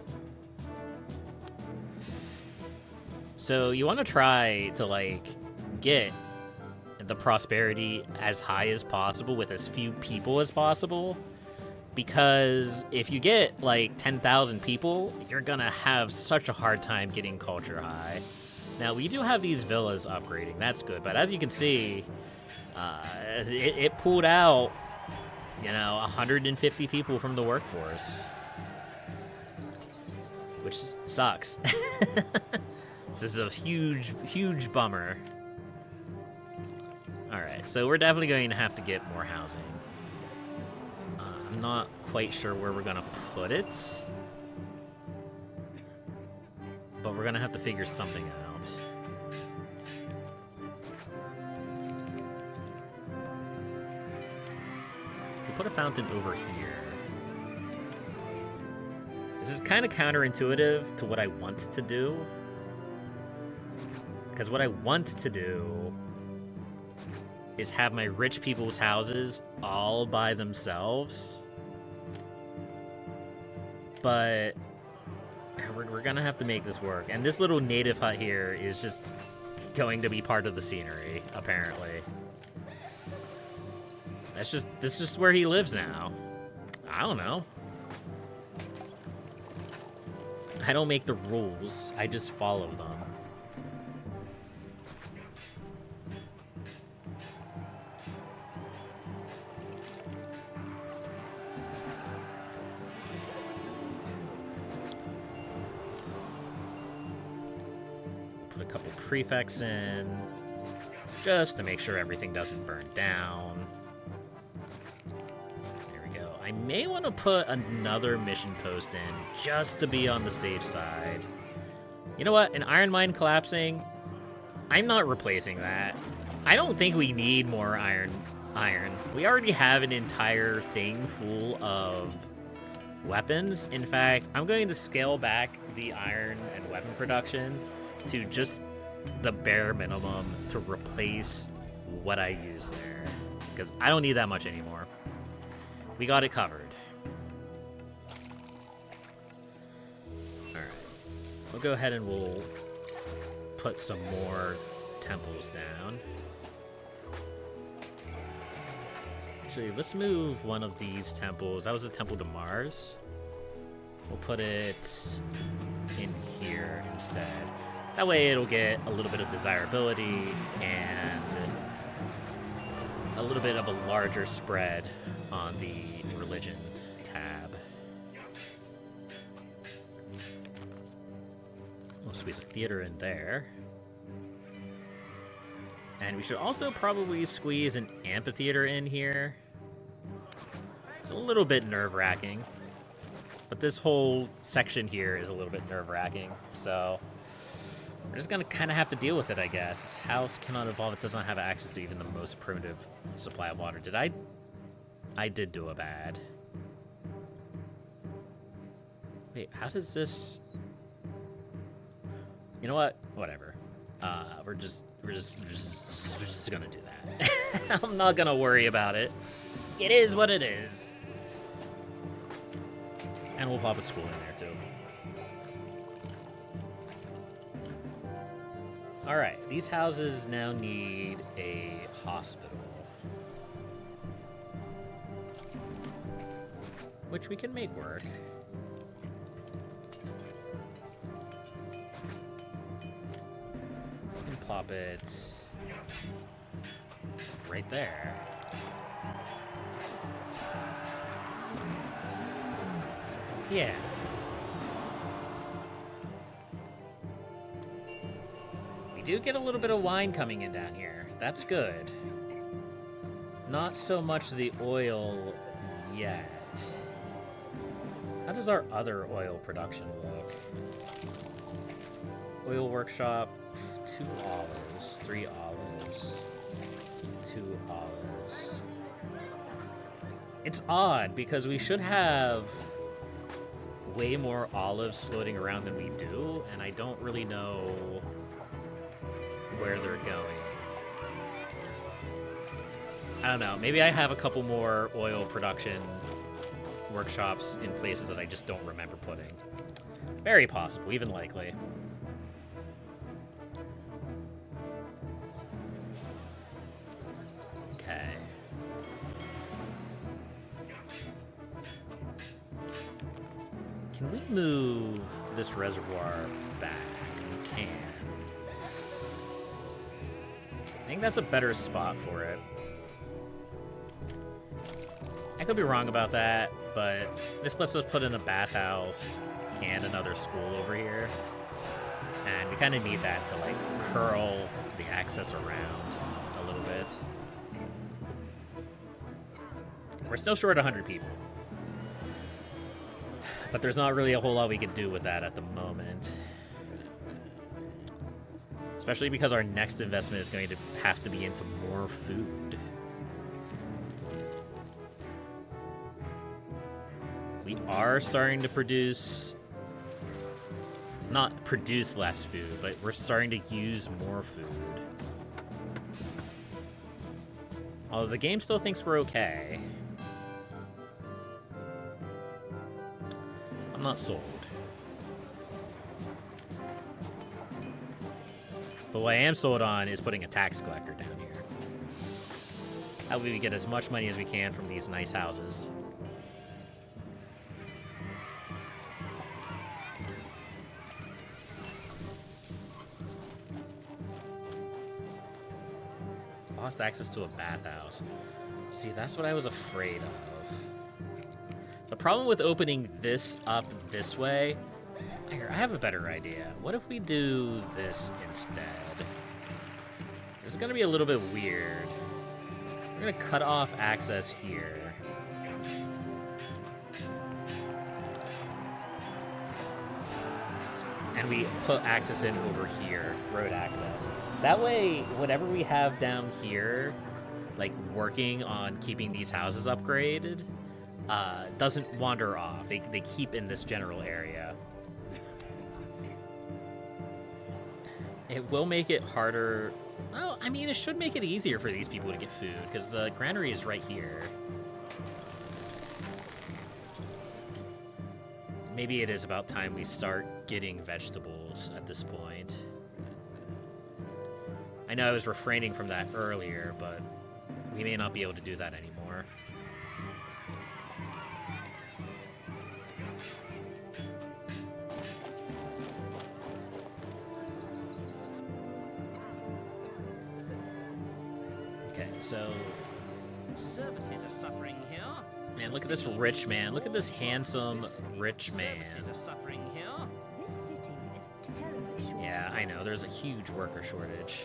S1: So you want to try to, like, get the prosperity as high as possible with as few people as possible. Because if you get, like, 10,000 people, you're gonna have such a hard time getting culture high. Now, we do have these villas upgrading. That's good. But as you can see, it pulled out, you know, 150 people from the workforce. Which sucks. This is a huge, huge bummer. Alright, so we're definitely going to have to get more housing. I'm not quite sure where we're going to put it. But we're going to have to figure something out. Put a fountain over here. This is kind of counterintuitive to what I want to do. Because what I want to do is have my rich people's houses all by themselves. But we're gonna have to make this work. And this little native hut here is just going to be part of the scenery, apparently. This is just where he lives now. I don't know. I don't make the rules. I just follow them. Put a couple prefects in, just to make sure everything doesn't burn down. There we go. I may want to put another mission post in, just to be on the safe side. You know what? An iron mine collapsing, I'm not replacing that. I don't think we need more iron. We already have an entire thing full of weapons. In fact, I'm going to scale back the iron and weapon production to just the bare minimum to replace what I use there, because I don't need that much anymore. We got it covered. Alright. We'll go ahead and we'll put some more temples down. Actually, let's move one of these temples. That was a temple to Mars. We'll put it in here instead. That way it'll get a little bit of desirability and a little bit of a larger spread on the religion tab. We'll squeeze a theater in there. And we should also probably squeeze an amphitheater in here. It's a little bit nerve-wracking. But this whole section here is a little bit nerve-wracking, so we're just gonna kind of have to deal with it, I guess. This house cannot evolve. It does not have access to even the most primitive supply of water. I did do a bad. Wait, how does this... You know what? Whatever. We're just gonna do that. I'm not gonna worry about it. It is what it is. And we'll pop a school in there too. Alright, these houses now need a hospital. Which we can make work. We can pop it right there. Yeah. We do get a little bit of wine coming in down here. That's good. Not so much the oil yet. How does our other oil production look? Oil workshop, 2 olives, 3 olives, 2 olives. It's odd because we should have way more olives floating around than we do, and I don't really know where they're going. I don't know. Maybe I have a couple more oil production workshops in places that I just don't remember putting. Very possible, even likely. Okay. Can we move this reservoir back? We can. I think that's a better spot for it. I could be wrong about that, but this lets us put in a bathhouse and another school over here. And we kind of need that to, like, curl the access around a little bit. We're still short 100 people. But there's not really a whole lot we can do with that at the moment. Especially because our next investment is going to have to be into more food. We are starting to produce... Not produce less food, but we're starting to use more food. Although the game still thinks we're okay. I'm not sold. But what I am sold on is putting a tax collector down here. That way we get as much money as we can from these nice houses. Lost access to a bathhouse. See, that's what I was afraid of. The problem with opening this up this way Here, I have a better idea. What if we do this instead? This is gonna be a little bit weird. We're gonna cut off access here. And we put access in over here, road access. That way, whatever we have down here, like working on keeping these houses upgraded, doesn't wander off. They keep in this general area. It will make it harder. Well, I mean, it should make it easier for these people to get food, because the granary is right here. Maybe it is about time we start getting vegetables at this point. I know I was refraining from that earlier, but we may not be able to do that anymore. Okay, so...
S5: Services are suffering here.
S1: Man, look at this rich man. Look at this handsome rich man.
S5: Services are suffering here.
S4: This city is terribly short.
S1: Yeah, I know. There's a huge worker shortage.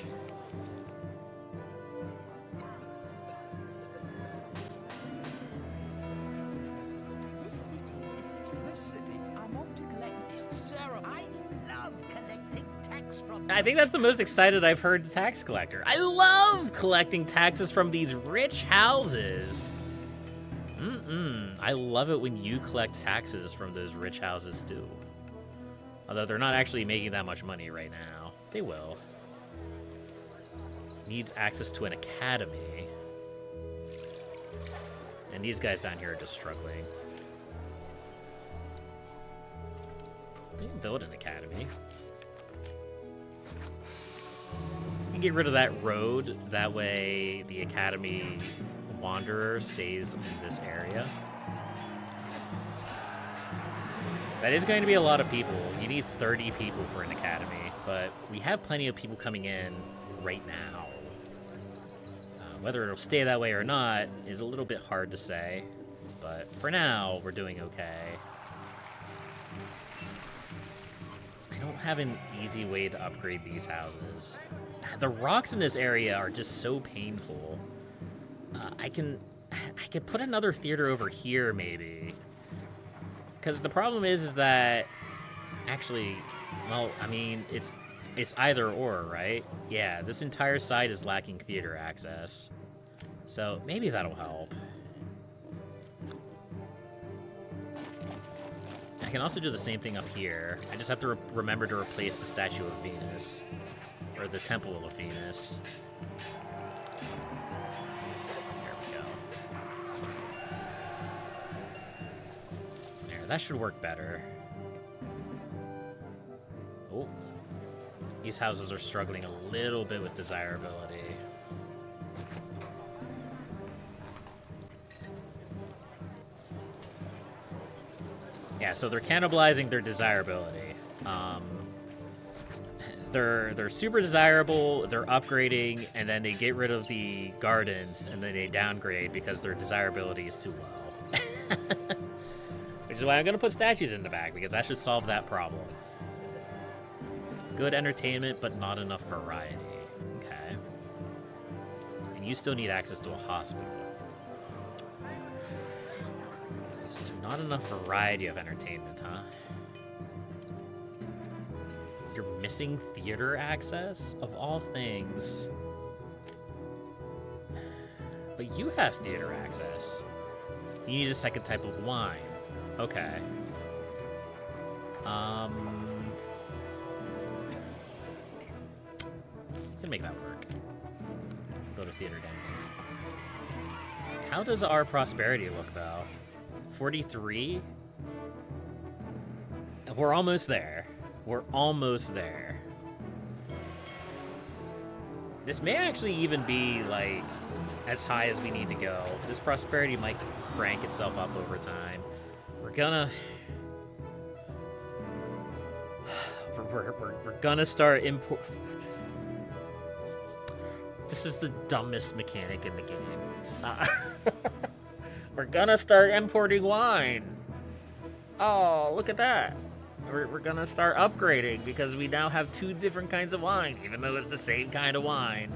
S4: This city is
S5: This city.
S4: I'm off to collect.
S5: It's Sarah.
S2: I love collecting tax from...
S1: I think that's the most excited I've heard the tax collector. I love collecting taxes from these rich houses. I love it when you collect taxes from those rich houses too. Although they're not actually making that much money right now. They will. Needs access to an academy. And these guys down here are just struggling. We can build an academy. You can get rid of that road. That way the academy wanderer stays in this area. That is going to be a lot of people. You need 30 people for an academy, but we have plenty of people coming in right now. Whether it'll stay that way or not is a little bit hard to say, but for now, we're doing okay. I don't have an easy way to upgrade these houses. The rocks in this area are just so painful. I could put another theater over here, maybe. Because the problem is that, actually, well, I mean, it's either or, right? Yeah, this entire side is lacking theater access. So maybe that'll help. I can also do the same thing up here. I just have to remember to replace the statue of Venus. Or the Temple of Venus. That should work better. Oh. These houses are struggling a little bit with desirability. Yeah, so they're cannibalizing their desirability. They're super desirable, they're upgrading, and then they get rid of the gardens, and then they downgrade because their desirability is too low. Which is why I'm going to put statues in the back, because that should solve that problem. Good entertainment, but not enough variety. Okay. And you still need access to a hospital. So not enough variety of entertainment, huh? You're missing theater access, of all things. But you have theater access. You need a second type of wine. Okay. Can make that work. Build a theater down here. How does our prosperity look, though? 43? We're almost there. We're almost there. This may actually even be, like, as high as we need to go. This prosperity might crank itself up over time. We're gonna start import. This is the dumbest mechanic in the game. We're gonna start importing wine. Oh, look at that. we're gonna start upgrading because we now have 2 different kinds of wine, even though it's the same kind of wine.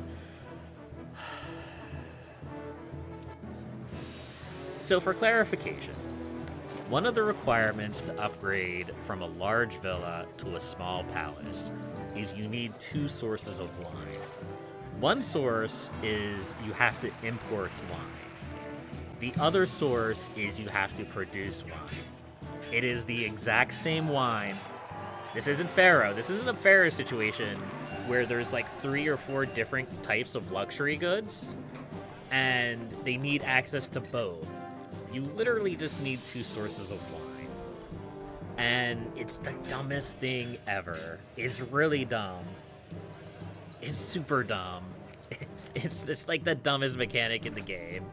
S1: So for clarification, one of the requirements to upgrade from a large villa to a small palace is you need 2 sources of wine. One source is you have to import wine. The other source is you have to produce wine. It is the exact same wine. This isn't Pharaoh. This isn't a Pharaoh situation where there's like 3 or 4 different types of luxury goods and they need access to both. You literally just need 2 sources of wine. And it's the dumbest thing ever. It's really dumb. It's super dumb. It's like the dumbest mechanic in the game.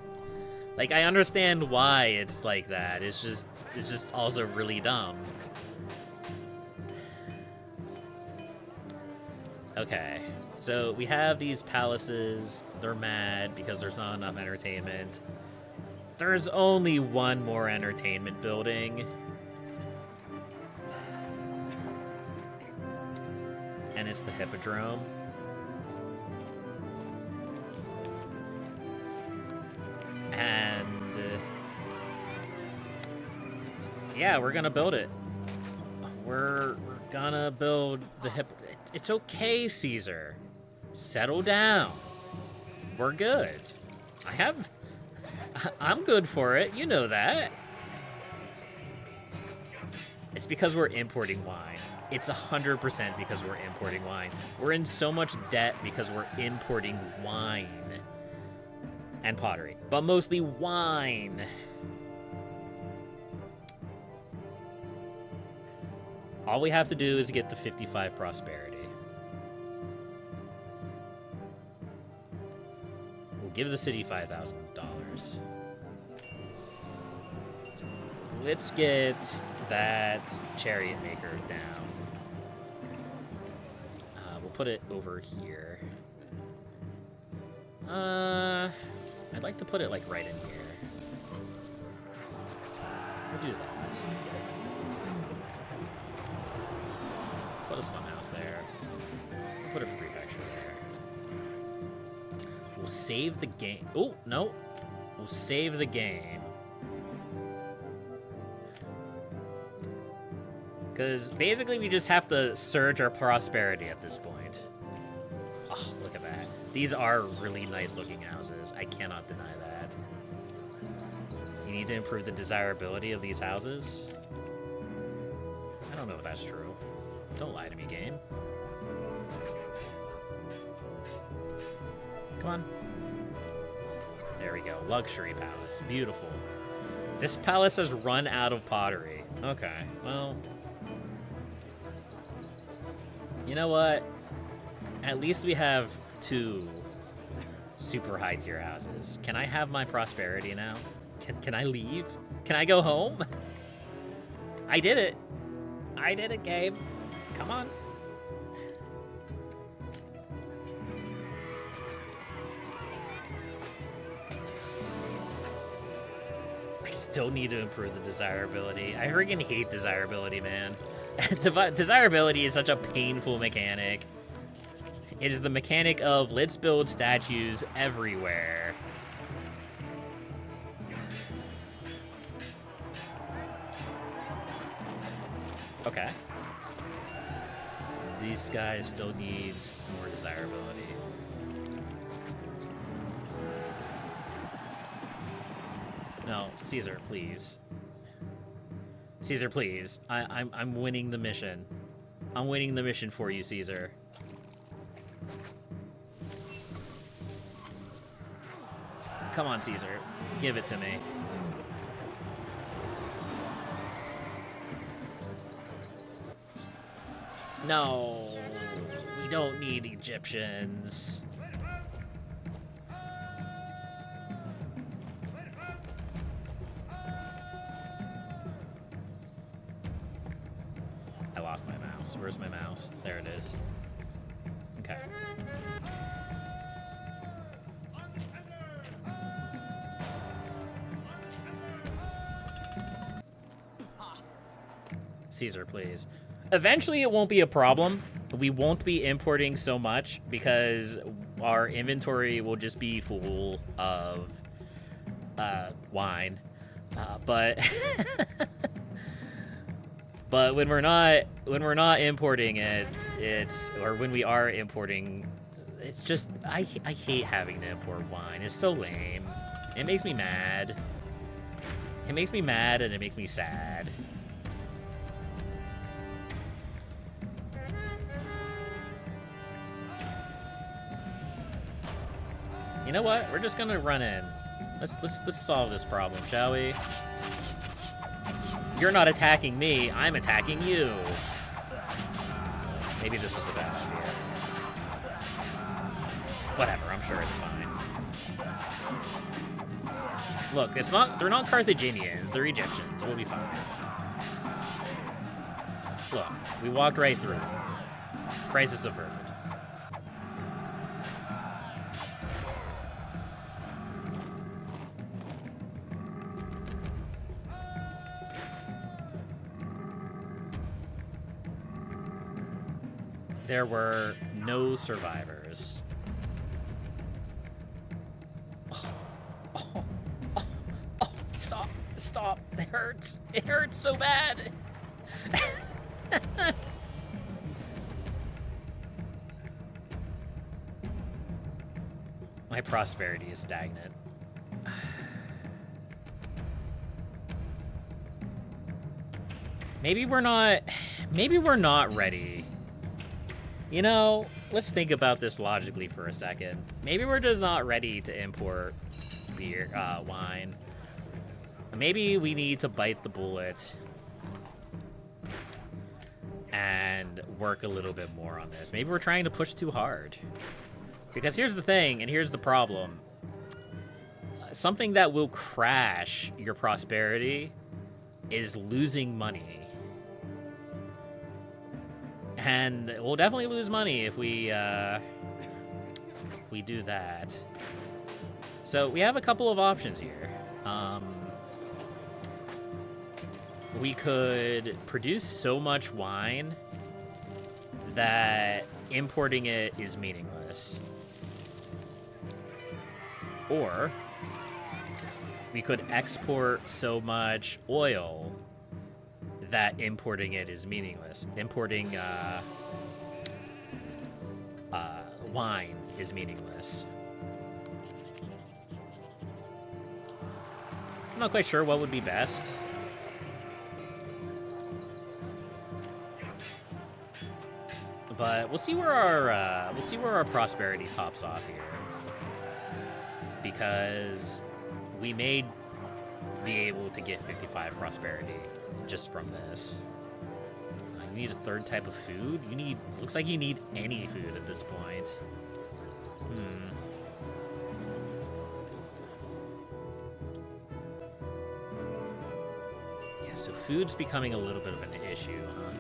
S1: Like, I understand why it's like that. It's just also really dumb. Okay, so we have these palaces. They're mad because there's not enough entertainment. There's only one more entertainment building. And it's the Hippodrome. And yeah, we're gonna build it. We're gonna build the It's okay, Caesar. Settle down. We're good. I'm good for it. You know that. It's because we're importing wine. It's 100% because we're importing wine. We're in so much debt because we're importing wine. And pottery. But mostly wine. All we have to do is get to 55 prosperity. We'll give the city $5,000. Let's get that chariot maker down. We'll put it over here. I'd like to put it like right in here. We'll do that. Put a slumhouse there. We'll put a prefecture there. We'll save the game. Oh, no. We'll save the game. Because basically we just have to surge our prosperity at this point. Oh, look at that. These are really nice looking houses. I cannot deny that. You need to improve the desirability of these houses? I don't know if that's true. Don't lie to me, game. Come on. There we go. Luxury palace. Beautiful. This palace has run out of pottery. Okay, well... You know what? At least we have 2 super high tier houses. Can I have my prosperity now? Can I leave? Can I go home? I did it. I did it, Gabe. Come on. I still need to improve the desirability. I freaking hate desirability, man. Desirability is such a painful mechanic. It is the mechanic of let's build statues everywhere. Okay. These guys still need more desirability. No, Caesar, please. Caesar, please. I'm winning the mission. I'm winning the mission for you, Caesar. Come on, Caesar. Give it to me. No, we don't need Egyptians. I lost my mouse. Where's my mouse? There it is. Okay. Caesar, please. Eventually it won't be a problem. We won't be importing so much because our inventory will just be full of wine. But but when we're not importing it, or when we are importing, it's just I hate having to import wine. It's so lame. It makes me mad. It makes me mad and it makes me sad. You know what? We're just gonna run in. Let's solve this problem, shall we? You're not attacking me, I'm attacking you. Maybe this was a bad idea. Whatever, I'm sure it's fine. Look, they're not Carthaginians, they're Egyptians. We'll be fine. Look, we walked right through. Crisis averted. There were no survivors. Oh, stop. It hurts. It hurts so bad. My prosperity is stagnant. Maybe we're not ready. You know, let's think about this logically for a second. Maybe we're just not ready to import beer, wine. Maybe we need to bite the bullet and work a little bit more on this. Maybe we're trying to push too hard. Because here's the thing, and here's the problem. Something that will crash your prosperity is losing money. And we'll definitely lose money if we do that. So we have a couple of options here. We could produce so much wine that importing it is meaningless. Or we could export so much oil that importing it is meaningless. Importing wine is meaningless. I'm not quite sure what would be best. But we'll see where our prosperity tops off here. Because we may be able to get 55 prosperity just from this. You need a third type of food? Looks like you need any food at this point. Yeah, so food's becoming a little bit of an issue, huh?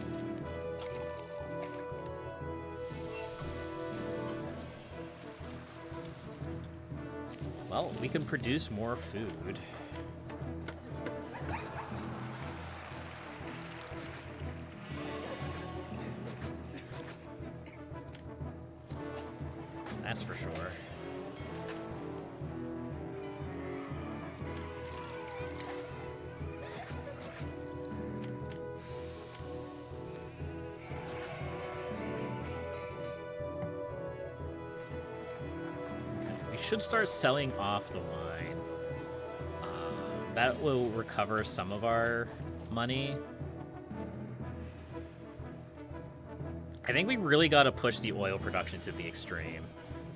S1: Well, we can produce more food. That's for sure. Should start selling off the wine. That will recover some of our money. I think we really got to push the oil production to the extreme.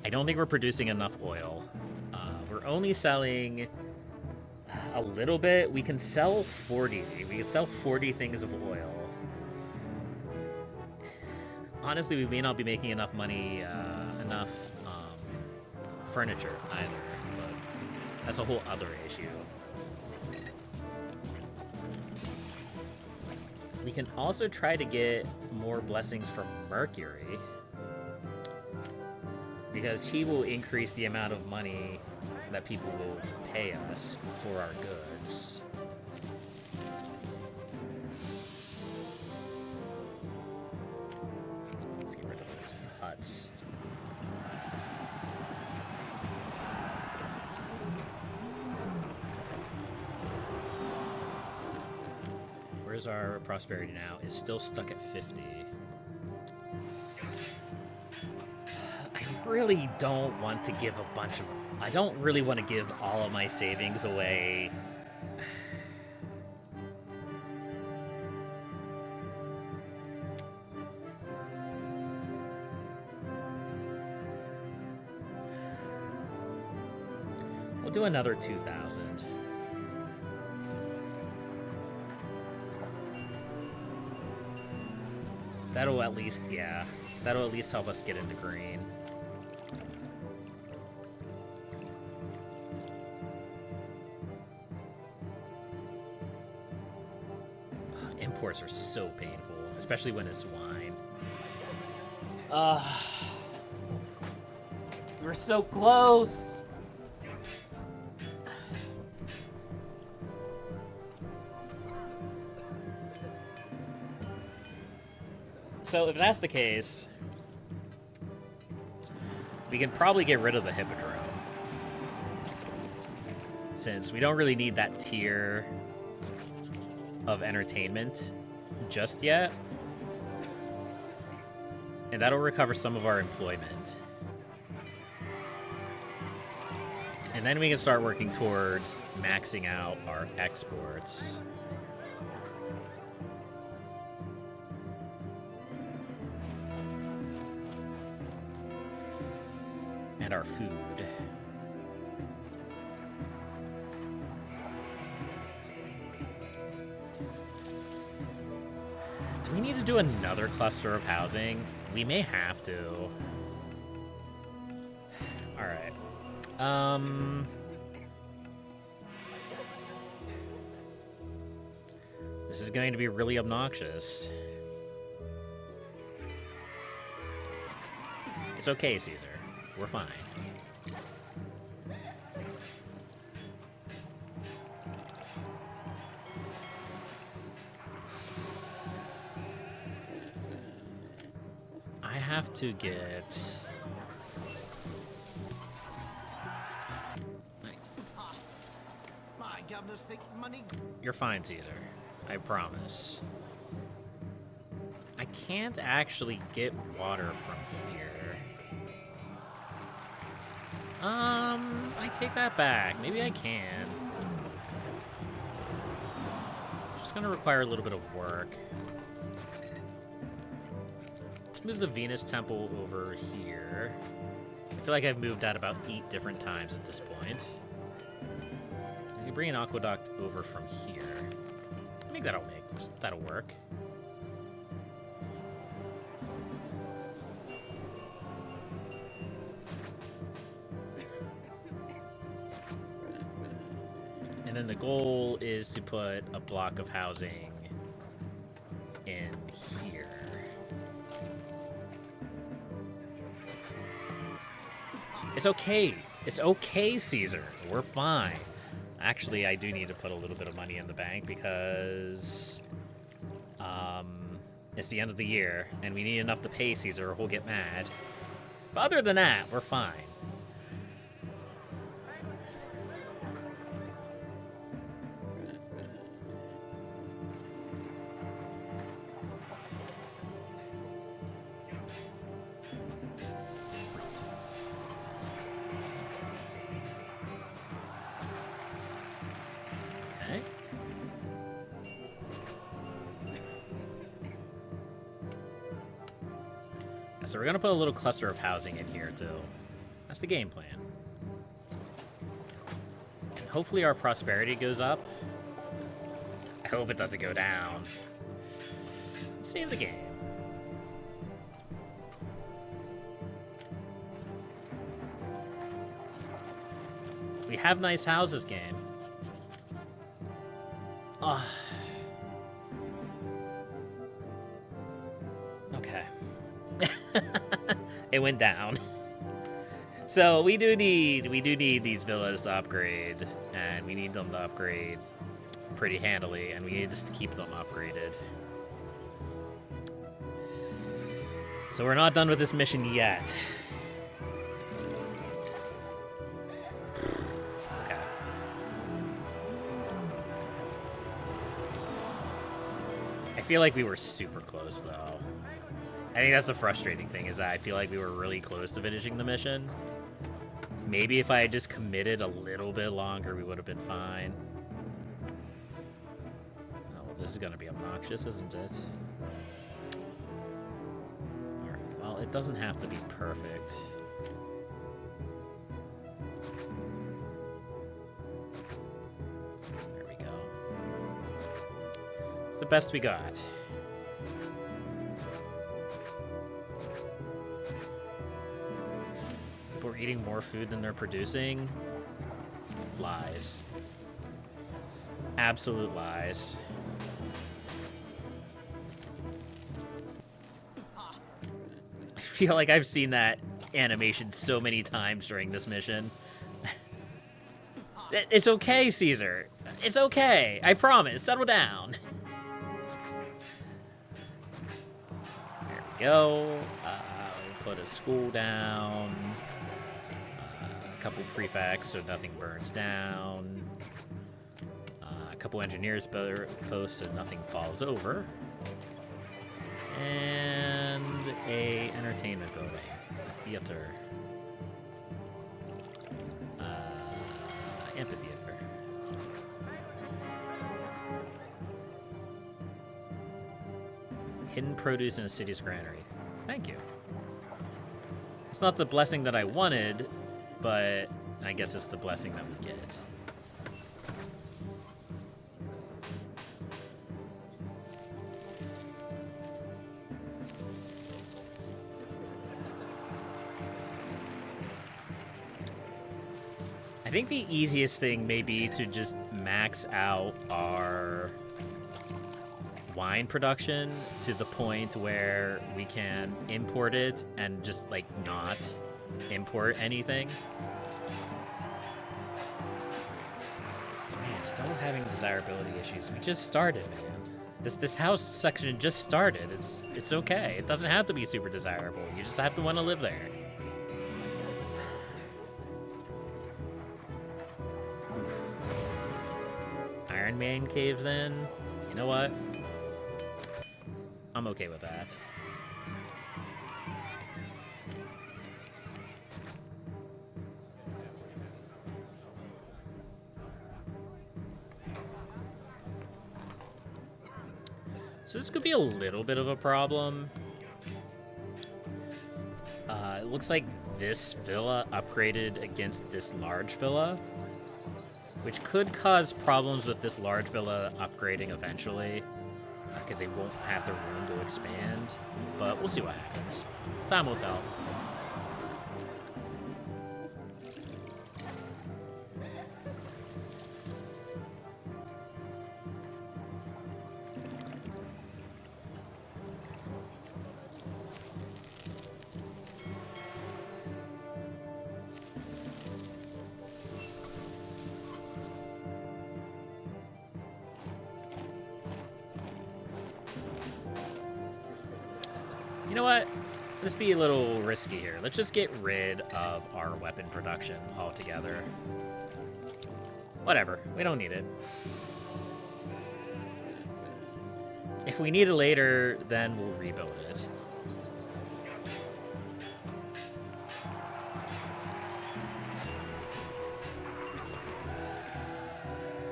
S1: I don't think we're producing enough oil. We're only selling a little bit. We can sell 40. We can sell 40 things of oil. Honestly, we may not be making enough money, enough furniture either, but that's a whole other issue. We can also try to get more blessings from Mercury, because he will increase the amount of money that people will pay us for our goods. those huts. Where's our prosperity now? It's still stuck at 50. I really don't want to give a bunch of... I don't really want to give all of my savings away. We'll do another 2,000. That'll at least, yeah. That'll at least help us get into green. Imports are so painful, especially when it's wine. We're so close! So if that's the case, we can probably get rid of the Hippodrome, since we don't really need that tier of entertainment just yet. And that'll recover some of our employment. And then we can start working towards maxing out our exports. And our food. Do we need to do another cluster of housing? We may have to. Alright. This is going to be really obnoxious. It's okay, Caesar. We're fine. I have to get...
S2: My governors think money...
S1: You're fine, Caesar. I promise. I can't actually get water from here. I take that back. Maybe I can. Just gonna require a little bit of work. Let's move the Venus Temple over here. I feel like I've moved that about 8 different times at this point. I can bring an aqueduct over from here. I think that'll work. And then the goal is to put a block of housing in here. It's okay. It's okay, Caesar. We're fine. Actually, I do need to put a little bit of money in the bank because it's the end of the year, and we need enough to pay Caesar or he'll get mad. But other than that, we're fine. Okay. So we're gonna put a little cluster of housing in here too. That's the game plan. And hopefully our prosperity goes up. I hope it doesn't go down. Let's save the game. We have nice houses, game. Ah. Okay. It went down. So we do need these villas to upgrade, and we need them to upgrade pretty handily, and we need to keep them upgraded. So we're not done with this mission yet. Okay. I feel like we were super close, though. I think that's the frustrating thing, is that I feel like we were really close to finishing the mission. Maybe if I had just committed a little bit longer, we would have been fine. Oh, well, this is going to be obnoxious, isn't it? Alright, well, it doesn't have to be perfect. There we go. It's the best we got. People are eating more food than they're producing. Lies. Absolute lies. I feel like I've seen that animation so many times during this mission. It's okay, Caesar. It's okay. I promise. Settle down. There we go. We'll put a school down. A couple prefects so nothing burns down. A couple engineers posts so nothing falls over. And a entertainment building. A theater. Amphitheater. Hidden produce in a city's granary. Thank you. It's not the blessing that I wanted, but I guess it's the blessing that we get. I think the easiest thing may be to just max out our wine production to the point where we can import it and just, like, not import anything. Man, still having desirability issues. We just started, man. This house section just started. It's okay. It doesn't have to be super desirable. You just have to want to live there. Iron Man caves in. You know what? I'm okay with that. So this could be a little bit of a problem. It looks like this villa upgraded against this large villa, which could cause problems with this large villa upgrading eventually, because they won't have the room to expand, but we'll see what happens. Time will tell. You know what? Let's be a little risky here. Let's just get rid of our weapon production altogether. Whatever. We don't need it. If we need it later, then we'll rebuild it.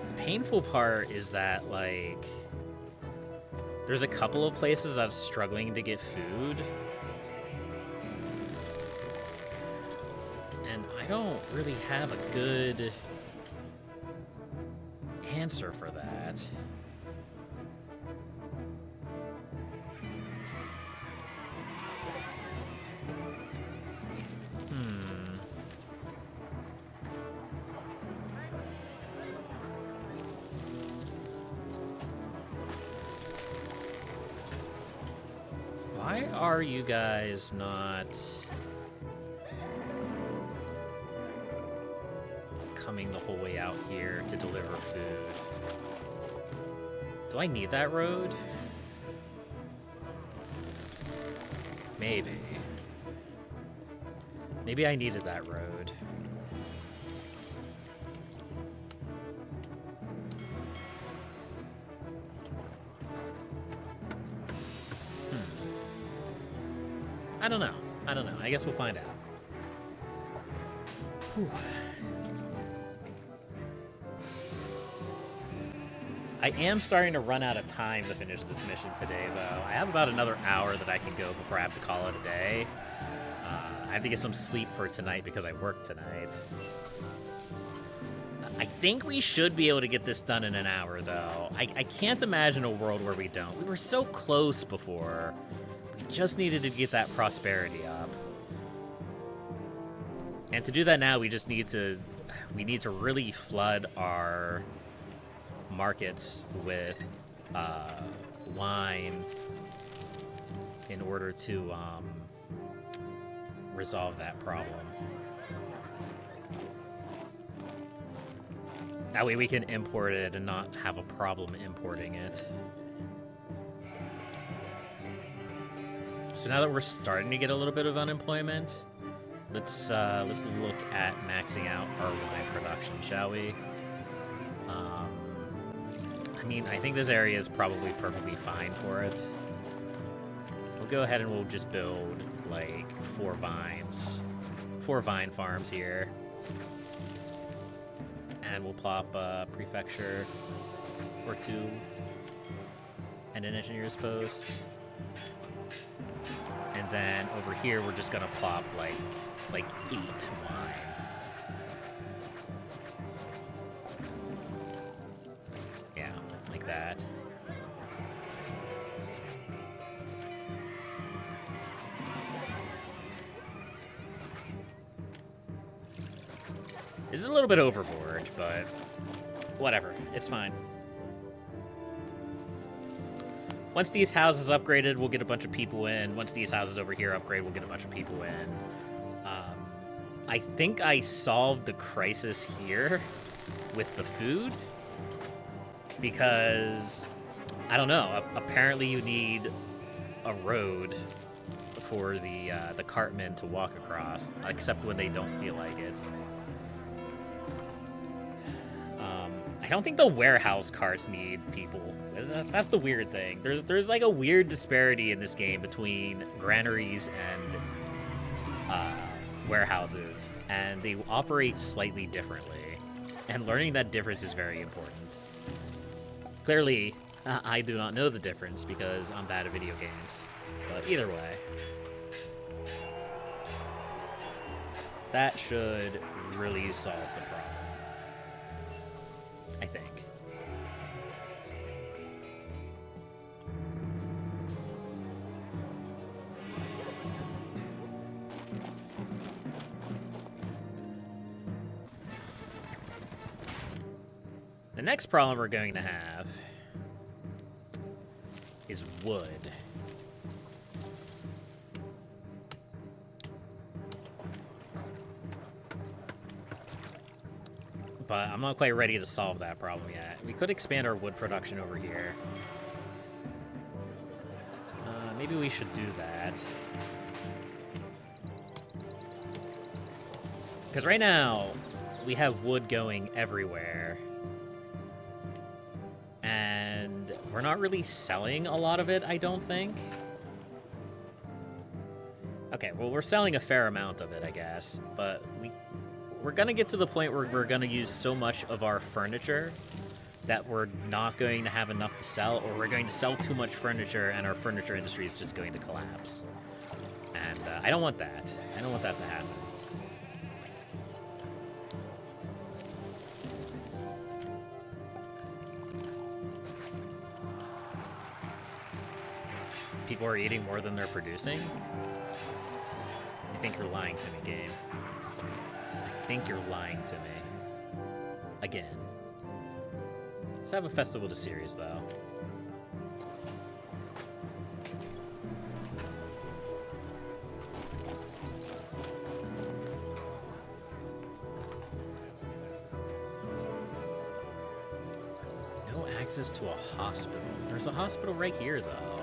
S1: The painful part is that, like, there's a couple of places I'm struggling to get food. And I don't really have a good answer for that. Why are you guys not coming the whole way out here to deliver food? Do I need that road? Maybe. Maybe I needed that road. I don't know. I don't know. I guess we'll find out. Whew. I am starting to run out of time to finish this mission today, though. I have about another hour that I can go before I have to call it a day. I have to get some sleep for tonight because I work tonight. I think we should be able to get this done in an hour, though. I can't imagine a world where we don't. We were so close before. We just needed to get that prosperity up. And to do that now, we just need to... We need to really flood our markets with wine in order to resolve that problem. That way we can import it and not have a problem importing it. So now that we're starting to get a little bit of unemployment, let's look at maxing out our wine production, shall we? I mean, I think this area is probably perfectly fine for it. We'll go ahead and we'll just build, like, 4 vine farms here. And we'll plop a prefecture or 2 and an engineer's post. And then over here, we're just gonna plop, like 8 wine. Yeah, like that. This is a little bit overboard, but whatever. It's fine. Once these houses upgraded, we'll get a bunch of people in. Once these houses over here upgrade, we'll get a bunch of people in. I think I solved the crisis here with the food. Because, I don't know, apparently you need a road for the cartmen to walk across, except when they don't feel like it. I don't think the warehouse carts need people. That's the weird thing. There's like a weird disparity in this game between granaries and warehouses, and they operate slightly differently. And learning that difference is very important. Clearly, I do not know the difference because I'm bad at video games. But either way, that should really solve the problem. I think. The next problem we're going to have is wood. But I'm not quite ready to solve that problem yet. We could expand our wood production over here. Maybe we should do that. Because right now, we have wood going everywhere. And we're not really selling a lot of it, I don't think. Okay, well, we're selling a fair amount of it, I guess. But we're gonna get to the point where we're gonna use so much of our furniture that we're not going to have enough to sell, or we're going to sell too much furniture and our furniture industry is just going to collapse. And I don't want that. I don't want that to happen. People are eating more than they're producing? I think you're lying to me, game. I think you're lying to me. Again. Let's have a Festival to Series, though. No access to a hospital. There's a hospital right here, though.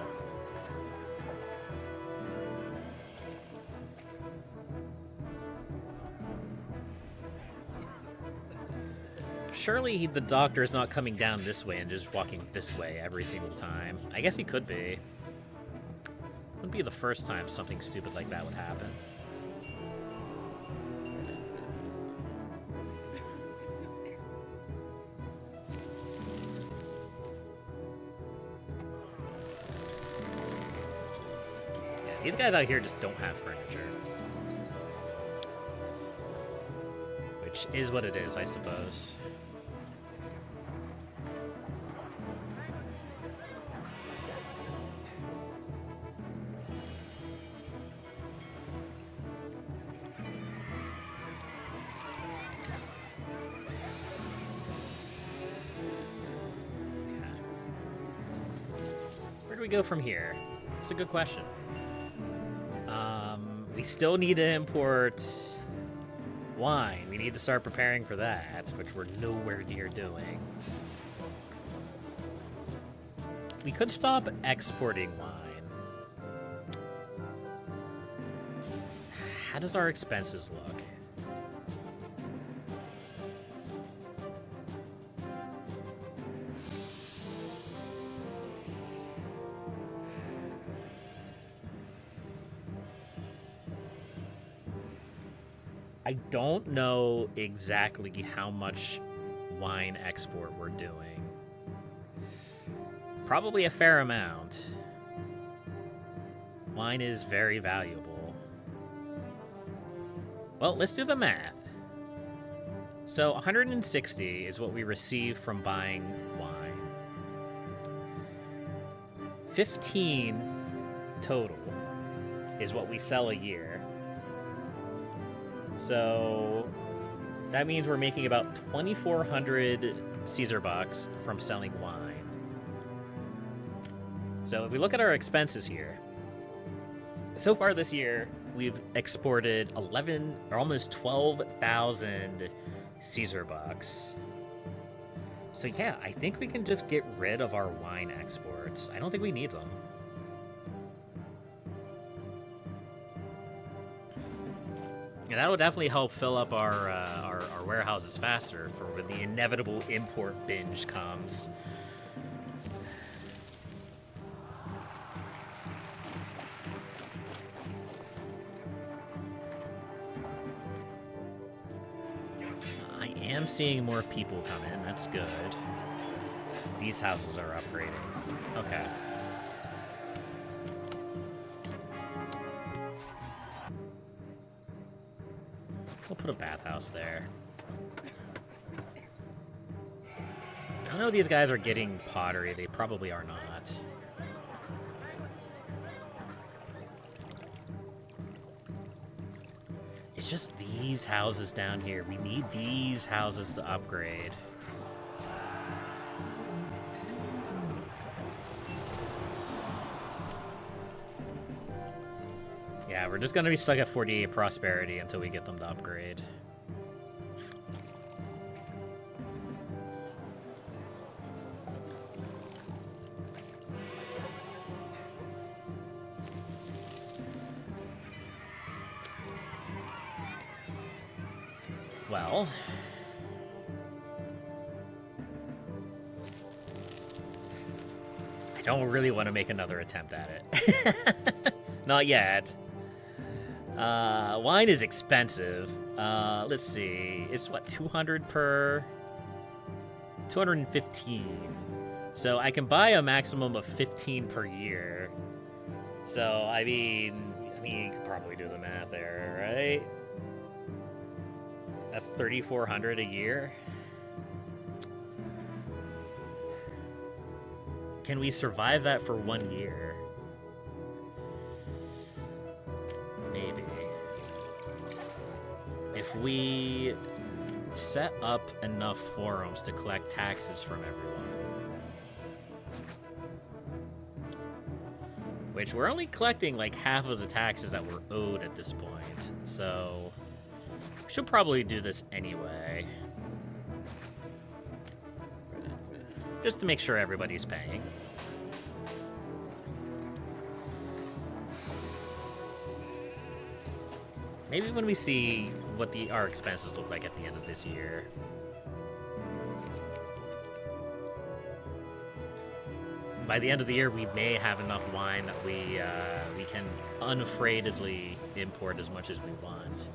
S1: Surely the doctor is not coming down this way and just walking this way every single time. I guess he could be. Wouldn't be the first time something stupid like that would happen. Yeah, these guys out here just don't have furniture. Which is what it is, I suppose. We go from here? That's a good question. We still need to import wine. We need to start preparing for that, which we're nowhere near doing. We could stop exporting wine. How does our expenses look? I don't know exactly how much wine export we're doing. Probably a fair amount. Wine is very valuable. Well, let's do the math. So 160 is what we receive from buying wine. 15 total is what we sell a year. So that means we're making about 2,400 Caesar bucks from selling wine. So if we look at our expenses here, so far this year, we've exported 11 or almost 12,000 Caesar bucks. So yeah, I think we can just get rid of our wine exports. I don't think we need them. Yeah, that'll definitely help fill up our warehouses faster for when the inevitable import binge comes. I am seeing more people come in. That's good. These houses are upgrading. Okay. We'll put a bathhouse there. I know these guys are getting pottery. They probably are not. It's just these houses down here. We need these houses to upgrade. Yeah, we're just gonna be stuck at 48 prosperity until we get them to upgrade. Well, I don't really want to make another attempt at it. Not yet. Wine is expensive. Let's see. It's what, 200 per? 215. So I can buy a maximum of 15 per year. So, I mean, you could probably do the math there, right? That's 3,400 a year. Can we survive that for 1 year? Maybe. If we set up enough forums to collect taxes from everyone. Which we're only collecting like half of the taxes that we're owed at this point. So we should probably do this anyway. Just to make sure everybody's paying. Maybe when we see what our expenses look like at the end of this year. by the end of the year, we may have enough wine that we can unafraidedly import as much as we want.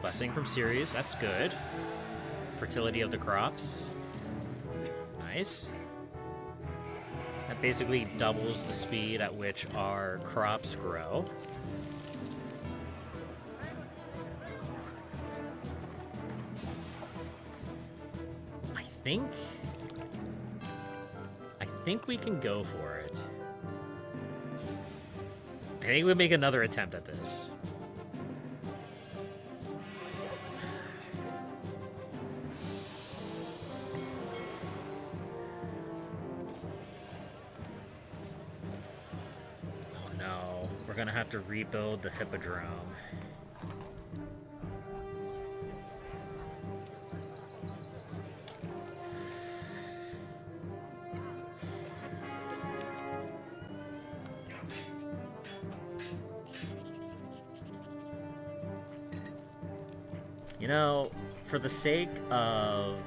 S1: Blessing from Ceres, that's good. Fertility of the crops. Nice. That basically doubles the speed at which our crops grow. I think we can go for it. I think we'll make another attempt at this. We're gonna have to rebuild the hippodrome. You know, for the sake of...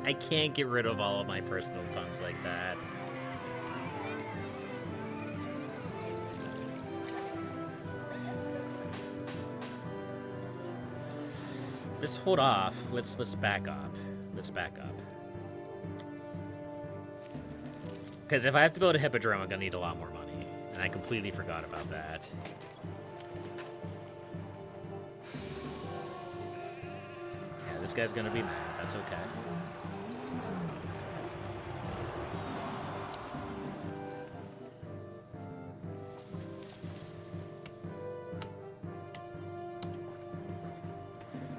S1: I can't get rid of all of my personal funds like that. Let's hold off. Let's back up. Let's back up. Because if I have to build a hippodrome, I'm gonna need a lot more money. And I completely forgot about that. Yeah, this guy's gonna be mad. That's okay.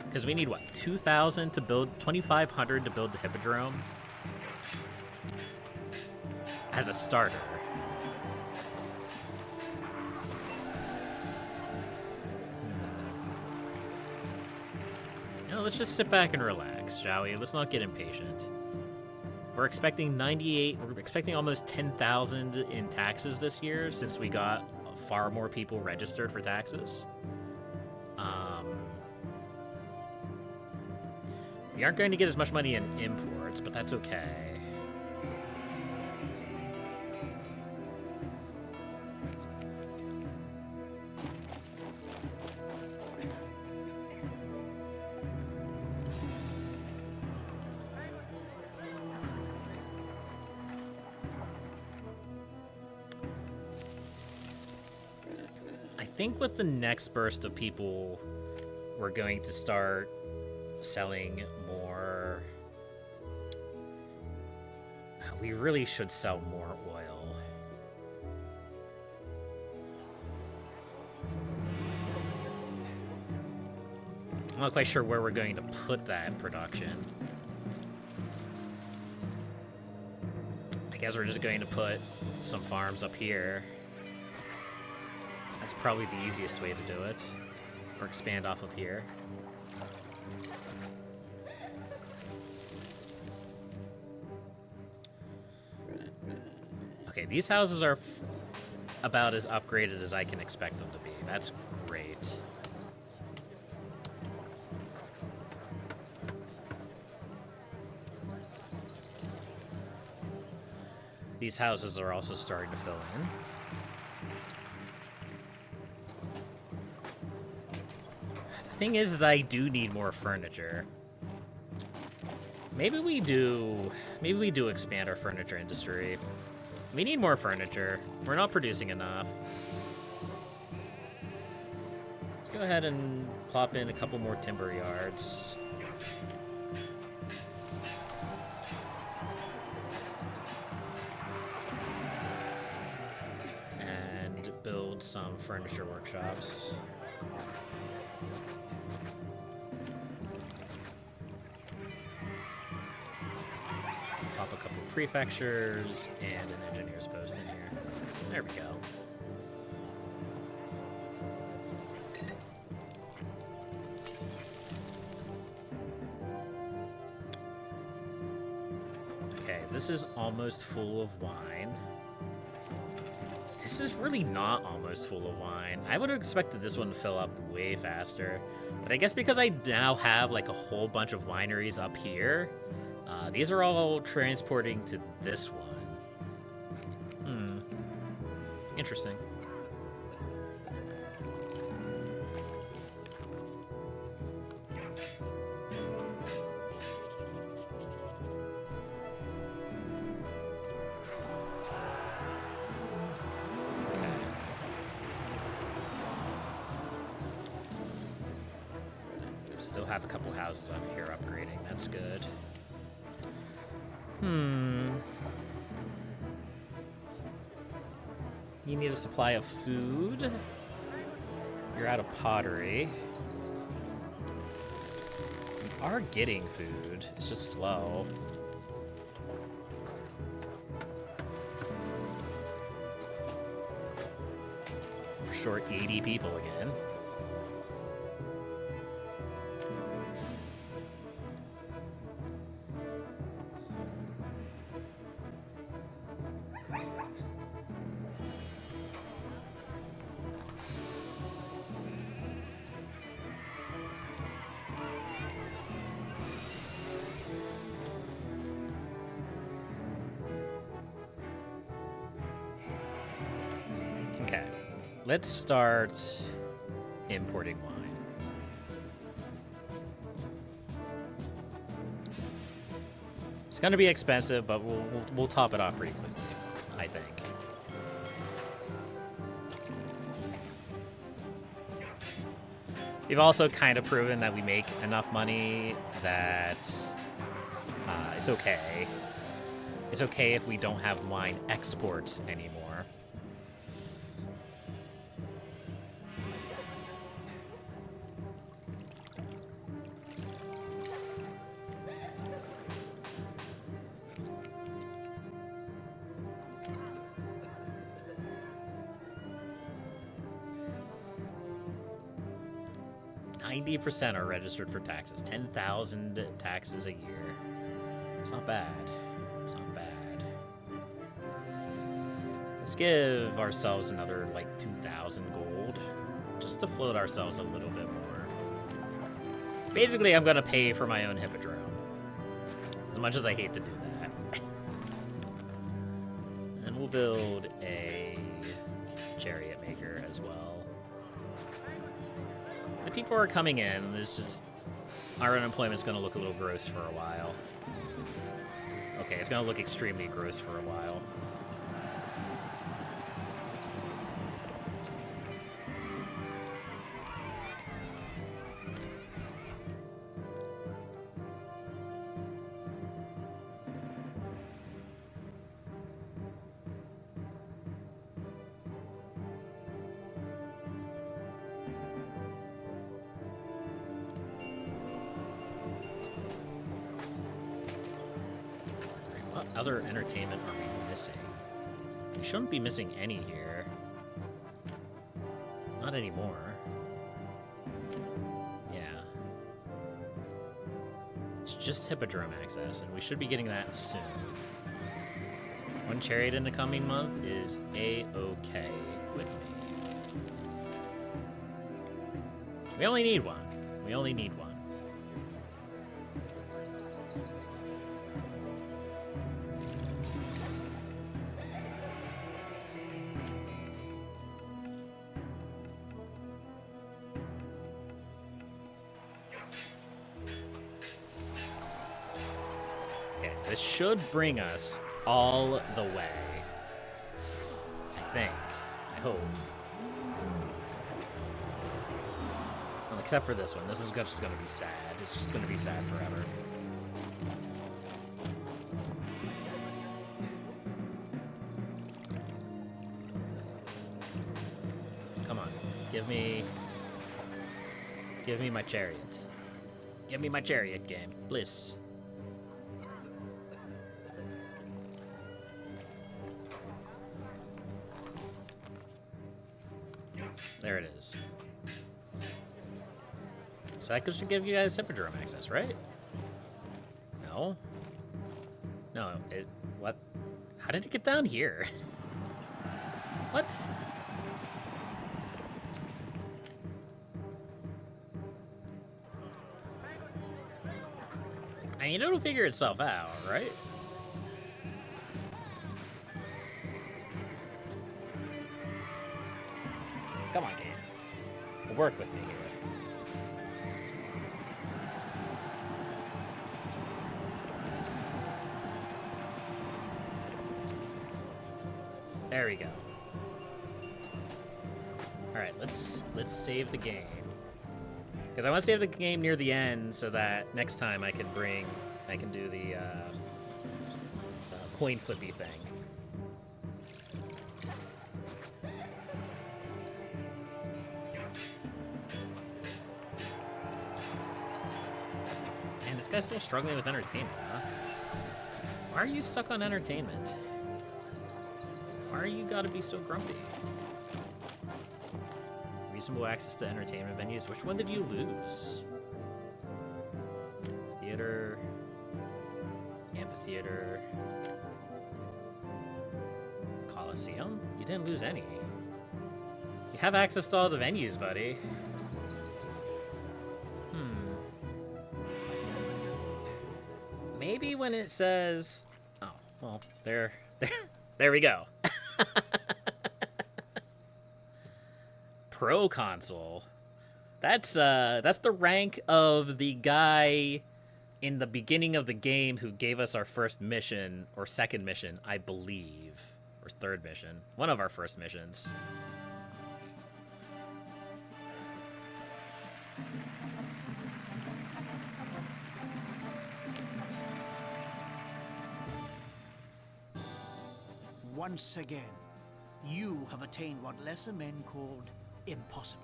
S1: Because we need, what, 2,000 to build, 2,500 to build the hippodrome? As a starter. You know, let's just sit back and relax, shall we? Let's not get impatient. We're expecting we're expecting almost 10,000 in taxes this year, since we got far more people registered for taxes. We aren't going to get as much money in imports, but that's okay. I think with the next burst of people, we're going to start selling more. We really should sell more oil. I'm not quite sure where we're going to put that in production. I guess we're just going to put some farms up here. That's probably the easiest way to do it. Or expand off of here. Okay, these houses are about as upgraded as I can expect them to be. That's great. These houses are also starting to fill in. The thing is that I do need more furniture. Maybe we do expand our furniture industry. We need more furniture. We're not producing enough. Let's go ahead and plop in a couple more timber yards. And build some furniture workshops. Pop a couple prefectures and an engineer's post in here. There we go. Okay, this is almost full of wine. this is really not almost full of wine. I would have expected this one to fill up way faster. But I guess because I now have like a whole bunch of wineries up here, these are all transporting to this one. Interesting. Still have a couple houses up here upgrading. That's good. You need a supply of food. You're out of pottery. We are getting food. It's just slow. We're short 80 people again. Okay, let's start importing wine. It's gonna be expensive, but we'll top it off pretty quickly, I think. We've also kind of proven that we make enough money that it's okay. It's okay if we don't have wine exports anymore. % are registered for taxes. 10,000 taxes a year. It's not bad. It's not bad. Let's give ourselves another, like, 2,000 gold. Just to float ourselves a little bit more. Basically, I'm gonna pay for my own hippodrome. As much as I hate to do that. And we'll build a chariot maker as well. The people are coming in. It's just our unemployment's gonna look a little gross for a while. Okay, it's gonna look extremely gross for a while. What other entertainment are we missing? We shouldn't be missing any here. Not anymore. Yeah. It's just hippodrome access, and we should be getting that soon. One chariot in the coming month is A-okay with me. We only need one. We only need one. This should bring us all the way. I think. I hope. Well, except for this one. This is just going to be sad. It's just going to be sad forever. Come on. Give me my chariot. Give me my chariot game, please. There it is. So that should give you guys hippodrome access, right? No? No, what? How did it get down here? What? I mean, it'll figure itself out, right? Come on, game. Work with me here. There we go. All right, let's save the game. Because I want to save the game near the end so that next time I can do the coin flippy thing. Man, this guy's still struggling with entertainment, huh? Why are you stuck on entertainment? Why you gotta be so grumpy? Reasonable access to entertainment venues. Which one did you lose? Theater, amphitheater, Coliseum? You didn't lose any. You have access to all the venues, buddy. Maybe when it says... Oh, well, there we go. Pro console. That's the rank of the guy in the beginning of the game who gave us our first mission, or second mission, I believe. Or third mission. One of our first missions.
S2: Once again, you have attained what lesser men called impossible.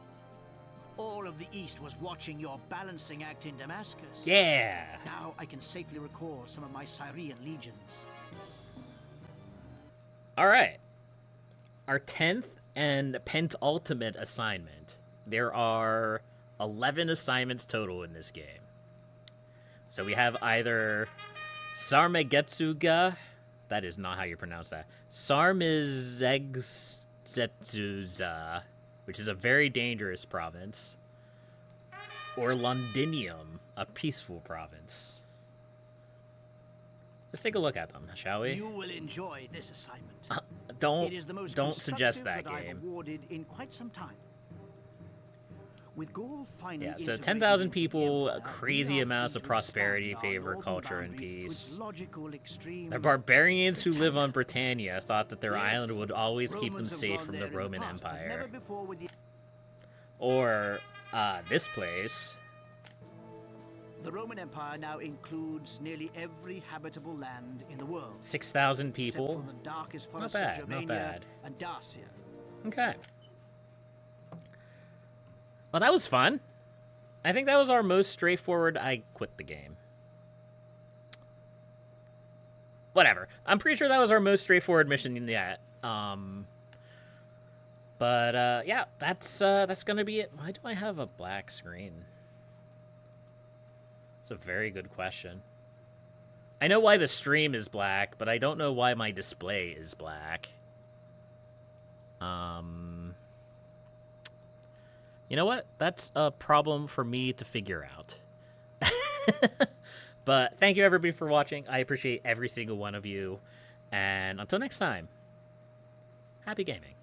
S2: All of the East was watching your balancing act in Damascus.
S1: Yeah!
S2: Now I can safely recall some of my Syrian legions.
S1: Alright. Our 10th and penultimate assignment. There are 11 assignments total in this game. So we have either Sarmagetsuga, that is not how you pronounce that, Sarmizegzuza, which is a very dangerous province, or Londinium, a peaceful province. Let's take a look at them, shall we?
S2: You will enjoy this assignment.
S1: Don't
S2: It is the most
S1: suggest that
S2: constructive
S1: game.
S2: I've awarded in quite some time. With Gaul finally
S1: Yeah, so
S2: integrated
S1: 10,000
S2: into the
S1: people,
S2: Empire,
S1: crazy
S2: we are
S1: amounts
S2: free
S1: of
S2: to
S1: prosperity,
S2: expand our
S1: favor,
S2: northern
S1: culture, and
S2: boundary to its
S1: peace.
S2: logical extreme.
S1: The barbarians who live on
S2: Britannia.
S1: Britannia thought that their
S2: Yes,
S1: island would always keep them
S2: Romans have
S1: safe
S2: gone
S1: from
S2: there
S1: the
S2: in
S1: Roman
S2: past, but
S1: Empire.
S2: never before with the...
S1: Or, this place.
S2: The Roman Empire now includes nearly every habitable land in the world.
S1: 6,000
S2: Except
S1: people.
S2: for the darkest
S1: Not
S2: forests
S1: bad,
S2: of
S1: not
S2: Germania
S1: bad.
S2: and Dacia.
S1: Okay. Well, that was fun. I think that was our most straightforward. I quit the game. Whatever. I'm pretty sure that was our most straightforward mission yet. But yeah, that's gonna be it. Why do I have a black screen? It's a very good question. I know why the stream is black, but I don't know why my display is black. You know what? That's a problem for me to figure out. But thank you, everybody, for watching. I appreciate every single one of you. And until next time, happy gaming.